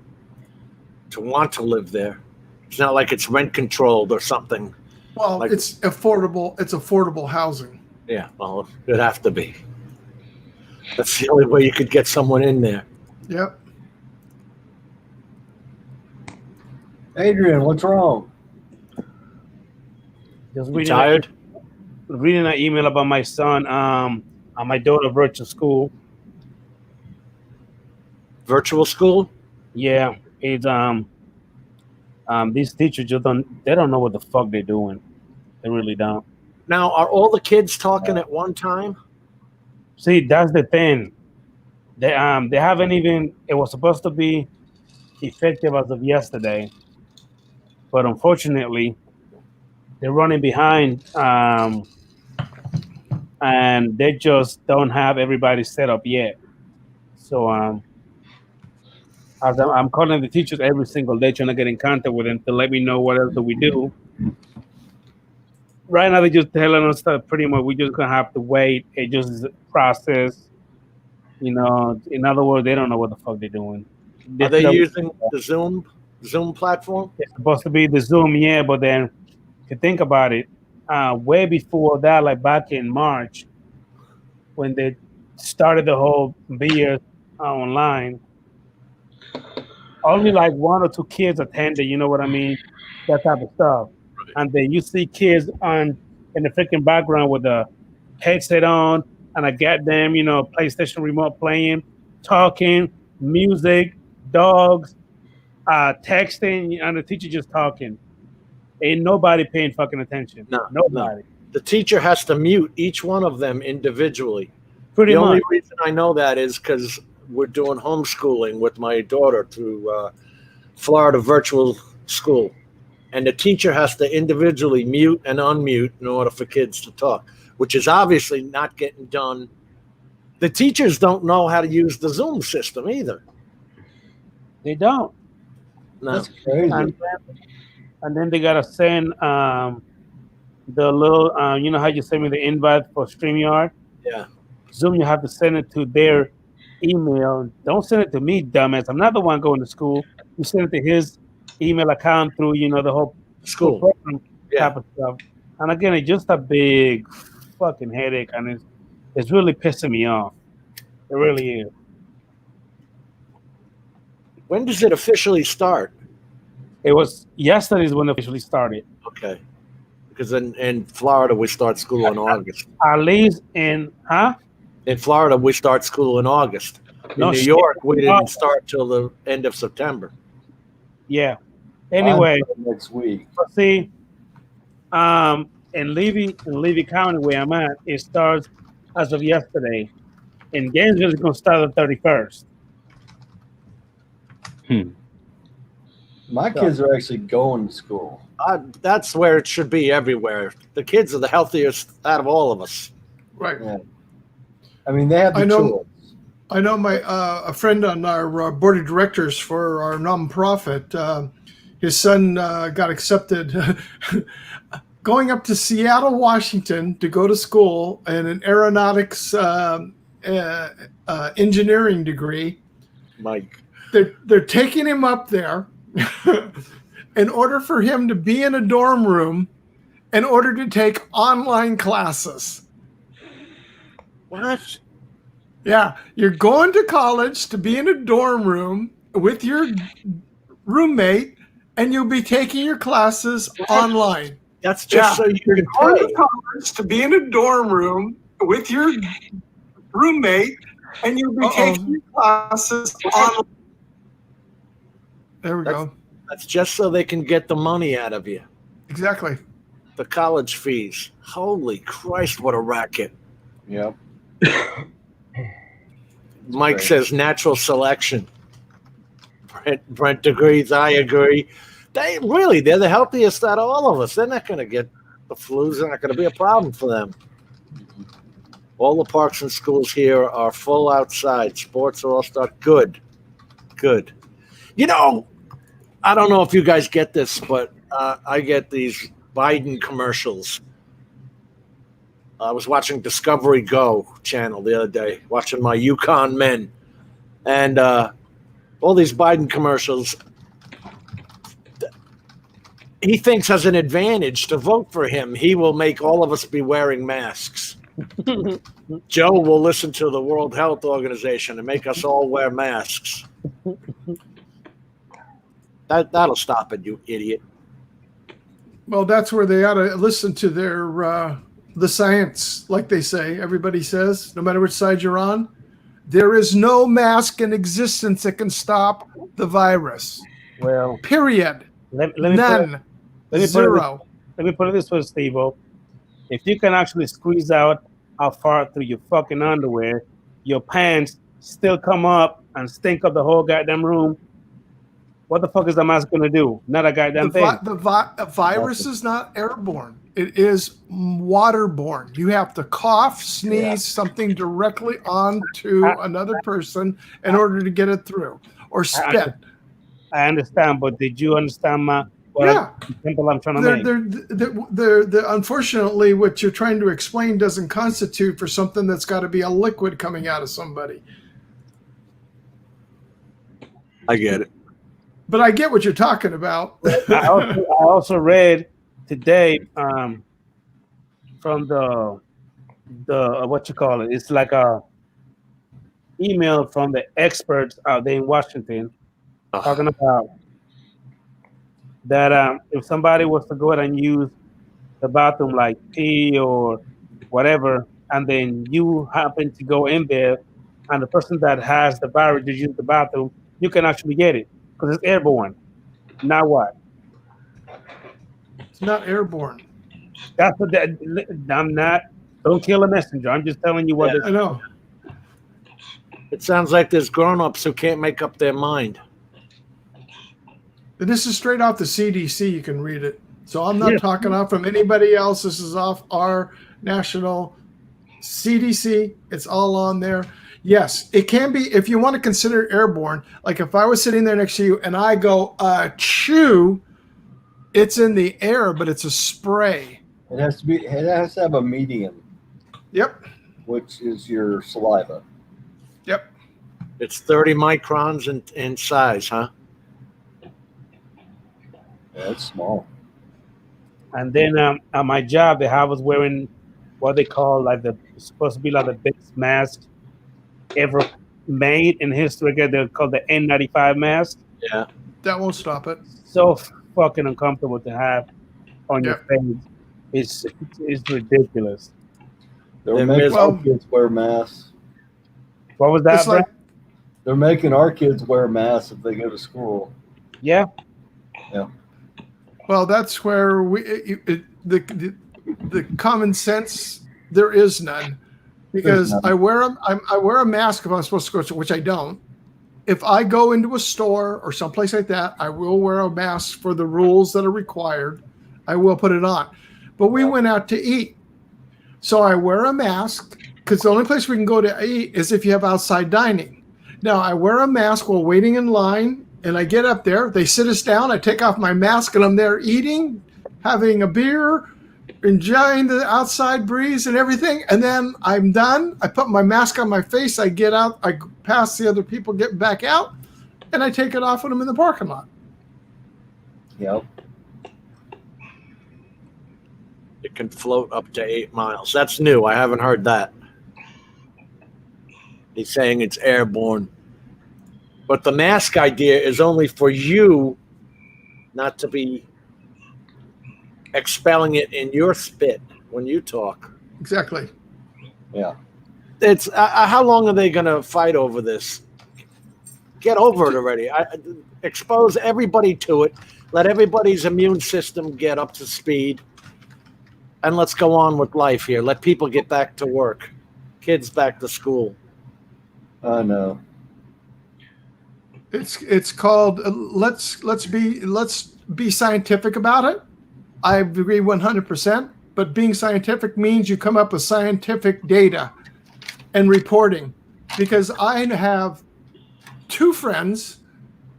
To want to live there, it's not like it's rent controlled or something. Well, Like- it's affordable. It's affordable housing. Yeah, well, it'd have to be. That's the only way you could get someone in there. Yep. Adrian, what's wrong? Just You tired? reading an email about my son, on my daughter virtual school. Virtual school? Yeah, it's these teachers just don't know what the fuck they're doing. They really don't. Now, are all the kids talking at one time? See, that's the thing. They haven't even. It was supposed to be effective as of yesterday, but unfortunately, they're running behind, and they just don't have everybody set up yet. So as I'm calling the teachers every single day, trying to get in contact with them to let me know what else do we do. Right now, they're just telling us that pretty much we're just gonna have to wait. It just is a process. In other words, they don't know what the fuck they're doing. Are they using the Zoom platform? It's supposed to be the Zoom, yeah, but then if you think about it, way before that, like back in March, when they started the whole BS online, only like 1 or 2 kids attended, you know what I mean? That type of stuff. And then you see kids in the freaking background with a headset on and a goddamn, PlayStation remote playing, talking, music, dogs, texting, and the teacher just talking. Ain't nobody paying fucking attention. No, nobody. The teacher has to mute each one of them individually. Pretty The much. only reason I know that is because we're doing homeschooling with my daughter through Florida virtual school. And the teacher has to individually mute and unmute in order for kids to talk, which is obviously not getting done. The teachers don't know how to use the Zoom system either. They don't. No. That's crazy. And then they gotta send the little, you know how you send me the invite for StreamYard? Yeah. Zoom, you have to send it to their email. Don't send it to me, dumbass. I'm not the one going to school. You send it to his email account through, the whole School. program Yeah. type of stuff. And again, it's just a big fucking headache, and it's really pissing me off. It really is. When does it officially start? It was yesterday's when it officially started. Okay. Because in Florida, we start school in August. At least in, In Florida, we start school in August. In No New shit. York, we didn't start till the end of September. Yeah. Anyway, Next week. see, in Levy County where I'm at, it starts as of yesterday. In Gainesville, it's gonna start the 31st. My kids are actually going to school. That's where it should be everywhere. The kids are the healthiest out of all of us. Right. Yeah. I mean, they have the tools. I know my a friend on our board of directors for our nonprofit. His son got accepted going up to Seattle, Washington, to go to school in an aeronautics engineering degree. Mike, They're taking him up there in order for him to be in a dorm room, in order to take online classes. what? Yeah, you're going to college to be in a dorm room with your roommate, and you'll be taking your classes online. That's just so you can Going play. to college to be in a dorm room with your roommate, and you'll be taking your classes online. There we go. That's just so they can get the money out of you. Exactly. The college fees. Holy Christ, what a racket. Yep. Mike great. says natural selection. Brent agrees. I agree. They're the healthiest out of all of us. They're not going to get the flus. They're not going to be a problem for them. All the parks and schools here are full outside. Sports are all start. Good. You know, I don't know if you guys get this, but I get these Biden commercials. I was watching Discovery Go channel the other day, watching my Yukon men, and all these Biden commercials. He thinks has an advantage to vote for him. He will make all of us be wearing masks. Joe will listen to the World Health Organization and make us all wear masks. That'll stop it, you idiot. Well, that's where they ought to listen to their the science, like they say. Everybody says, no matter which side you're on, there is no mask in existence that can stop the virus. Well, Period. let me None. Zero. Let me put it this way, Steve-O. If you can actually squeeze out how far through your fucking underwear, your pants still come up and stink up the whole goddamn room, what the fuck is the mask going to do? Not a goddamn thing. The virus is not airborne. It is waterborne. You have to cough, sneeze something directly onto another person in order to get it through, or spit. I understand, but did you understand simple I'm trying to make? Unfortunately, what you're trying to explain doesn't constitute for something that's got to be a liquid coming out of somebody. I get it. But I get what you're talking about. I also read today from the what you call it. It's like a email from the experts out there in Washington talking about that if somebody was to go ahead and use the bathroom like pee or whatever, and then you happen to go in there, and the person that has the virus to use the bathroom, you can actually get it because it's airborne. Now what? It's not airborne. That's what I'm not. Don't kill a messenger. I'm just telling you what. Yeah, I know. It sounds like there's grown-ups who can't make up their mind. This is straight off the CDC. You can read it. So I'm not talking off from anybody else. This is off our national CDC. It's all on there. Yes, it can be, if you want to consider airborne, like if I was sitting there next to you and I go, chew, it's in the air, but it's a spray. It has to have a medium. Yep. Which is your saliva. Yep. It's 30 microns in size, huh? Yeah, it's small. And then at my job, I was wearing what they call it's supposed to be like the biggest mask ever made in history. They're called the N95 mask. Yeah. That won't stop it. So fucking uncomfortable to have on your face. It's ridiculous. They're making our kids wear masks. What was that? Like, they're making our kids wear masks if they go to school. Yeah. Yeah. Well, that's where the common sense, there is none, because I wear a mask if I'm supposed to go to, which I don't. If I go into a store or someplace like that, I will wear a mask for the rules that are required. I will put it on. But we went out to eat. So I wear a mask because the only place we can go to eat is if you have outside dining. Now I wear a mask while waiting in line, and I get up there. They sit us down. I take off my mask, and I'm there eating, having a beer, enjoying the outside breeze and everything. And then I'm done. I put my mask on my face. I get out. I pass the other people getting back out, and I take it off when I'm in the parking lot. Yep. It can float up to 8 miles. That's new. I haven't heard that. He's saying it's airborne. But the mask idea is only for you not to be expelling it in your spit when you talk. Exactly. Yeah. It's how long are they going to fight over this? Get over it already. Expose everybody to it. Let everybody's immune system get up to speed. And let's go on with life here. Let people get back to work. Kids back to school. No. It's called let's be scientific about it. I agree 100%. But being scientific means you come up with scientific data and reporting. Because I have 2 friends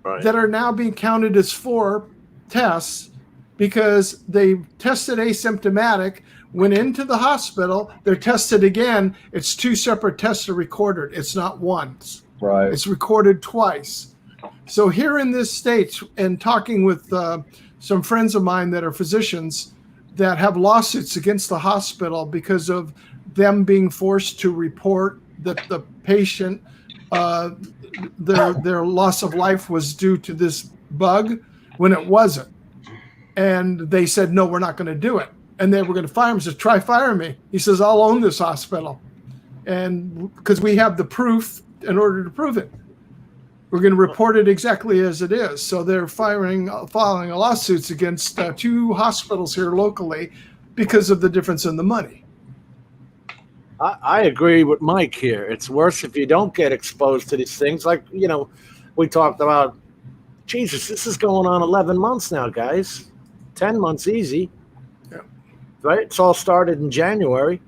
that are now being counted as 4 tests because they tested asymptomatic, went into the hospital, they're tested again. It's 2 separate tests are recorded. It's not once. Right. It's recorded twice. So here in this state, and talking with some friends of mine that are physicians that have lawsuits against the hospital because of them being forced to report that the patient, their loss of life was due to this bug when it wasn't. And they said, no, we're not going to do it. And they were going to fire him. He said, try firing me. He says, I'll own this hospital. And because we have the proof in order to prove it. We're going to report it exactly as it is. So they're filing lawsuits against 2 hospitals here locally because of the difference in the money. I agree with Mike here. It's worse if you don't get exposed to these things. Like, we talked about, Jesus, this is going on 11 months now, guys. 10 months easy. Yeah. Right? It's all started in January.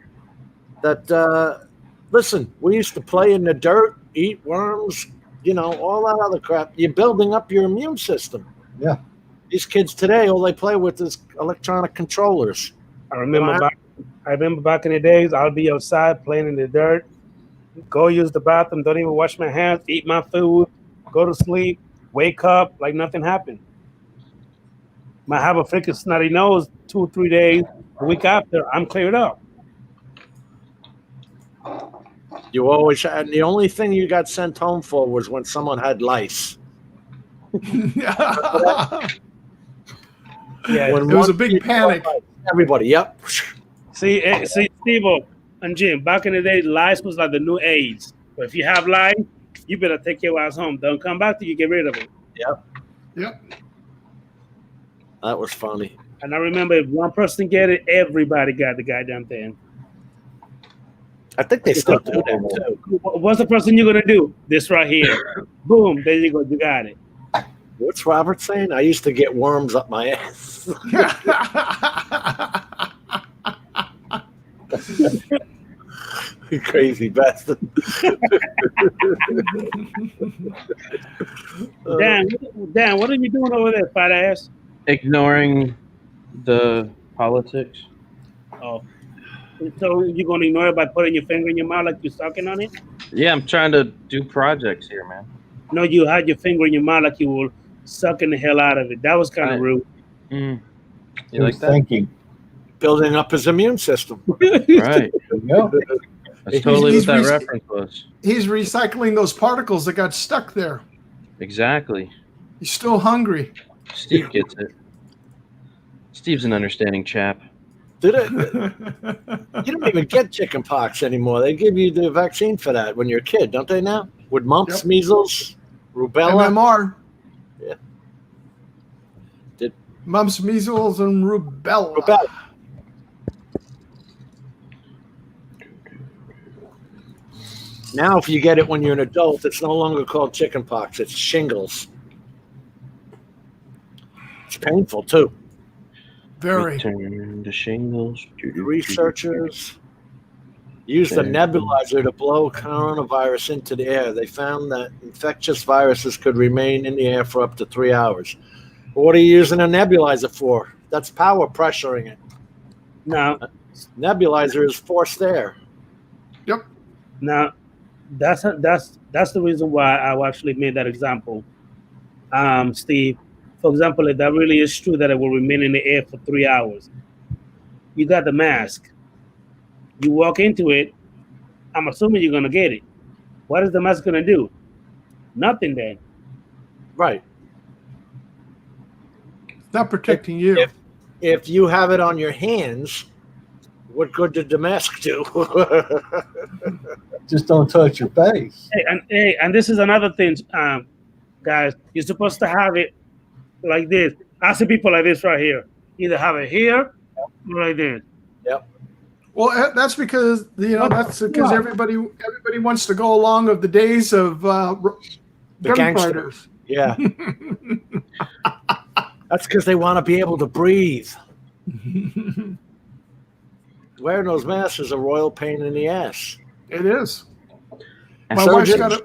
Listen, we used to play in the dirt, eat worms, all that other crap. You're building up your immune system. Yeah. These kids today, all they play with is electronic controllers. I remember back in the days, I'll be outside playing in the dirt, go use the bathroom, don't even wash my hands, eat my food, go to sleep, wake up like nothing happened. Might have a freaking snotty nose 2 or 3 days, a week after, I'm cleared up. You always had, the only thing you got sent home for was when someone had lice. Yeah, When it was a one big kid panic. got lice, everybody, yep. See, Steve and Jim, back in the day, lice was like the new AIDS. But if you have lice, you better take your ass home. Don't come back till you get rid of it. Yep. That was funny. And I remember if one person get it, everybody got the goddamn thing. I think they still do that too. What's the first thing you're gonna do? This right here. Boom, there you go, you got it. What's Robert saying? I used to get worms up my ass. You crazy bastard. Dan, what are you doing over there, fat ass? Ignoring the politics. Oh. So you're gonna ignore it by putting your finger in your mouth like you're sucking on it? Yeah, I'm trying to do projects here, man. No, you had your finger in your mouth like you were sucking the hell out of it. That was kind of rude. You Who's like that? thinking? Building up his immune system. Right. There you go. That's totally He's what that rec- reference was. He's recycling those particles that got stuck there. Exactly. He's still hungry. Steve gets it. Steve's an understanding chap. Did it? You don't even get chicken pox anymore. They give you the vaccine for that when you're a kid, don't they now? With mumps, Yep. measles, rubella. MMR. Yeah. Mumps, measles, and rubella. Rubella. Now, if you get it when you're an adult, it's no longer called chicken pox. It's shingles. It's painful, too. Very. Return to shingles. Researchers used a nebulizer to blow coronavirus into the air. They found that infectious viruses could remain in the air for up to 3 hours. What are you using a nebulizer for? That's power pressuring it. Now, Nebulizer is forced air. Yep. now, that's the reason why I actually made that example, Steve. For example, if that really is true that it will remain in the air for 3 hours, you got the mask. You walk into it, I'm assuming you're gonna get it. What is the mask gonna do? Nothing then. Right. It's not protecting you. If you have it on your hands, what good did the mask do? Just don't touch your face. Hey, and this is another thing, guys. You're supposed to have it like this. I see people like this right here. Either have it here or like this. Yep. Well, that's because everybody wants to go along of the days of gunfighters. Yeah. That's because they want to be able to breathe. Wearing those masks is a royal pain in the ass. It is. And My wife's got a.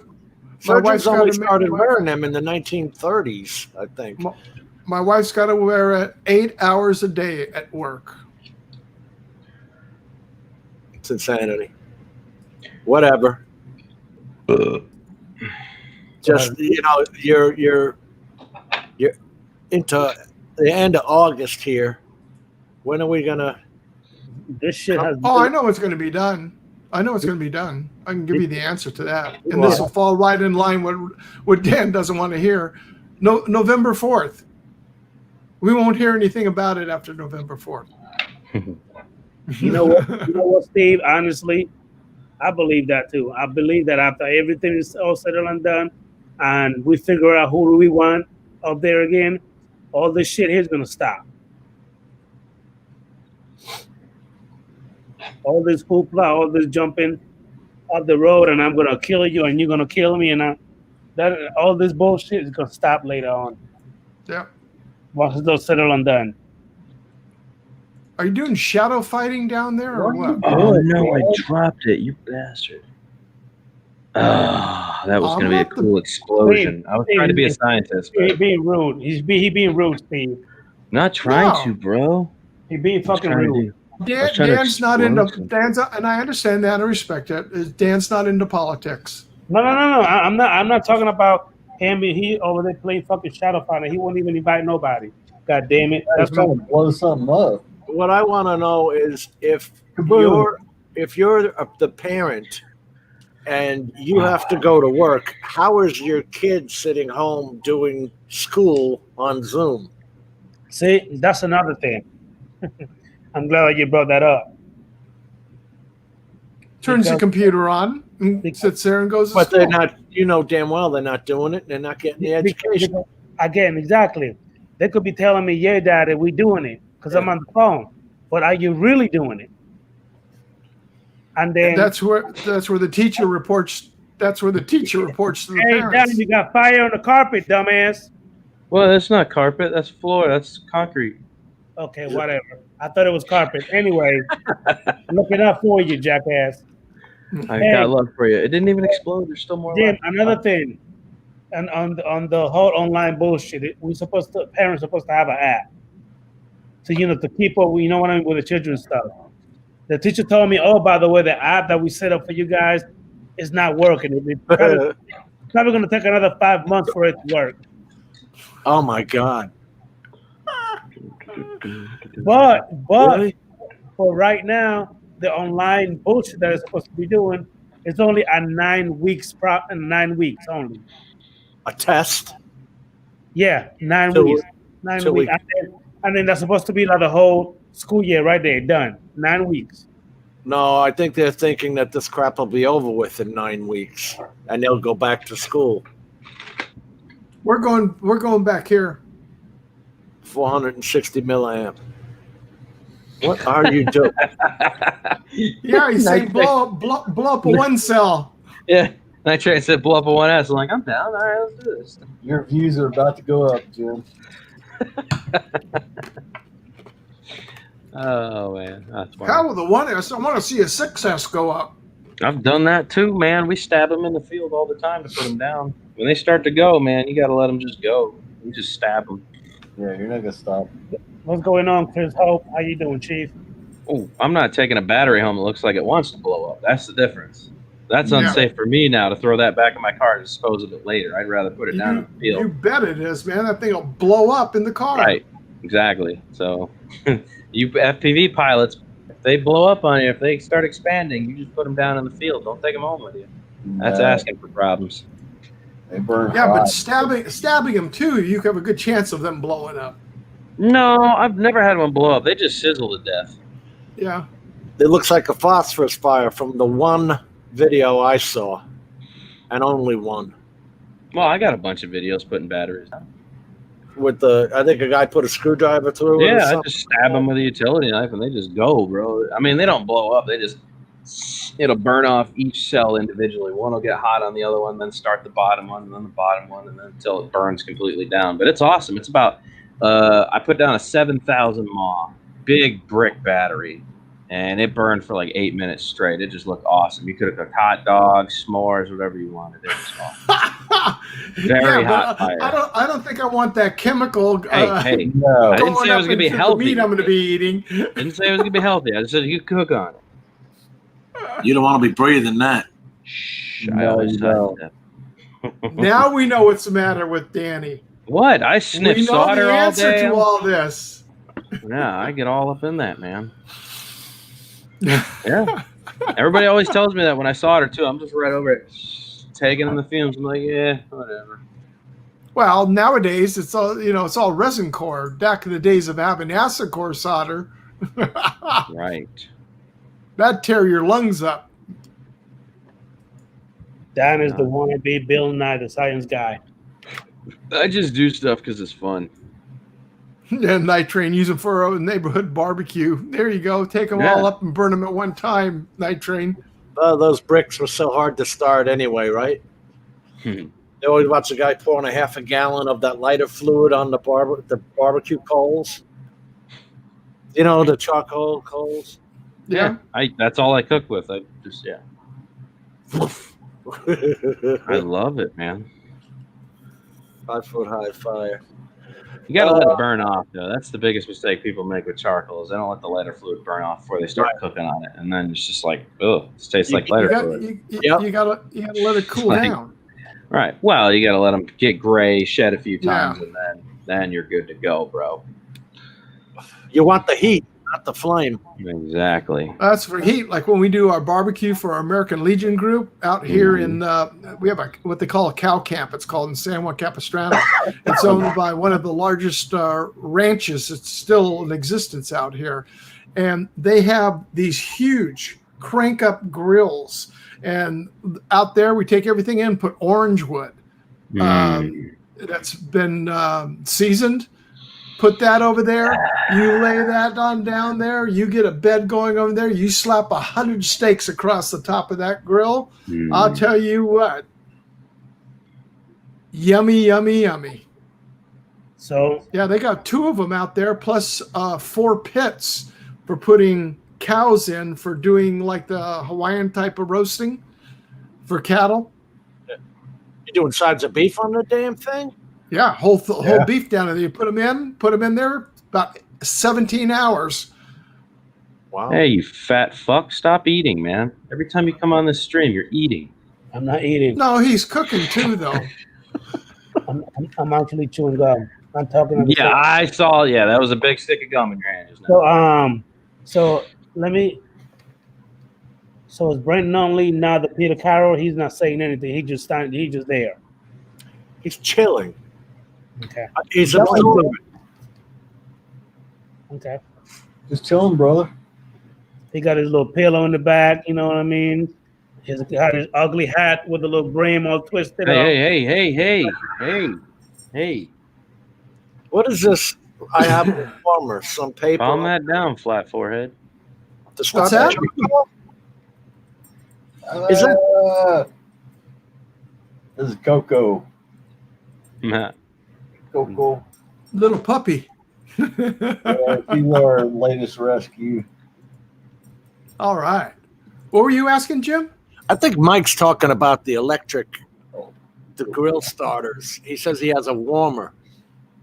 My wife's got only to started wearing them in the 1930s, I think. My wife's got to wear it 8 hours a day at work. It's insanity. Whatever. Just you're into the end of August here. When are we gonna? This shit has. Oh, I know it's going to be done. I know it's going to be done. I can give you the answer to that, and this will fall right in line with what Dan doesn't want to hear. No, November 4th. We won't hear anything about it after November 4th. You know what? You know what, Steve? Honestly, I believe that too. I believe that after everything is all settled and done, and we figure out who do we want up there again, all this shit here is gonna stop. All this hoopla, all this jumping up the road, and I'm gonna kill you, and you're gonna kill me, and all this bullshit is gonna stop later on. Yeah. Once it's all settled and done. Are you doing shadow fighting down there or what? Oh no, I dropped it, you bastard. Oh, that was going to be a cool explosion. I was trying to be a scientist. He's being rude. He's being rude, Steve. Not trying to, bro. He's being fucking rude. Dan's not into and I understand that. I respect it. Dan's not into politics. No. I'm not talking about him. He over there playing fucking shadow fighter. He won't even invite nobody. God damn it. That's trying to blow something up. What I want to know is if you're the parent and you have to go to work, how is your kid sitting home doing school on Zoom? See, that's another thing. I'm glad that you brought that up. Turns the computer on, and sits there and goes to But school. they're not, you know damn well they're not doing it. They're not getting the education. Again, exactly. They could be telling me, yeah, Daddy, we're doing it because I'm on the phone. But are you really doing it? And then that's where the teacher reports. That's where the teacher reports to the parents. Daddy, you got fire on the carpet, dumbass. Well, that's not carpet. That's floor. That's concrete. Okay, whatever. I thought it was carpet. Anyway, look it up for you, jackass. I got love for you. It didn't even explode. There's still more. Jim, left. another thing, and on the whole online bullshit, parents supposed to have an app. So to keep up, what I mean, with the children's stuff. The teacher told me, oh, by the way, the app that we set up for you guys is not working. It's probably going to take another 5 months for it to work. Oh my God! But Really? for right now, the online bullshit that it's supposed to be doing is only at 9 weeks. 9 weeks only. A test? Yeah, 9 Till weeks. 9 weeks. And then that's supposed to be like the whole school year right there, done. 9 weeks. No, I think they're thinking that this crap will be over with in 9 weeks, and they'll go back to school. We're going back here. 460 milliamp. What are you doing? Yeah, he's saying blow up a one cell. Yeah. And I tried and said blow up a 1S. I'm like, I'm down. All right, let's do this. Your views are about to go up, Jim. Oh man, that's funny. How with the 1S? I want to see a 6S go up. I've done that too, man. We stab them in the field all the time to put them down. When they start to go, man, you got to let them just go. You just stab them. Yeah, you're not gonna stop. What's going on, Chris Hope? How you doing, Chief? Oh, I'm not taking a battery home that looks like it wants to blow up. That's the difference. That's Yeah. unsafe for me now to throw that back in my car and dispose of it later. I'd rather put it down in the You field. bet it is, man. That thing will blow up in the car. Right. Exactly. So, you FPV pilots, if they blow up on you, if they start expanding, you just put them down in the field. Don't take them home with you. That's asking for problems. They burn Yeah, but hot. stabbing them too, you have a good chance of them blowing up. No, I've never had one blow up. They just sizzle to death. Yeah. It looks like a phosphorus fire from the one video I saw, and only one. Well, I got a bunch of videos putting batteries on. With the, I think a guy put a screwdriver through it. Or Yeah, I something. just stab them with a utility knife and they just go, bro. I mean, they don't blow up. They just, it'll burn off each cell individually. One will get hot on the other one, then start the bottom one, and then the bottom one, and then until it burns completely down. But it's awesome. It's about, I put down a 7,000 mAh, big brick battery, and it burned for like 8 minutes straight. It just looked awesome. You could have cooked hot dogs, s'mores, whatever you wanted. It was awesome. Very hot fire. I don't think I want that chemical. Hey, No. I didn't say it was going to be healthy. The meat I'm going to be eating. Didn't say it was going to be healthy. I just said you could cook on it. You don't want to be breathing that. Shh, I No, always you said don't. that. Now we know what's the matter with Danny. What? I sniff We know solder the all answer day. to all this. Yeah, I get all up in that, man. Yeah. Everybody always tells me that when I solder too. I'm just right over it, taking in the fumes. I'm like, yeah, whatever. Well, nowadays it's all it's all resin core. Back in the days of having acid core solder, Right. that'd tear your lungs up. Dan is the wannabe Bill Nye, the science guy. I just do stuff because it's fun. And nitrate, use them for a neighborhood barbecue. There you go. Take them all up and burn them at one time. Nitrate. Those bricks were so hard to start anyway, right? They always watch a guy pouring a half a gallon of that lighter fluid on the barbecue coals. You know, the charcoal coals. Yeah. That's all I cook with. I just I love it, man. 5 foot high fire. You gotta let it burn off, though. That's the biggest mistake people make with charcoal is they don't let the lighter fluid burn off before they start cooking on it, and then it's just like, oh, it tastes like lighter fluid. You gotta let it cool Like- down. Right. Well, you gotta let them get gray, shed a few times, and then you're good to go, bro. You want the heat, not the flame. Exactly. That's for heat. Like when we do our barbecue for our American Legion group out here in, we have what they call a cow camp. It's called in San Juan Capistrano. It's owned by one of the largest ranches. It's still in existence out here. And they have these huge crank up grills. And out there, we take everything in, put orange wood that's been seasoned. Put that over there. You lay that on down there. You get a bed going over there. You slap 100 steaks across the top of that grill. I'll tell you what. Yummy, yummy, yummy. So yeah, they got 2 of them out there, plus 4 pits for putting cows in for doing like the Hawaiian type of roasting for cattle. You doing sides of beef on the damn thing? Yeah, whole beef down there. You put them in there about 17 hours. Wow. Hey, you fat fuck, stop eating, man. Every time you come on this stream, you're eating. I'm not eating. No, he's cooking too, though. I'm actually chewing gum. I'm talking. Yeah, I saw. Yeah, that was a big stick of gum in your hand just now. So let me. So is Brent only now the Peter Carroll? He's not saying anything. He's just there. He's chilling. Okay. He's okay. Just chilling, brother. He got his little pillow in the back. You know what I mean? He's got his ugly hat with the little brim all twisted. Hey. What is this? I have a farmer, some paper. Calm that down, flat forehead. To start What's that? Is it? This is Coco. Matt. Coco. Little puppy. Yeah, she's our latest rescue. All right. What were you asking, Jim? I think Mike's talking about the grill starters. He says he has a warmer.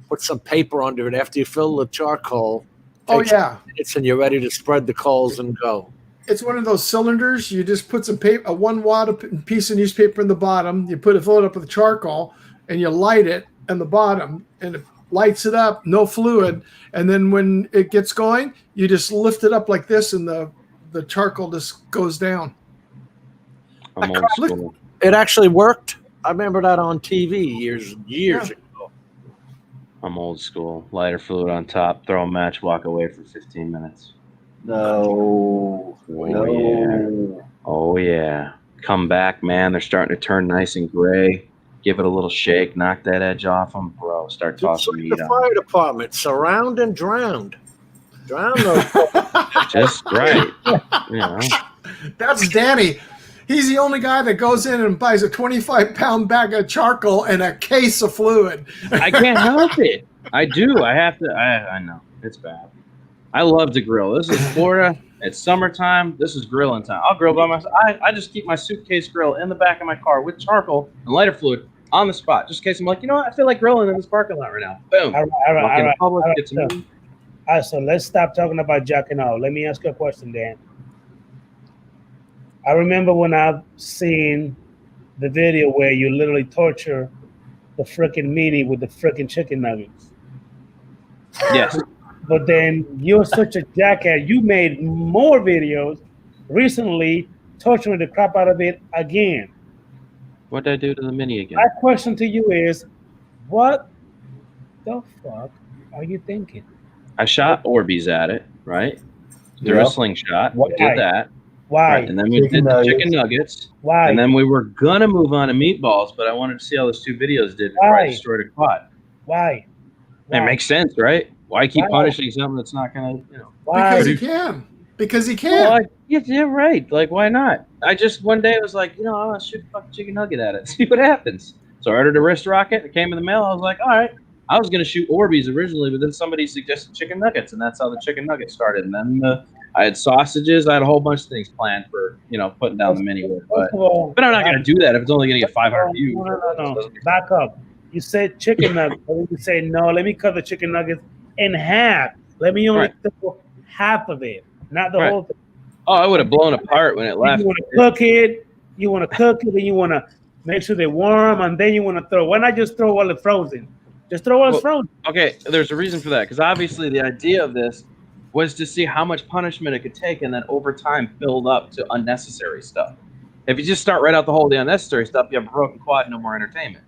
Put some paper under it after you fill the charcoal. Oh, Takes yeah. minutes and you're ready to spread the coals and go. It's one of those cylinders. You just put some paper, a 1 watt piece of newspaper in the bottom. You fill it up with charcoal, and you light it on the bottom, and it lights it up, no fluid. And then when it gets going, you just lift it up like this, and the charcoal just goes down. I'm old school. It actually worked. I remember that on TV years ago. I'm old school. Lighter fluid on top, throw a match, walk away for 15 minutes. No. Yeah. Oh, yeah. Come back, man. They're starting to turn nice and gray. Give it a little shake. Knock that edge off them, bro. Start tossing meat the on fire department. Surround and drown. Drown those. Just right. You know. That's Danny. He's the only guy that goes in and buys a 25-pound bag of charcoal and a case of fluid. I can't help it. I do. I have to. I know. It's bad. I love to grill. This is Florida. It's summertime. This is grilling time. I'll grill by myself. I just keep my suitcase grill in the back of my car with charcoal and lighter fluid on the spot, just in case I'm like, you know what? I feel like grilling in this parking lot right now. Boom. All right. So let's stop talking about jacking off. Let me ask you a question, Dan. I remember when I've seen the video where you literally torture the freaking meatie with the freaking chicken nuggets. Yes. But then you're such a jackass. You made more videos recently torturing the crap out of it again. What did I do to the mini again? My question to you is, what the fuck are you thinking? I shot Orbeez at it, right? Through a slingshot. Why? Did that. Why? Right. And then we did the chicken nuggets. Why? And then we were going to move on to meatballs, but I wanted to see how those two videos did before I destroyed a quad. Why? It makes sense, right? Why keep punishing something that's not going to, Why? Because he can. Because he can. Well, yeah, right. Like, why not? I just one day was like, I want to shoot a fucking chicken nugget at it, see what happens. So I ordered a wrist rocket. It came in the mail. I was like, all right. I was going to shoot Orbeez originally, but then somebody suggested chicken nuggets, and that's how the chicken nugget started. And then I had sausages. I had a whole bunch of things planned for, putting down the mini with. But I'm not going to do that if it's only going to get 500 views. No. Back up. You said chicken nuggets. But you say, no, let me cut the chicken nuggets in half. Let me only cook half of it, not the whole thing. Oh, I would have blown apart when it left. You want to cook it. You want to cook it, and you want to make sure they're warm, and then you want to throw. Why not just throw while it's frozen? Just throw while it's frozen. Okay, there's a reason for that, because obviously the idea of this was to see how much punishment it could take, and then over time build up to unnecessary stuff. If you just start right out the hole of the unnecessary stuff, you have a broken quad, no more entertainment.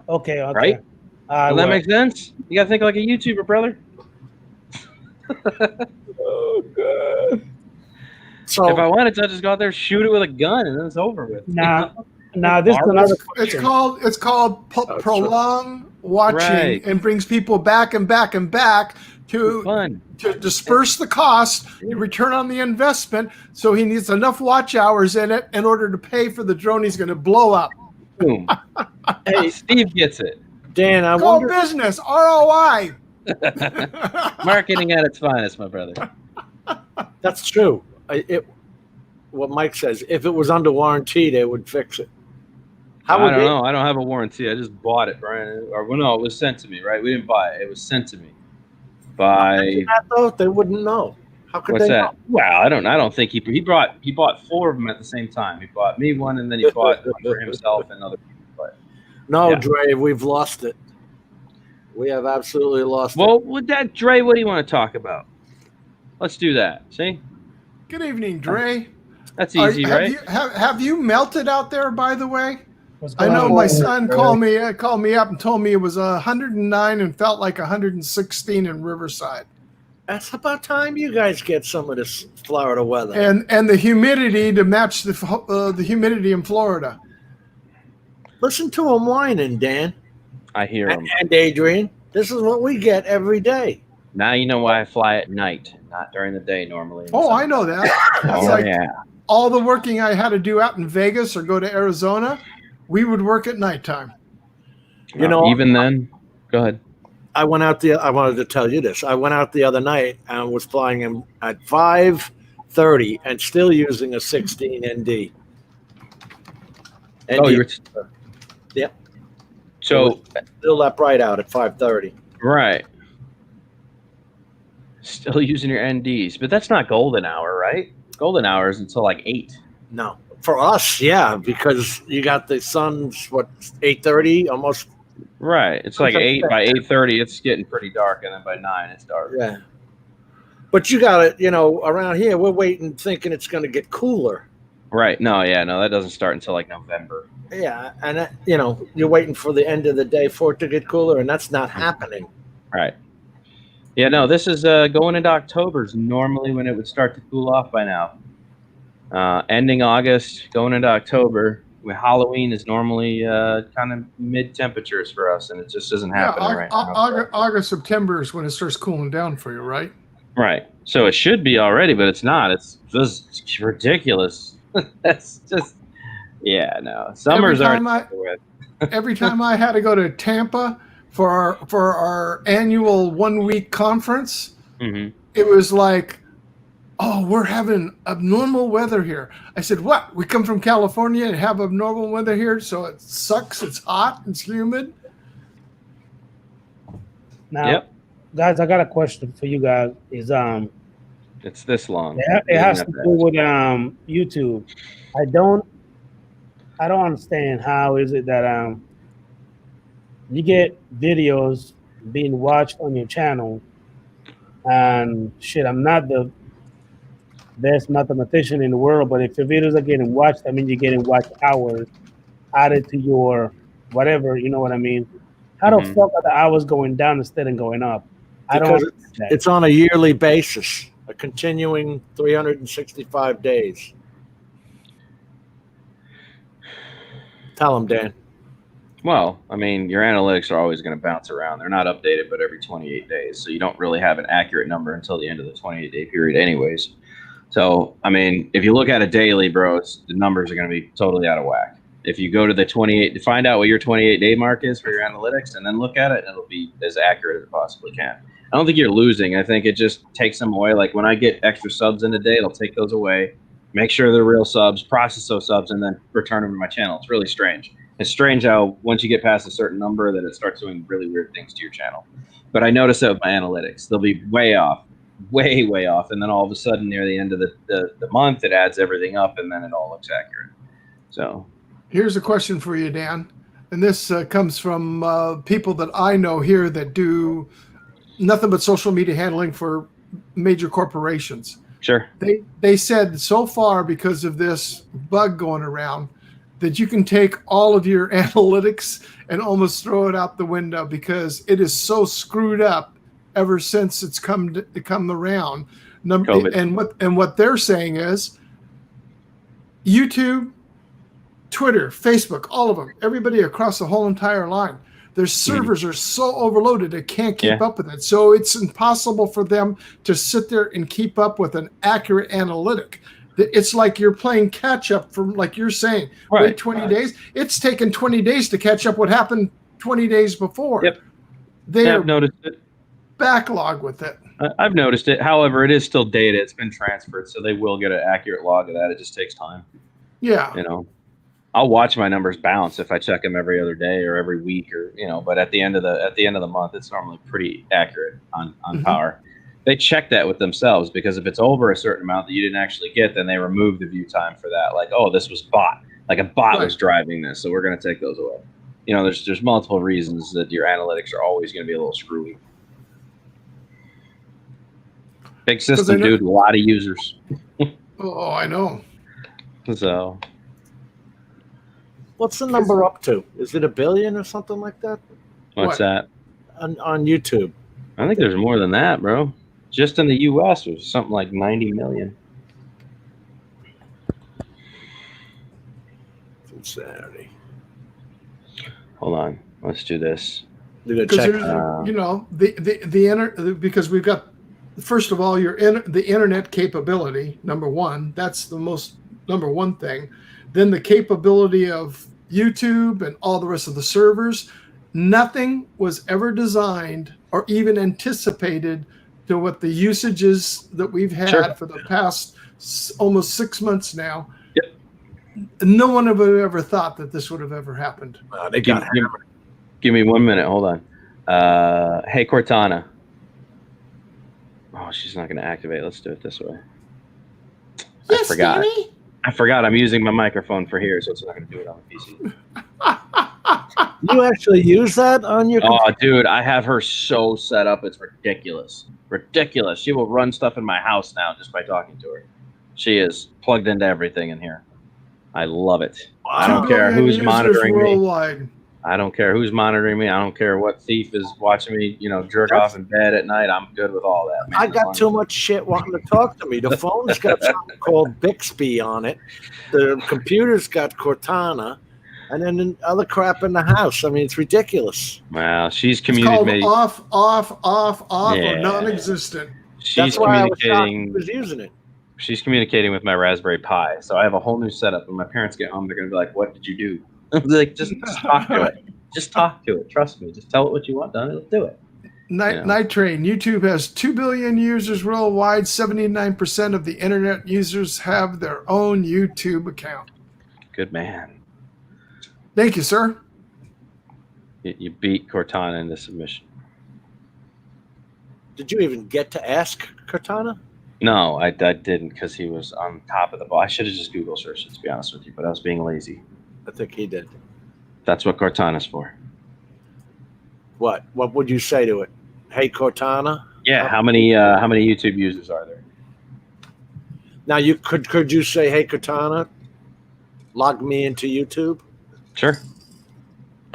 Okay. Right? Does that make sense? You got to think like a YouTuber, brother. Oh, God. So if I wanted to, I'd just go out there, shoot it with a gun, and then it's over with. Now this is another question. It's called prolonged watching and brings people back and back and back to disperse the cost, return on the investment. So he needs enough watch hours in it in order to pay for the drone he's going to blow up. Boom. Hey, Steve gets it. Dan, I wonder. business, ROI. Marketing at its finest, my brother. That's true. What Mike says, if it was under warranty, they would fix it. I don't know. I don't have a warranty. I just bought it, Brian. No, it was sent to me, right? We didn't buy it. It was sent to me by. They wouldn't know. How could What's they that? know? Well, I don't think he bought 4 of them at the same time. He bought me one, and then he bought one for himself and other people. But no, Dre, we've lost it. We have absolutely lost it. Well, with that, Dre, what do you want to talk about? Let's do that. See? Good evening, Dre. That's easy, right? Have you melted out there, by the way? I know my son called me up and told me it was 109 and felt like 116 in Riverside. That's about time you guys get some of this Florida weather. And the humidity to match the humidity in Florida. Listen to him whining, Dan. I hear him. And Adrian, this is what we get every day. Now you know why I fly at night, not during the day normally. I know that. All the working I had to do out in Vegas or go to Arizona, we would work at nighttime. Even then, go ahead. I wanted to tell you this. I went out the other night and was flying him at 5:30 and still using a 16 ND. Oh, you were Yep. so Still that bright out at 5:30. right. Still using your NDs, but that's not golden hour, right? Golden hour is until like 8. No, for us, yeah, because you got the sun's 8:30 almost. Right. It's like 8 by 8:30. It's getting pretty dark, and then by 9 it's dark. Yeah. But you got it. Around here, we're waiting, thinking it's going to get cooler. Right. No. Yeah. No. That doesn't start until like November. Yeah, and you're waiting for the end of the day for it to get cooler, and that's not happening. Right. Yeah. No. This is going into October is normally when it would start to cool off by now. Ending August, going into October. Halloween is normally kind of mid temperatures for us, and it just isn't happening right now. August, September is when it starts cooling down for you, right? Right. So it should be already, but it's not. It's just ridiculous. That's just, yeah, no. Summer's already. Every time I had to go to Tampa for our annual 1 week conference, it was like, oh, we're having abnormal weather here. I said, what? We come from California and have abnormal weather here, so it sucks. It's hot. It's humid. Now, guys, I got a question for you guys. It's this long. It has to do with YouTube. I don't understand how is it that you get videos being watched on your channel, and shit, I'm not the best mathematician in the world, but if your videos are getting watched, I mean you're getting watch hours added to your whatever, you know what I mean? How the fuck are the hours going down instead of going up? Because it's on a yearly basis, a continuing 365 days. Tell them, Dan. Well, I mean, your analytics are always going to bounce around. They're not updated, but every 28 days. So you don't really have an accurate number until the end of the 28-day period anyways. So, I mean, if you look at it daily, bro, the numbers are going to be totally out of whack. If you go to the 28, to find out what your 28-day mark is for your analytics and then look at it, it'll be as accurate as it possibly can. I don't think you're losing. I think it just takes them away. Like when I get extra subs in a day, it'll take those away, make sure they're real subs, process those subs, and then return them to my channel. It's really strange. It's strange how once you get past a certain number, that it starts doing really weird things to your channel. But I notice that with my analytics. They'll be way off, way off. And then all of a sudden near the end of the month, it adds everything up, and then it all looks accurate. So here's a question for you, Dan. And this comes from people that I know here that do nothing but social media handling for major corporations. Sure. They said so far, because of this bug going around, that you can take all of your analytics and almost throw it out the window because it is so screwed up ever since it's come around. And what they're saying is YouTube, Twitter, Facebook, all of them, everybody across the whole entire line, their servers are so overloaded they can't keep up with it. So it's impossible for them to sit there and keep up with an accurate analytic. It's like you're playing catch up from, like you're saying, wait 20 days. It's taken 20 days to catch up what happened 20 days before. Yep. I've noticed it. Backlog with it. I've noticed it. However, it is still data. It's been transferred, so they will get an accurate log of that. It just takes time. Yeah. You know, I'll watch my numbers bounce if I check them every other day or every week, or but at the end of the month, it's normally pretty accurate on power. They check that with themselves, because if it's over a certain amount that you didn't actually get, then they remove the view time for that. Like, oh, this was bot. Like a bot was driving this, so we're going to take those away. You know, there's multiple reasons that your analytics are always going to be a little screwy. Big system, dude. A lot of users. Oh, I know. So, what's the number up to? Is it 1 billion or something like that? What's that? On YouTube. I think there's more than that, bro. Just in the U.S., there's something like 90 million. Saturday. Hold on. Let's do this. Because you know, because we've got, first of all, the internet capability, number one. That's the number one thing. Then the capability of YouTube and all the rest of the servers. nothing was ever designed or even anticipated to what the usages that we've had for the past almost 6 months now. Yep. No one would have ever thought that this would have ever happened. They got Give me 1 minute. Hold on. Hey, Cortana. Oh, she's not going to activate. Let's do it this way. Yes, I forgot. Danny? I forgot I'm using my microphone for here, so it's not going to do it on the PC. You actually use that on your Oh, dude, I have her so set up. It's ridiculous. Ridiculous. She will run stuff in my house now just by talking to her. She is plugged into everything in here. I love it. I don't care who's monitoring me. I don't care who's monitoring me. I don't care what thief is watching me, jerk off in bed at night. I'm good with all that, man. I got too much shit wanting to talk to me. The phone's got something called Bixby on it. The computer's got Cortana. And then other crap in the house. I mean, it's ridiculous. Well, she's It's called communicating. off, or Yeah. non-existent. She's That's why I communicating. was using it. She's communicating with my Raspberry Pi. So I have a whole new setup. When my parents get home, they're going to be like, "What did you do?" I'm like, just talk to it. Just talk to it. Trust me. Just tell it what you want done. It'll do it. Night Train. YouTube has 2 billion users worldwide. 79% of the internet users have their own YouTube account. Good man. Thank you, sir. You beat Cortana in the submission. Did you even get to ask Cortana? No, I didn't because he was on top of the ball. I should have just Google searched it, to be honest with you, but I was being lazy. I think he did. That's what Cortana's for. What? What would you say to it? Hey, Cortana? Yeah. How many YouTube users are there? Now, you could you say, hey, Cortana, log me into YouTube? Sure.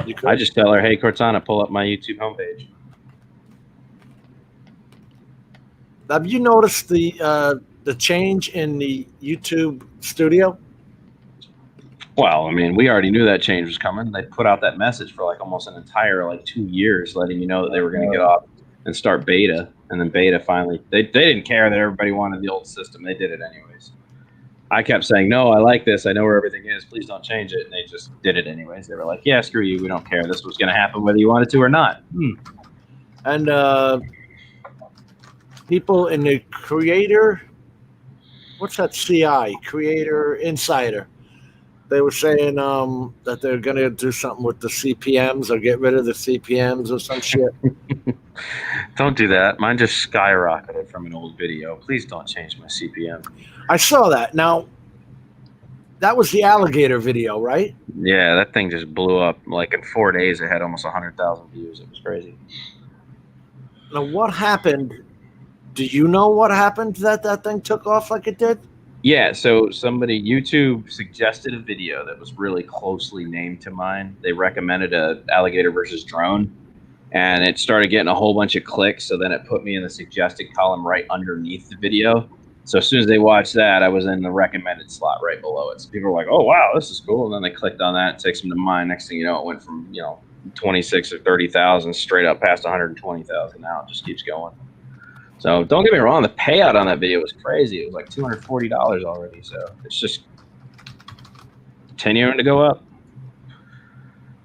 You could? I just tell her, hey, Cortana, pull up my YouTube homepage. Have you noticed the change in the YouTube studio? Well, I mean, we already knew that change was coming. They put out that message for like almost an entire 2 years, letting you know that they were going to get off and start beta. And then beta finally, they didn't care that everybody wanted the old system. They did it anyways. I kept saying, no, I like this. I know where everything is. Please don't change it. And they just did it anyways. They were like, yeah, screw you. We don't care. This was going to happen whether you wanted to or not. And people in the creator, what's that CI? Creator Insider. They were saying that they're going to do something with the CPMs or get rid of the CPMs or some shit. Don't do that. Mine just skyrocketed from an old video. Please don't change my CPM. I saw that. Now, that was the alligator video, right? Yeah, that thing just blew up. Like in 4 days, it had almost 100,000 views. It was crazy. Now, what happened? Do you know what happened that thing took off like it did? Yeah, so YouTube suggested a video that was really closely named to mine. They recommended a alligator versus drone, and it started getting a whole bunch of clicks. So then it put me in the suggested column right underneath the video. So as soon as they watched that, I was in the recommended slot right below it. So people were like, "Oh wow, this is cool," and then they clicked on that. It takes them to mine. Next thing you know, it went from 26 or 30,000 straight up past 120,000. Now it just keeps going. So don't get me wrong, the payout on that video was crazy. It was like $240 already. So it's just continuing to go up.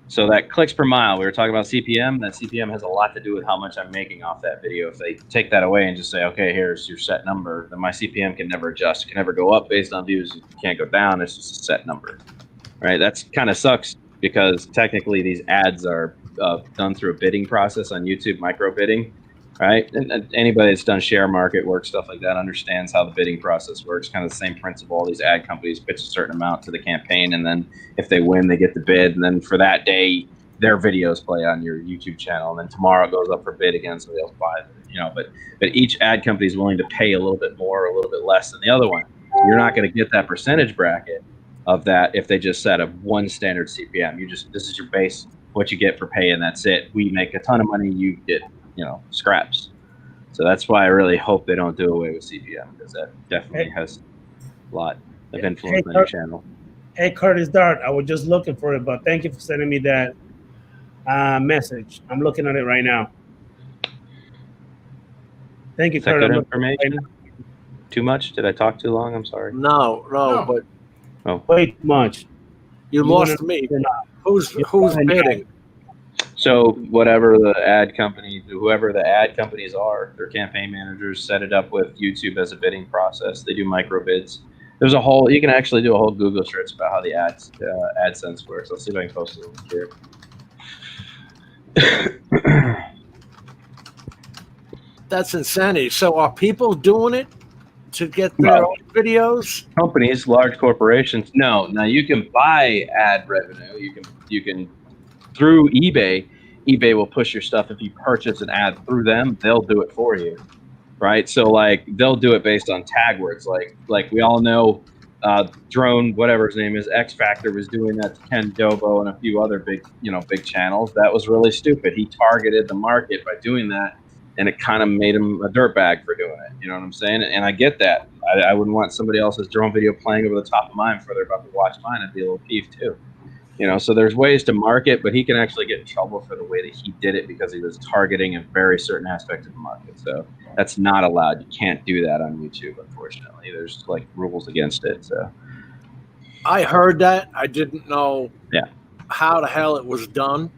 So that clicks per mile, we were talking about CPM. That CPM has a lot to do with how much I'm making off that video. If they take that away and just say, okay, here's your set number, then my CPM can never adjust. It can never go up based on views. It can't go down. It's just a set number. Right? That's kind of sucks because technically these ads are done through a bidding process on YouTube, micro bidding. Right? And anybody that's done share market work, stuff like that, understands how the bidding process works. Kind of the same principle. All these ad companies pitch a certain amount to the campaign, and then if they win, they get the bid. And then for that day, their videos play on your YouTube channel. And then tomorrow it goes up for bid again, so they'll buy it. But each ad company is willing to pay a little bit more, or a little bit less than the other one. You're not going to get that percentage bracket of that if they just set a one standard CPM. This is your base, what you get for pay, and that's it. We make a ton of money, you get scraps. So that's why I really hope they don't do away with CPM, because that definitely has a lot of influence on your channel. Hey, Curtis Dart, I was just looking for it, but thank you for sending me that message. I'm looking at it right now. Thank you, Is that Curtis. good information? Too much? Did I talk too long? I'm sorry. No, but way too much. you lost me. Who's bidding? So whatever the ad company, whoever the ad companies are, their campaign managers set it up with YouTube as a bidding process. They do micro bids. There's a whole, you can actually do a whole Google search about how the AdSense works. Let's see if I can post a link here. That's insanity. So are people doing it to get their own videos? Companies, large corporations, no. Now you can buy ad revenue. You can through eBay. eBay will push your stuff. If you purchase an ad through them, they'll do it for you, right? So like they'll do it based on tag words. Like we all know, Drone, whatever his name is, X Factor was doing that to Ken Dobo and a few other big channels. That was really stupid. He targeted the market by doing that, and it kind of made him a dirtbag for doing it. You know what I'm saying? And I get that. I wouldn't want somebody else's drone video playing over the top of mine before they're about to watch mine. I'd be a little peeved too. So there's ways to market, but he can actually get in trouble for the way that he did it because he was targeting a very certain aspect of the market. So that's not allowed. You can't do that on YouTube, unfortunately. There's like rules against it. So I heard that. I didn't know how the hell it was done.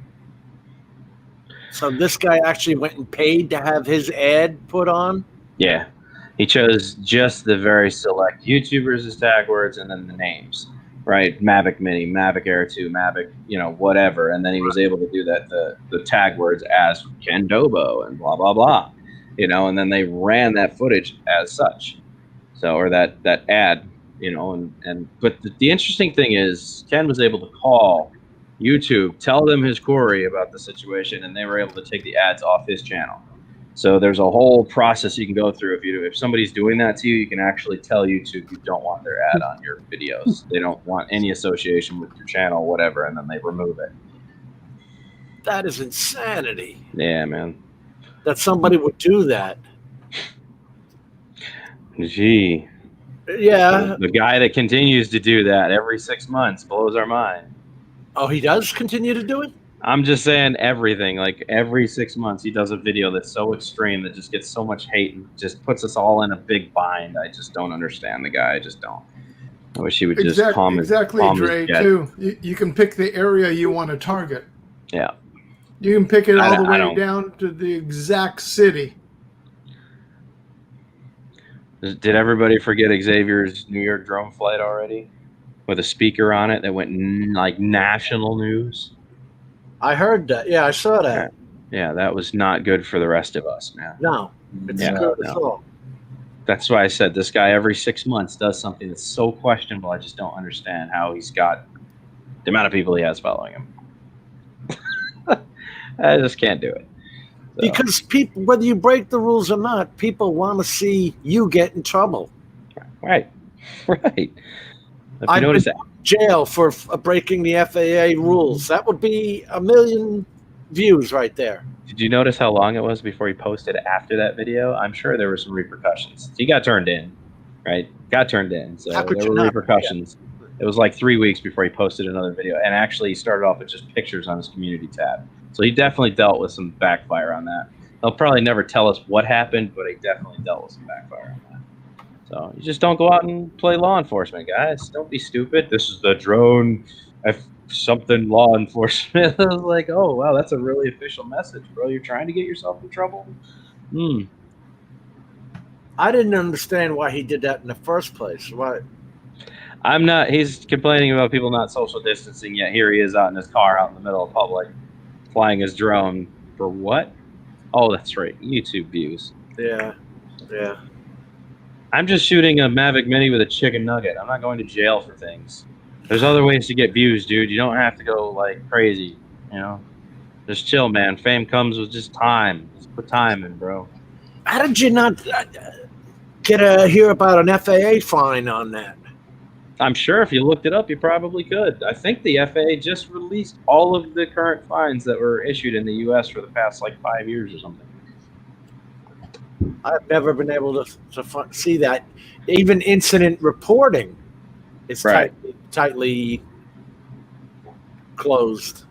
So this guy actually went and paid to have his ad put on? Yeah. He chose just the very select YouTubers as tag words and then the names. Right, Mavic Mini, Mavic Air 2, Mavic, whatever, and then he was able to do that the tag words as Ken Dobo and blah blah blah, and then they ran that footage as such, or that ad, but the interesting thing is Ken was able to call YouTube, tell them his query about the situation, and they were able to take the ads off his channel. So there's a whole process you can go through. If somebody's doing that to you, you can actually tell YouTube you don't want their ad on your videos. They don't want any association with your channel, whatever, and then they remove it. That is insanity. Yeah, man. That somebody would do that. Gee. Yeah. The guy that continues to do that every 6 months blows our mind. Oh, he does continue to do it? I'm just saying everything. Like every 6 months, he does a video that's so extreme that just gets so much hate and just puts us all in a big bind. I just don't understand the guy. I just don't. I wish he would just calm his Dre, too. You can pick the area you want to target. Yeah. You can pick it all the way down to the exact city. Did everybody forget Xavier's New York drone flight already? With a speaker on it that went like national news? I heard that. Yeah, I saw that. Yeah, that was not good for the rest of us, man. No, it's good at all. That's why I said this guy every 6 months does something that's so questionable. I just don't understand how he's got the amount of people he has following him. I just can't do it. So. Because people, whether you break the rules or not, people want to see you get in trouble. Right. If I notice that. Jail for breaking the FAA rules. That would be 1 million views right there. Did you notice how long it was before he posted after that video? I'm sure there were some repercussions. He got turned in, right? Got turned in. So there were repercussions. Yeah. It was like 3 weeks before he posted another video. And actually, he started off with just pictures on his community tab. So he definitely dealt with some backfire on that. He'll probably never tell us what happened, but he definitely dealt with some backfire on that. So you just don't go out and play law enforcement, guys. Don't be stupid. This is the drone something law enforcement. I was like, oh, wow, that's a really official message, bro. You're trying to get yourself in trouble? I didn't understand why he did that in the first place. Why? He's complaining about people not social distancing, yet here he is out in his car out in the middle of public flying his drone. For what? Oh, that's right. YouTube views. Yeah. I'm just shooting a Mavic Mini with a chicken nugget. I'm not going to jail for things. There's other ways to get views, dude. You don't have to go like crazy, Just chill, man. Fame comes with just time. Just put time in, bro. How did you not hear about an FAA fine on that? I'm sure if you looked it up, you probably could. I think the FAA just released all of the current fines that were issued in the U.S. for the past 5 years or something. I've never been able to see that. Even incident reporting is tightly closed.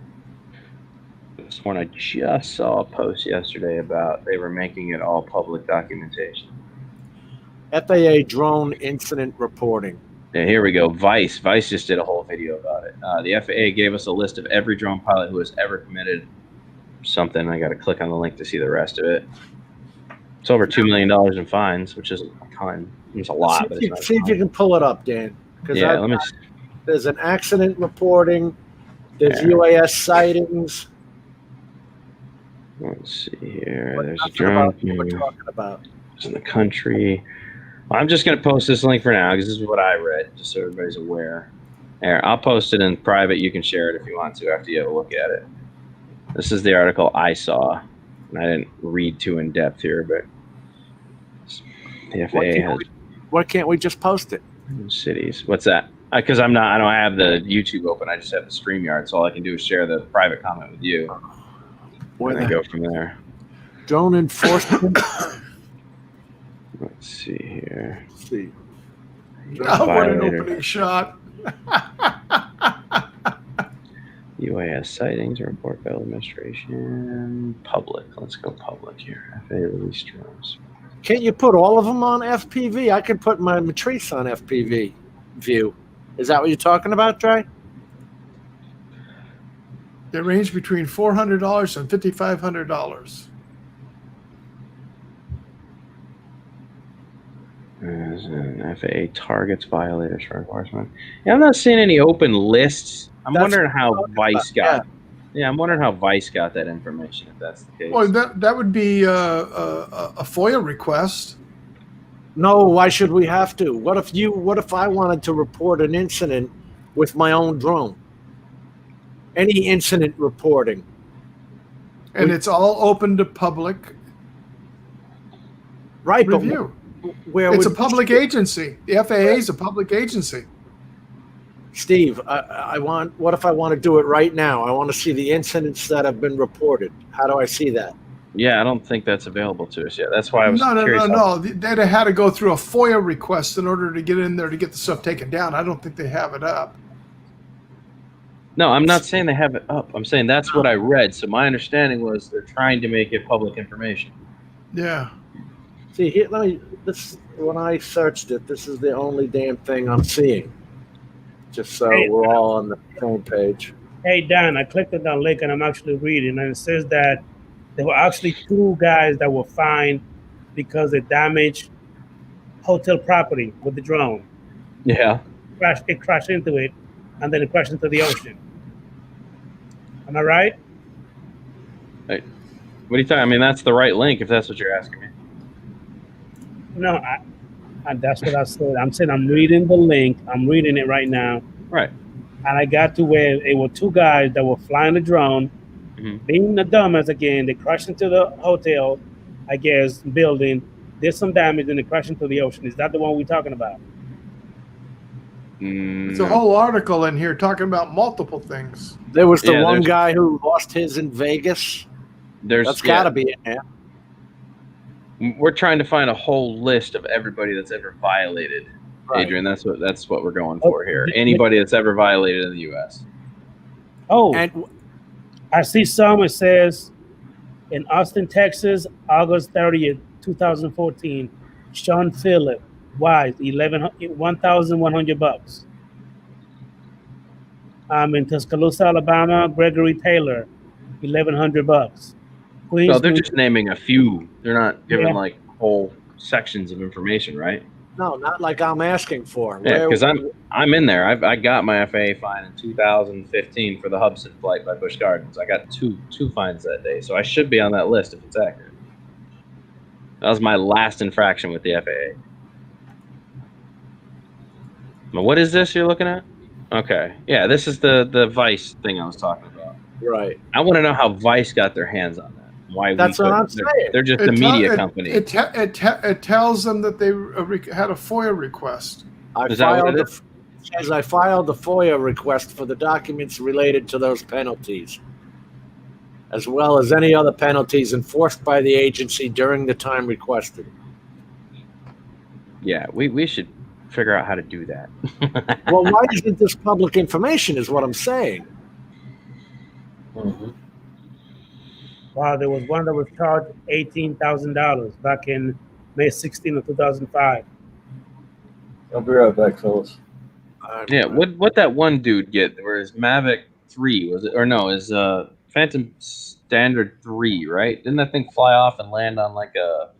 This one I just saw a post yesterday about they were making it all public documentation. FAA drone incident reporting. Yeah, here we go. Vice just did a whole video about it. The FAA gave us a list of every drone pilot who has ever committed something. I got to click on the link to see the rest of it. It's over $2 million in fines, which isn't a ton. It's a lot, but it's not. See if you can pull it up, Dan. Yeah, let me. There's an accident reporting. There's UAS sightings. Let's see here. But There's a nothing drone about what we're talking about. in the country. I'm just going to post this link for now because this is what I read, just so everybody's aware. Here, I'll post it in private. You can share it if you want to after you have a look at it. This is the article I saw. And I didn't read too in depth here, but the FAA has. Why can't we just post it? Cities. What's that? Because I don't have the YouTube open. I just have the StreamYard. So all I can do is share the private comment with you. And then go from there. Drone enforcement. Let's see here. Let's see. Oh, what an opening shot. UAS sightings, report federal administration. Public. Let's go public here. FAA release drones. Can't you put all of them on FPV? I could put my Matrice on FPV view. Is that what you're talking about, Trey? They range between $400 and $5,500. As an FAA targets violators for enforcement. Yeah, I'm not seeing any open lists. I'm wondering how Vice got. Yeah, I'm wondering how Vice got that information. If that's the case. Well, that would be a FOIA request. No, why should we have to? What if I wanted to report an incident with my own drone? Any incident reporting. And it's all open to public review. But it's a public agency. The FAA is a public agency. Steve, what if I want to do it right now? I want to see the incidents that have been reported. How do I see that? Yeah, I don't think that's available to us yet. That's why I was curious. No. They'd have had to go through a FOIA request in order to get in there to get the stuff taken down. I don't think they have it up. No, I'm not saying they have it up. I'm saying that's what I read. So my understanding was they're trying to make it public information. Yeah. See, here, when I searched it, this is the only damn thing I'm seeing. Just so we're all on the same page. Hey, Dan, I clicked on that link and I'm actually reading, and it says that there were actually 2 guys that were fined because they damaged hotel property with the drone. Yeah. It crashed into it, and then it crashed into the ocean. Am I right? Hey, what are you talking? I mean, that's the right link if that's what you're asking me. No, that's what I said. I'm saying I'm reading the link. I'm reading it right now. Right. And I got to where it were 2 guys that were flying the drone, being the dumbass again. They crashed into the hotel, I guess, building, did some damage, and they crashed into the ocean. Is that the one we're talking about? It's a whole article in here talking about multiple things. There was the one guy who lost his in Vegas. That's got to be in there. We're trying to find a whole list of everybody that's ever violated, Adrian. That's what we're going for here. Anybody that's ever violated in the U.S. Oh, and I see some. It says in Austin, Texas, August 30th, 2014, Sean Phillip, Wise, $1,100. In Tuscaloosa, Alabama, Gregory Taylor, $1,100. No, they're just naming a few. They're not giving like whole sections of information, right? No, not like I'm asking for. Yeah, because I'm in there. I got my FAA fine in 2015 for the Hudson flight by Busch Gardens. I got two fines that day, so I should be on that list if it's accurate. That was my last infraction with the FAA. Now, what is this you're looking at? Okay, yeah, this is the Vice thing I was talking about. Right. I want to know how Vice got their hands on that. Why? That's what I'm saying. They're just a media company. It tells them that they had a FOIA request. I filed the FOIA request for the documents related to those penalties, as well as any other penalties enforced by the agency during the time requested. Yeah, we should figure out how to do that. Well, why isn't this public information is what I'm saying. Mm-hmm. Wow, there was one that was charged $18,000 back in May 16 of 2005. I'll be right back, fellas. Yeah, what that one dude get? Where his Mavic 3 was it? Or no, his Phantom Standard 3, right? Didn't that thing fly off and land on like a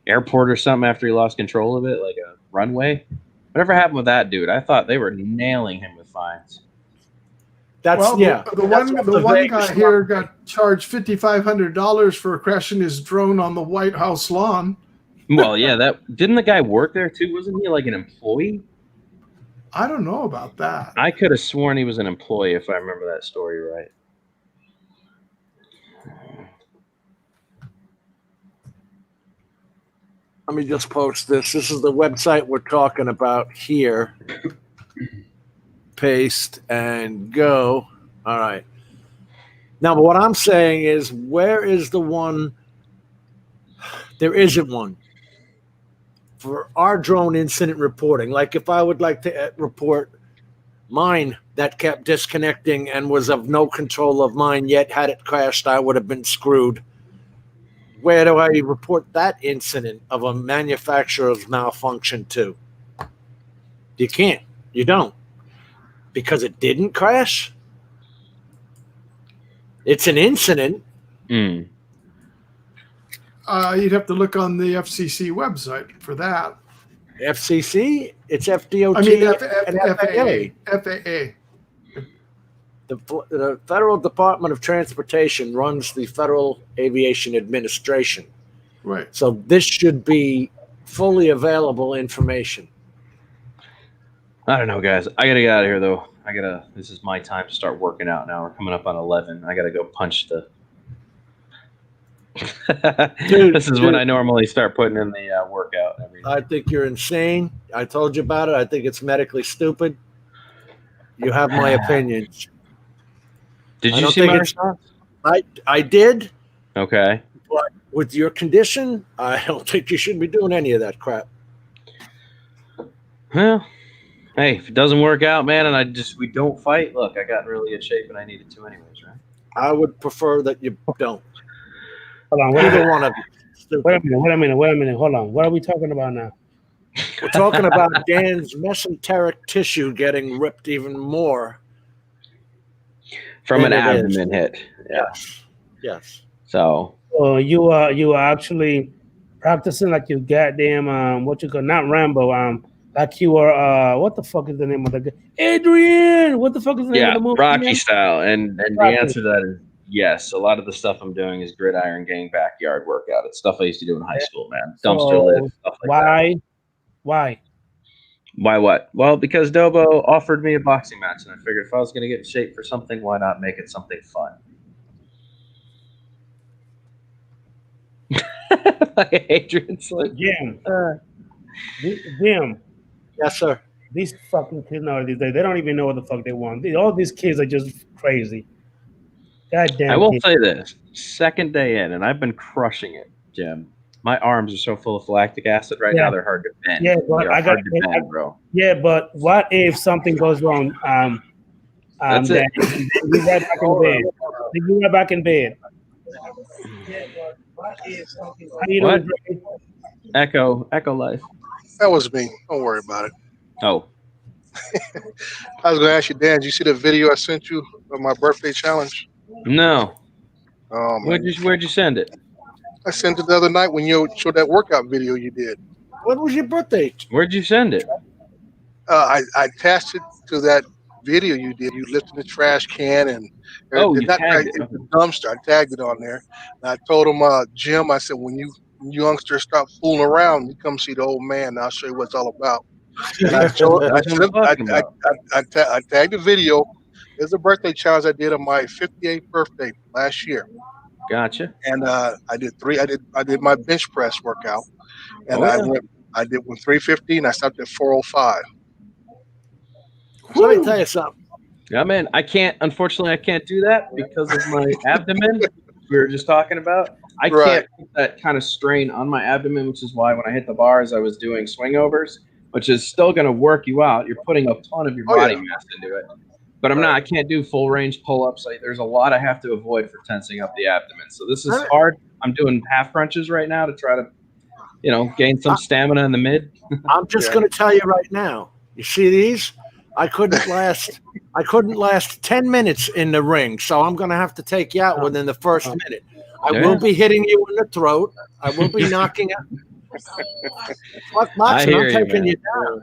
airport or something after he lost control of it, like a runway? Whatever happened with that dude? I thought they were nailing him with fines. That's Well, yeah. the one guy here got charged $5,500 for crashing his drone on the White House lawn. Well, yeah, that didn't the guy work there too? Wasn't he like an employee? I don't know about that. I could have sworn he was an employee if I remember that story right. Let me just post this. This is the website we're talking about here. Paste and go. All right. Now, but what I'm saying is, where is the one? There isn't one for our drone incident reporting. Like if I would like to report mine that kept disconnecting and was of no control of mine, yet had it crashed, I would have been screwed. Where do I report that incident of a manufacturer's malfunction to? You can't. You don't. Because it didn't crash? It's an incident. Mm. You'd have to look on the FCC website for that. FCC? It's FDOT I mean, and FAA. FAA. The Federal Department of Transportation runs the Federal Aviation Administration. Right. So this should be fully available information. I don't know, guys. I gotta get out of here though. This is my time to start working out now. We're coming up on 11. I gotta go punch the this is when I normally start putting in the workout and everything. I think you're insane. I told you about it. I think it's medically stupid. You have my opinions. Did you see my response? I did. Okay. But with your condition, I don't think you should be doing any of that crap. Well, hey, if it doesn't work out, man, and we don't fight, look, I got in really good shape and I needed to anyways, right? I would prefer that you don't. Hold on, Either one of you. Wait a minute. Hold on. What are we talking about now? We're talking about Dan's mesenteric tissue getting ripped even more. From an abdomen hit. Yeah. Yes. So you are actually practicing like you goddamn what you call not Rambo like you are what the fuck is the name of the guy? Adrian. What the fuck is the name of the movie? Rocky style. And Rocky. The answer to that is yes. A lot of the stuff I'm doing is gridiron gang backyard workout. It's stuff I used to do in high school, man. Dumpster lift, stuff like that. Why? Why what? Well, because Dobo offered me a boxing match, and I figured if I was going to get in shape for something, why not make it something fun? Like Adrian's like, Jim. Yes, sir. These fucking kids nowadays, they don't even know what the fuck they want. All these kids are just crazy. God damn. I will say this: second day in, and I've been crushing it, Jim. My arms are so full of lactic acid right now; they're hard to bend. Yeah, but I got to bend, bro. Yeah, but what if something goes wrong? That's it. You're right back in bed. You're right back in bed. Yeah, but what if something goes wrong? Echo life. That was me. Don't worry about it. Oh. I was going to ask you, Dan, did you see the video I sent you of my birthday challenge? No. Oh, man. Where'd you send it? I sent it the other night when you showed that workout video you did. When was your birthday? Where'd you send it? I attached it to that video you did. You lifted the trash can and you tagged it. The dumpster. I tagged it on there. And I told him, Jim, I said, when you youngsters stop fooling around, you come see the old man. And I'll show you what it's all about. And I tagged the video. There's a birthday challenge I did on my 58th birthday last year. Gotcha. And I did my bench press workout, and I did with 350, I stopped at 405. So let me tell you something. Yeah, man, unfortunately I can't do that because of my abdomen we were just talking about. I can't put that kind of strain on my abdomen, which is why when I hit the bars I was doing swing overs, which is still going to work you out. You're putting a ton of your body mass into it. But I can't do full range pull-ups. There's a lot I have to avoid for tensing up the abdomen. So this is hard. I'm doing half crunches right now to try to, gain some stamina in the mid. I'm just going to tell you right now. You see these? I couldn't last 10 minutes in the ring, so I'm gonna have to take you out within the first minute. I will be hitting you in the throat. I will be knocking out. Fuck boxing, I'm taking you down.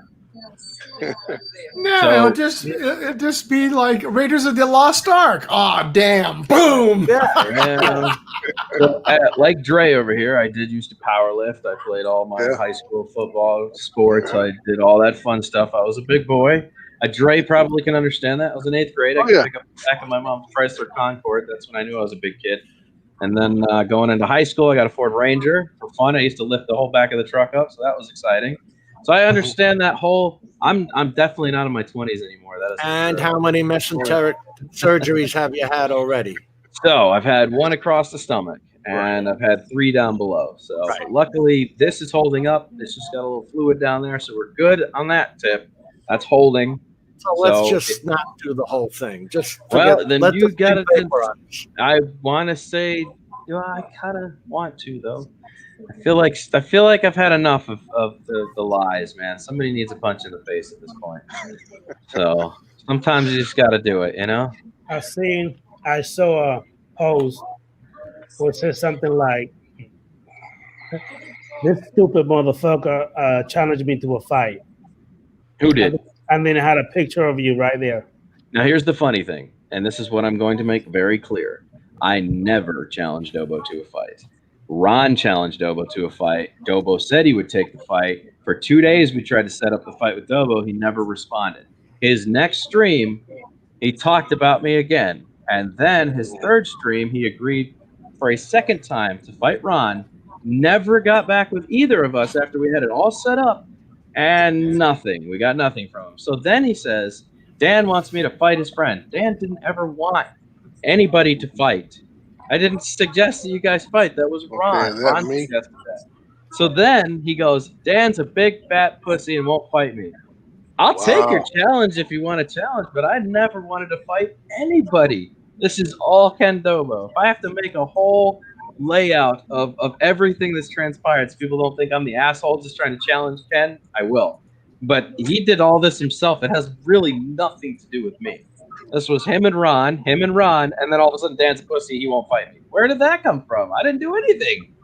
No, So- it'll just be like Raiders of the Lost Ark. Oh, damn! Boom! Yeah. So, like Dre over here, I did used to power lift. I played all my high school football sports. I did all that fun stuff. I was a big boy. Dre probably can understand that. I was in 8th grade. I could pick up the back of my mom's Chrysler Concorde. That's when I knew I was a big kid. And then going into high school, I got a Ford Ranger for fun. I used to lift the whole back of the truck up, so that was exciting. So I understand that whole. I'm definitely not in my 20s anymore. That is. And how many mesenteric surgeries have you had already? So I've had 1 across the stomach, and I've had 3 down below. So luckily, this is holding up. It's just got a little fluid down there, so we're good on that tip. That's holding. So let's just not do the whole thing. Just then let you the got thing to. vaporize. I want to say, I kind of want to though. I feel like I've had enough of the lies, man. Somebody needs a punch in the face at this point. So sometimes you just got to do it, you know. I saw a post which says something like, "This stupid motherfucker challenged me to a fight." Who did? And then it had a picture of you right there. Now here's the funny thing, and this is what I'm going to make very clear. I never challenged Dobo to a fight. Ron challenged Dobo to a fight. Dobo said he would take the fight. For 2 days, we tried to set up the fight with Dobo. He never responded. His next stream, he talked about me again. And then his third stream, he agreed for a second time to fight Ron. Never got back with either of us after we had it all set up. And nothing. We got nothing from him. So then he says, Dan wants me to fight his friend. Dan didn't ever want anybody to fight. I didn't suggest that you guys fight. That was Ron. Is that Ron me? suggested that. So then he goes, Dan's a big fat pussy and won't fight me. I'll take your challenge if you want to challenge, but I never wanted to fight anybody. This is all Ken Dobo. If I have to make a whole layout of everything that's transpired so people don't think I'm the asshole just trying to challenge Ken, I will. But he did all this himself. It has really nothing to do with me. This was him and Ron, and then all of a sudden Dan's a pussy, he won't fight me. Where did that come from? I didn't do anything.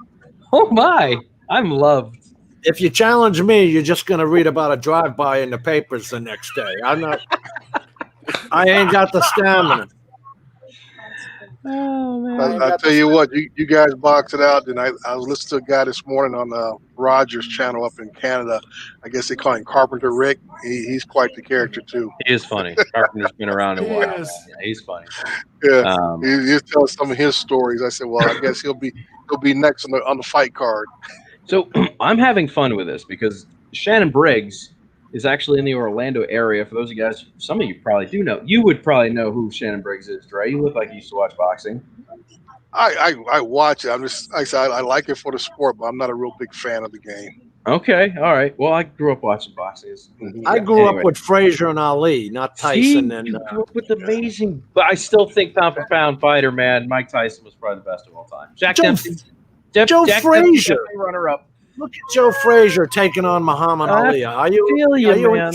Oh my, I'm loved. If you challenge me, you're just going to read about a drive-by in the papers the next day. I ain't got the stamina. Oh man. I tell you what, you guys box it out. And I was listening to a guy this morning on Rogers channel up in Canada. I guess they call him Carpenter Rick. He's quite the character too. He is funny. Carpenter's been around a while. Yeah, he's funny. Yeah, he's telling some of his stories. I said, well, I guess he'll be next on the fight card. So I'm having fun with this because Shannon Briggs is actually in the Orlando area. For those of you guys, some of you probably do know. You would probably know who Shannon Briggs is, Dre. You look like you used to watch boxing. I watch it. I like it for the sport, but I'm not a real big fan of the game. Okay, all right. Well, I grew up watching boxing. I grew up with Frazier and Ali, not Tyson. You grew up with amazing, but I still think pound for pound fighter, man. Mike Tyson was probably the best of all time. Jack Dempsey. Joe Frazier, runner up. Look at Joe Frazier taking on Muhammad Ali. Are you man?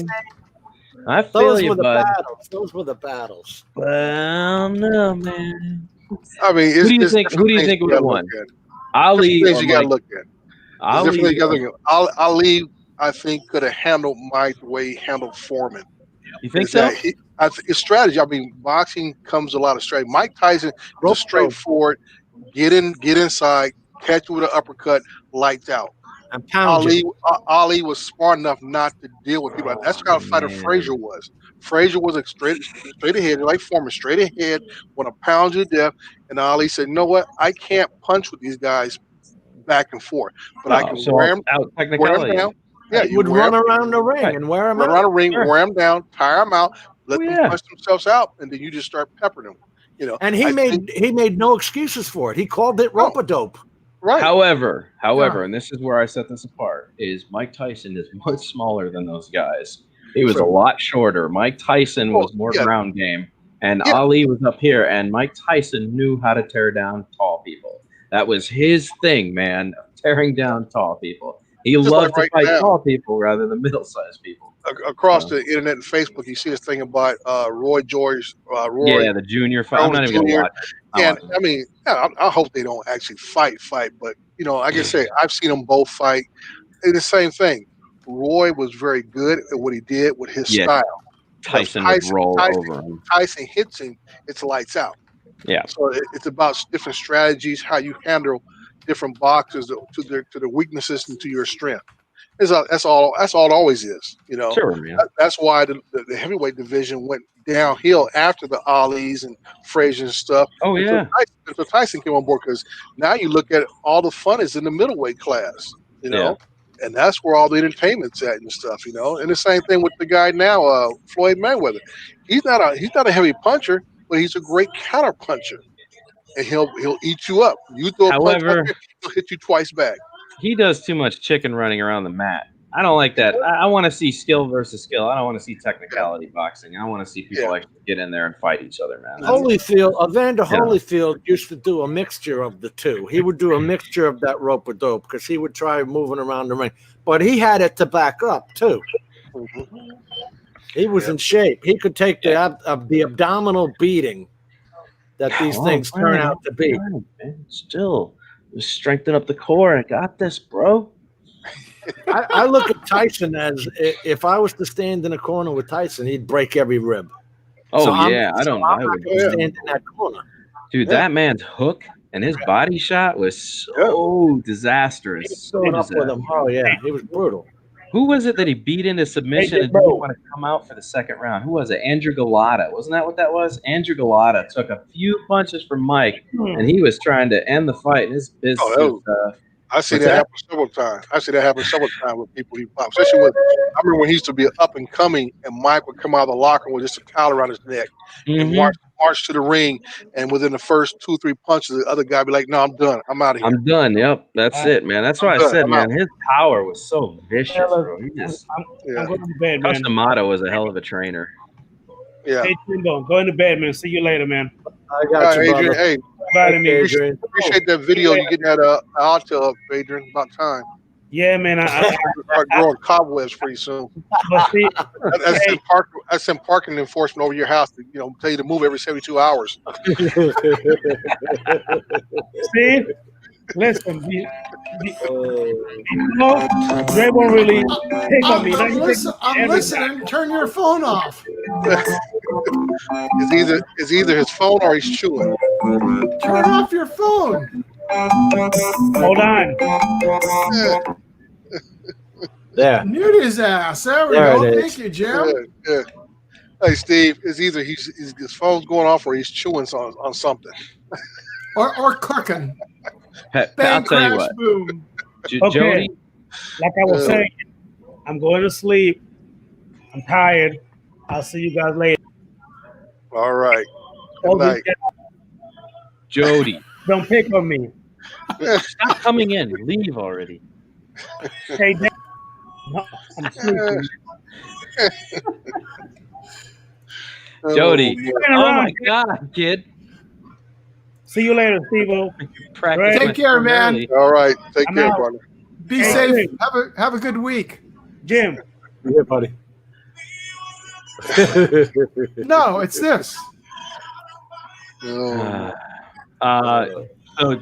I feel you, bud. Those were the battles. Well, no, man. I mean, who do you think would have won? Ali. You got to look at. Ali, I think, could have handled Mike the way he handled Foreman. You think so? It's strategy. I mean, boxing comes a lot of strategy. Mike Tyson was straightforward. Get inside, catch you with an uppercut, lights out. And Ali was smart enough not to deal with people. That's how fighter Frazier was. Frazier was a straight ahead, like Foreman, straight ahead, want to pound you to death. And Ali said, you know what? I can't punch with these guys back and forth, but I can wear them down. Yeah, you would run around the ring and wear them out. Run around the ring, wear them down, tire them out, let them punch themselves out, and then you just start peppering them. You know, and he made no excuses for it. He called it rope-a-dope. Right. However, and this is where I set this apart, is Mike Tyson is much smaller than those guys. He was a lot shorter. Mike Tyson was more ground game, and Ali was up here, and Mike Tyson knew how to tear down tall people. That was his thing, man, tearing down tall people. He loved to fight tall people rather than middle-sized people. across the internet and Facebook, you see this thing about Roy George, Roy Yeah, the junior fight. I'm not even Jr. gonna watch it. And I mean, yeah, I hope they don't actually fight, but like I say, I've seen them both fight. It's the same thing. Roy was very good at what he did with his Yeah, style. Tyson would roll over him. Tyson hits him, it's lights out. Yeah. So it's about different strategies, how you handle different boxers to their weaknesses and to your strength. That's all it always is. Sure, man. That's why the heavyweight division went downhill after the Ali's and Frazier and stuff. Oh, yeah. Until Tyson came on board, because now you look at all the fun is in the middleweight class. Yeah. And that's where all the entertainment's at and stuff. And the same thing with the guy now, Floyd Mayweather. He's not a heavy puncher, but he's a great counter puncher, and he'll eat you up. You throw a punch, he'll hit you twice back. He does too much chicken running around the mat. I don't like that. I want to see skill versus skill. I don't want to see technicality boxing. I want to see people actually get in there and fight each other, man. Evander Holyfield used to do a mixture of the two. He would do a mixture of that rope-a-dope because he would try moving around the ring. But he had it to back up, too. He was in shape. He could take the abdominal beating that these things turn out to be. Man. Still, just strengthen up the core. I got this, bro. I look at Tyson as if I was to stand in a corner with Tyson, he'd break every rib. Oh, I'm not going to stand in that corner. Dude, that man's hook and his body shot was so disastrous. He was with him. Oh, yeah. He was brutal. Who was it that he beat into submission and didn't want to come out for the second round? Who was it? Andrew Galata. Wasn't that what that was? Andrew Galata took a few punches from Mike, and he was trying to end the fight. His I see that happen several times. With people he popped. Especially I remember when he used to be up and coming, and Mike would come out of the locker room with just a towel around his neck and march to the ring. And within the first 2-3 punches, the other guy be like, "No, I'm done. I'm out of here. I'm done." Yep, that's it, man. That's why I said, man, his power was so vicious, bro. He just I'm going to bed, man. Customato was a hell of a trainer. Yeah. Hey, Timbo, go into bed, man. See you later, man. I got you, Adrian. brother. Hey, Adrian. appreciate that video. You getting that Alta up, Adrian? About time. Yeah, man. I start growing cobwebs pretty soon. That's some parking enforcement over your house to tell you to move every 72 hours. See, listen, Dre won't really pick on me. I'm listening. Turn your phone off. It's either his phone or he's chewing. Turn off your phone. Hold on. There. Mute his ass. There we go. Thank you, Jim. Yeah. Hey, Steve, it's either his phone's going off or he's chewing on something. or cooking. I'll tell you what. Boom. Okay. Jody, like I was saying, I'm going to sleep. I'm tired. I'll see you guys later. All right. Good night. Jody. Don't pick on me. Stop coming in. Leave already. Hey, no, I'm sleeping. Jody. Oh my God, kid. See you later, Steve-O. Take care, man. Early. All right. Take care, brother. Be safe. Have a good week. Jim. Yeah, buddy. No, it's this. So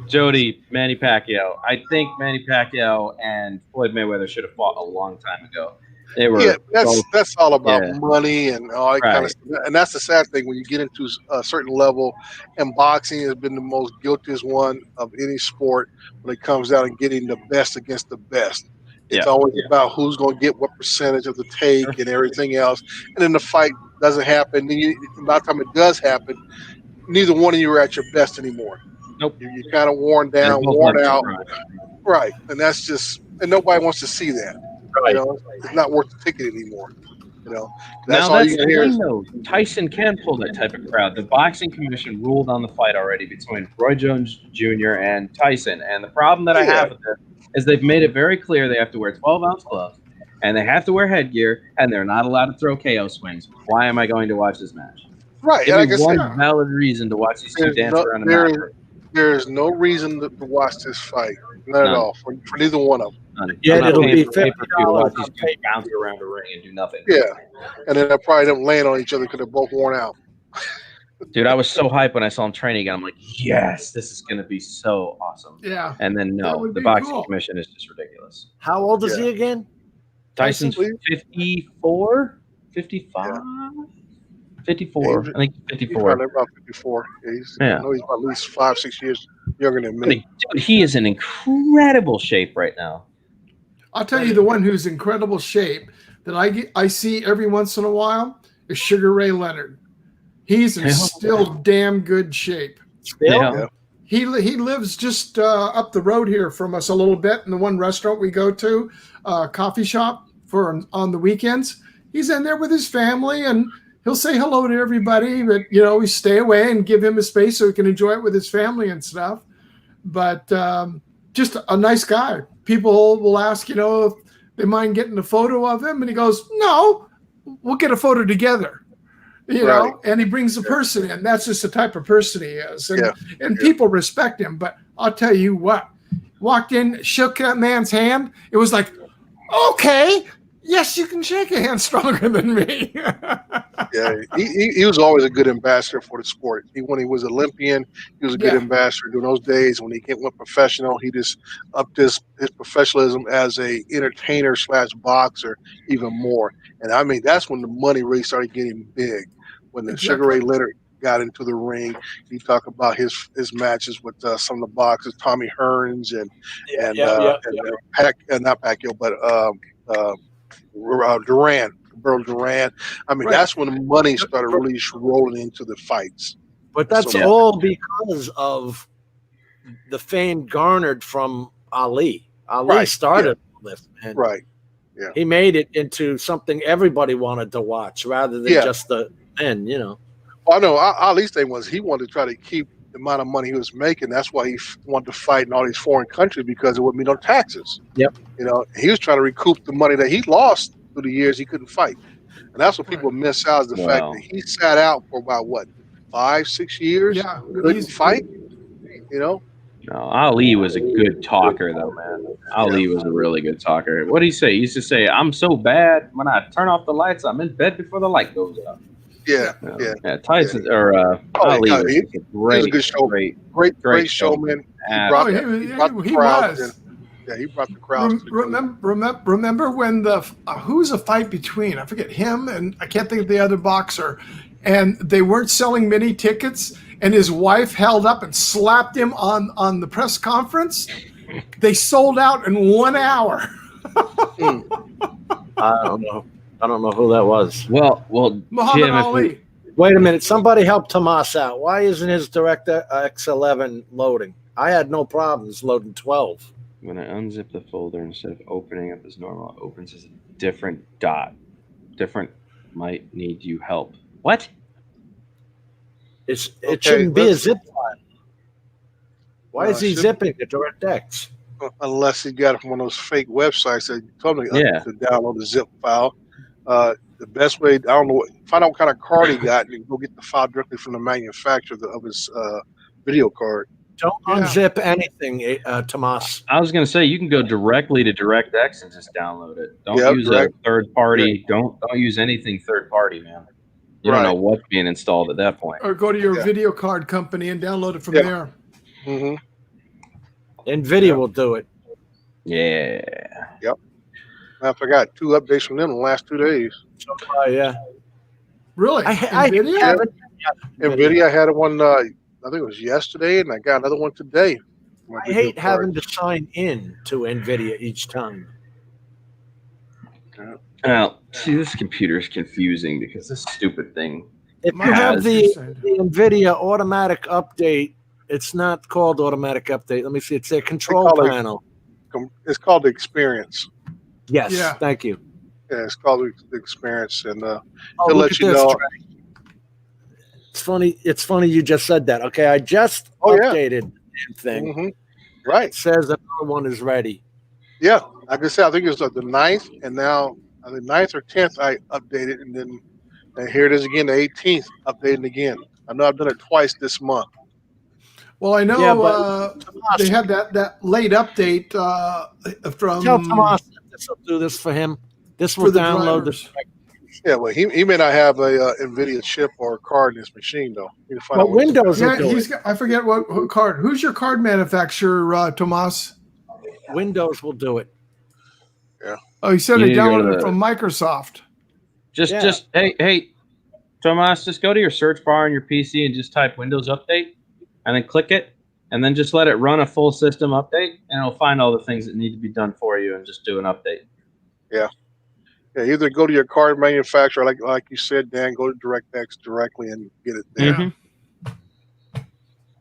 Jody, Manny Pacquiao. I think Manny Pacquiao and Floyd Mayweather should have fought a long time ago. They were that's all about money and all that kind of stuff. And that's the sad thing when you get into a certain level. And boxing has been the most guiltiest one of any sport when it comes down and getting the best against the best. It's always about who's going to get what percentage of the take and everything else. And then the fight doesn't happen. Then by the time it does happen, neither one of you are at your best anymore. Nope. You're kind of worn down, worn out. Right. And that's just, and nobody wants to see that. Right. It's not worth the ticket anymore. That's all you can hear. Tyson can pull that type of crowd. The boxing commission ruled on the fight already between Roy Jones Jr. and Tyson. And the problem that I have with this is they've made it very clear they have to wear 12-ounce gloves and they have to wear headgear and they're not allowed to throw KO swings. Why am I going to watch this match? Right. Give me one valid reason to watch these two dance around the mat. There is no reason to watch this fight. Not at None. all for neither one of them. Yet I'm it'll not be paying for pay-per-view to watch $50 these on people bounce around the ring and do nothing. Yeah, and then they'll probably don't land on each other because they're both worn out. Dude, I was so hyped when I saw him training again. I'm like, yes, this is going to be so awesome. Yeah. And then That no, would the be boxing cool. commission is just ridiculous. How old is Yeah. he again? Tyson's Tyson, 54, 55, 54. Yeah, I think he's 54. probably about 54. Yeah. I know he's about at least 5-6 years younger than I me. mean, dude, he is in incredible shape right now. I'll tell you the one who's in incredible shape that I see every once in a while is Sugar Ray Leonard. He's in Yeah. still damn good shape. Yeah. He lives just up the road here from us a little bit in the one restaurant we go to, coffee shop on the weekends. He's in there with his family and he'll say hello to everybody, but we stay away and give him a space so he can enjoy it with his family and stuff. But just a nice guy. People will ask, if they mind getting a photo of him, and he goes, "No, we'll get a photo together." Right. And he brings the person in. That's just the type of person he is. And, Yeah. and people respect him. But I'll tell you what, walked in, shook that man's hand. It was like, okay, yes, you can shake a hand stronger than me. Yeah, he was always a good ambassador for the sport. When he was Olympian, he was a good ambassador. During those days when he went professional, he just upped his professionalism as a entertainer / boxer even more. And I mean, that's when the money really started getting big. When the Sugar Ray Leonard got into the ring, he talked about his matches with some of the boxers, Tommy Hearns and not Pacquiao, but Duran. Burl Duran. I mean, that's when the money started really rolling into the fights. But that's all because of the fame garnered from Ali. Ali started this, and yeah, he made it into something everybody wanted to watch rather than just the men. Well, I know Ali's thing was he wanted to try to keep the amount of money he was making. That's why he wanted to fight in all these foreign countries because there wouldn't be no taxes. Yep. He was trying to recoup the money that he lost through the years he couldn't fight. And that's what people miss out is the fact that he sat out for about 5-6 years. Yeah, couldn't fight. No, Ali was a good talker, though, man. Ali was a really good talker. What did he say? He used to say, "I'm so bad when I turn off the lights, I'm in bed before the light goes up." Yeah. Tyson or Ali was a great, a good show, great showman. He brought the crowd in. Yeah, he brought the crowd. Remember when who's a fight between? I forget him and I can't think of the other boxer, and they weren't selling many tickets, and his wife held up and slapped him on the press conference. They sold out in 1 hour. I don't know who that was. Well, Muhammad Jim, Ali. Wait a minute. Somebody help Tomas out. Why isn't his DirectX 11 loading? I had no problems loading 12. When I unzip the folder, instead of opening up as normal, it opens as a different dot. Different might need you help. What? It shouldn't be a zip file. Why is he zipping the DirectX? Unless he got it from one of those fake websites that told me to download the zip file. The best way, I don't know, find out what kind of card he got and go get the file directly from the manufacturer of his video card. Don't unzip anything, Tomas. I was going to say you can go directly to DirectX and just download it. Don't use a third party. Don't use anything third party, man. You don't know what's being installed at that point. Or go to your video card company and download it from there. Mm-hmm. NVIDIA will do it. Yeah. Yep. I got 2 updates from them in the last 2 days. Yeah. Really? NVIDIA? NVIDIA had one, I think it was yesterday, and I got another one today. I hate having to sign in to NVIDIA each time. Well, see, this computer is confusing because this stupid thing. If you have the NVIDIA automatic update, it's not called automatic update. Let me see. It's a control panel. It's called the Experience. Yes. Thank you. Yeah, it's called the Experience, and it'll let you know. It's funny. It's funny you just said that. Okay, I just updated the damn thing. Mm-hmm. Right. It says another one is ready. Yeah, like I said, I think it was the 9th, and now the 9th or 10th I updated, and here it is again, the 18th, updating again. I know I've done it twice this month. Well, I know Yeah, but they had that late update from tell Tomas that this will do this for him. This will for the download the. drivers. Yeah, well, he may not have a NVIDIA chip or card in his machine though. You need to find out But what he's got. Windows will Yeah, do he's it. got, I forget what card. Who's your card manufacturer, Tomas? Windows will do it. Oh, he said You he need to go to downloaded it the- from Microsoft. Just hey, Tomas, just go to your search bar on your PC and just type Windows Update, and then click it, and then just let it run a full system update, and it'll find all the things that need to be done for you, and just do an update. Yeah, either go to your card manufacturer, like you said, Dan, go to DirectX directly and get it there. Mhm.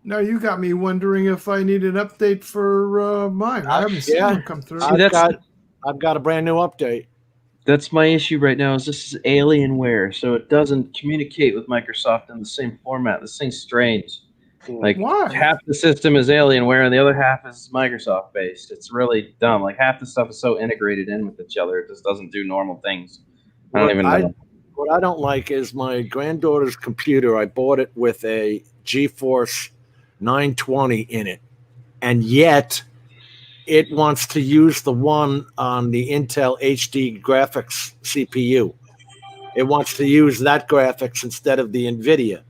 Now you got me wondering if I need an update for mine. I haven't seen Yeah. them come through. I've got a brand new update. That's my issue right now. Is this is Alienware, so it doesn't communicate with Microsoft in the same format. This thing's strange. Like Why? half the system is Alienware and the other half is Microsoft based. It's really dumb. Like half the stuff is so integrated in with each other, it just doesn't do normal things. I don't even know. What I don't like is my granddaughter's computer. I bought it with a GeForce 920 in it, and yet it wants to use the one on the Intel HD graphics CPU. It wants to use that graphics instead of the NVIDIA.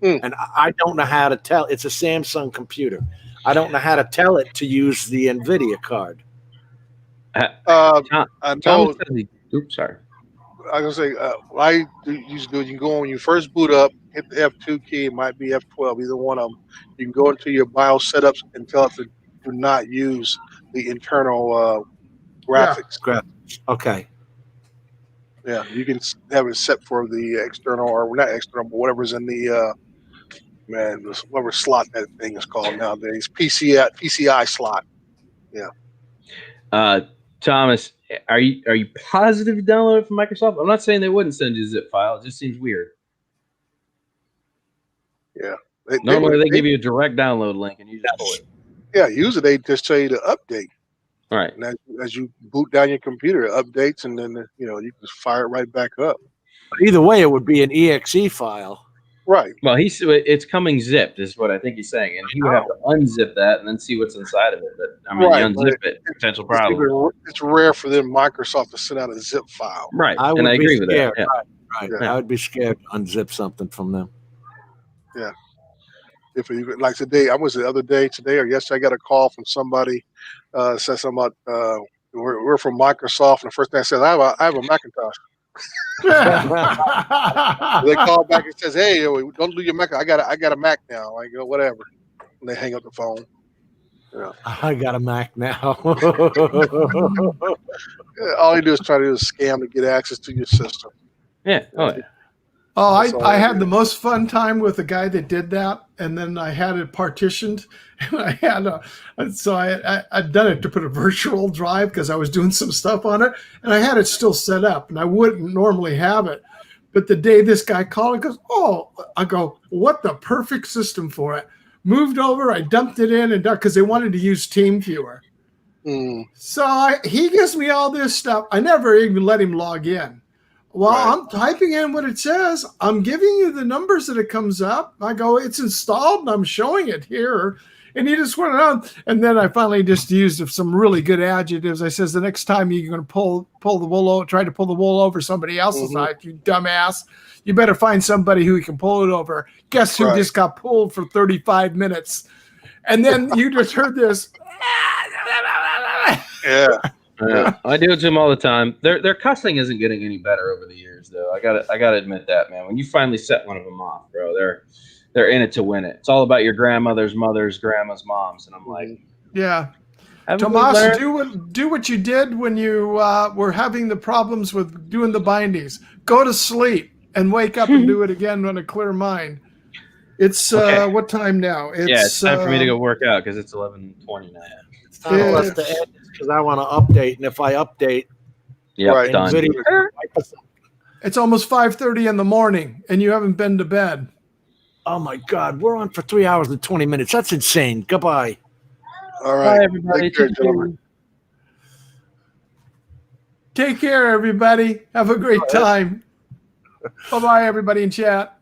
And I don't know how to tell. It's a Samsung computer. I don't know how to tell it to use the NVIDIA card. I know. Tom said oops, sorry. I was gonna say, what I used to do, you can go when you first boot up, hit the F2 key. It might be F12, either one of them. You can go into your BIOS setups and tell it to do not use the internal graphics. Graphics. Okay. Yeah, you can have it set for the external, or not external, but whatever's in the whatever slot that thing is called nowadays. PCI slot. Yeah. Thomas, are you positive you download it from Microsoft? I'm not saying they wouldn't send you a zip file. It just seems weird. Yeah. Normally they give you a direct download link and you just pull it. Yeah, usually they just tell you to update. All right. And as you boot down your computer, it updates, and then you can just fire it right back up. Either way, it would be an EXE file. Right. Well, it's coming zipped, is what I think he's saying, and he would have to unzip that and then see what's inside of it. But I mean, Right, you unzip it, potential problem. It's rare for them Microsoft to send out a zip file. Right, I would and I be agree with scared. that. Yeah. Right. Yeah. I would be scared to unzip something from them. Yeah. If you like today, I was the other day, today or yesterday, I got a call from somebody said something about we're from Microsoft, and the first thing I said, I have a Macintosh. They call back and says, "Hey, don't do your Mac. I got a Mac now. Like whatever." And they hang up the phone. Yeah. I got a Mac now. All they do is try to do is scam to get access to your system. Yeah. Oh, yeah. Oh, That's all I I had do. the most fun time with the guy that did that, and then I had it partitioned, and I had I'd done it to put a virtual drive because I was doing some stuff on it, and I had it still set up, and I wouldn't normally have it, but the day this guy called, he goes, "Oh," I go, "What the perfect system for it?" Moved over, I dumped it in, and because they wanted to use TeamViewer, so he gives me all this stuff. I never even let him log in. Well, Right. I'm typing in what it says. I'm giving you the numbers that it comes up. I go, it's installed, and I'm showing it here. And he just went on. And then I finally just used some really good adjectives. I says, the next time you're going to pull the wool over, try to pull the wool over somebody else's eyes, you dumbass, you better find somebody who can pull it over. Guess who Right. just got pulled for 35 minutes? And then you just heard this. Yeah. Yeah, I do it to them all the time. Their cussing isn't getting any better over the years, though. I gotta admit that, man. When you finally set one of them off, bro, they're in it to win it. It's all about your grandmother's mother's grandma's moms, and I'm like, Yeah. haven't we Tomas, learned? do what you did when you were having the problems with doing the bindings. Go to sleep and wake up and do it again on a clear mind. It's Okay. what time now? It's time for me to go work out because it's 11:20 now. It's time for us to end because I want to update, and if I update, Yep, Right. done. NVIDIA, It's almost 5:30 in the morning, and you haven't been to bed. oh my God, we're on for 3 hours and 20 minutes. That's insane. Goodbye. All right. Bye, everybody. Take care, gentlemen. Take care, everybody. Have a great time. Bye-bye, everybody in chat.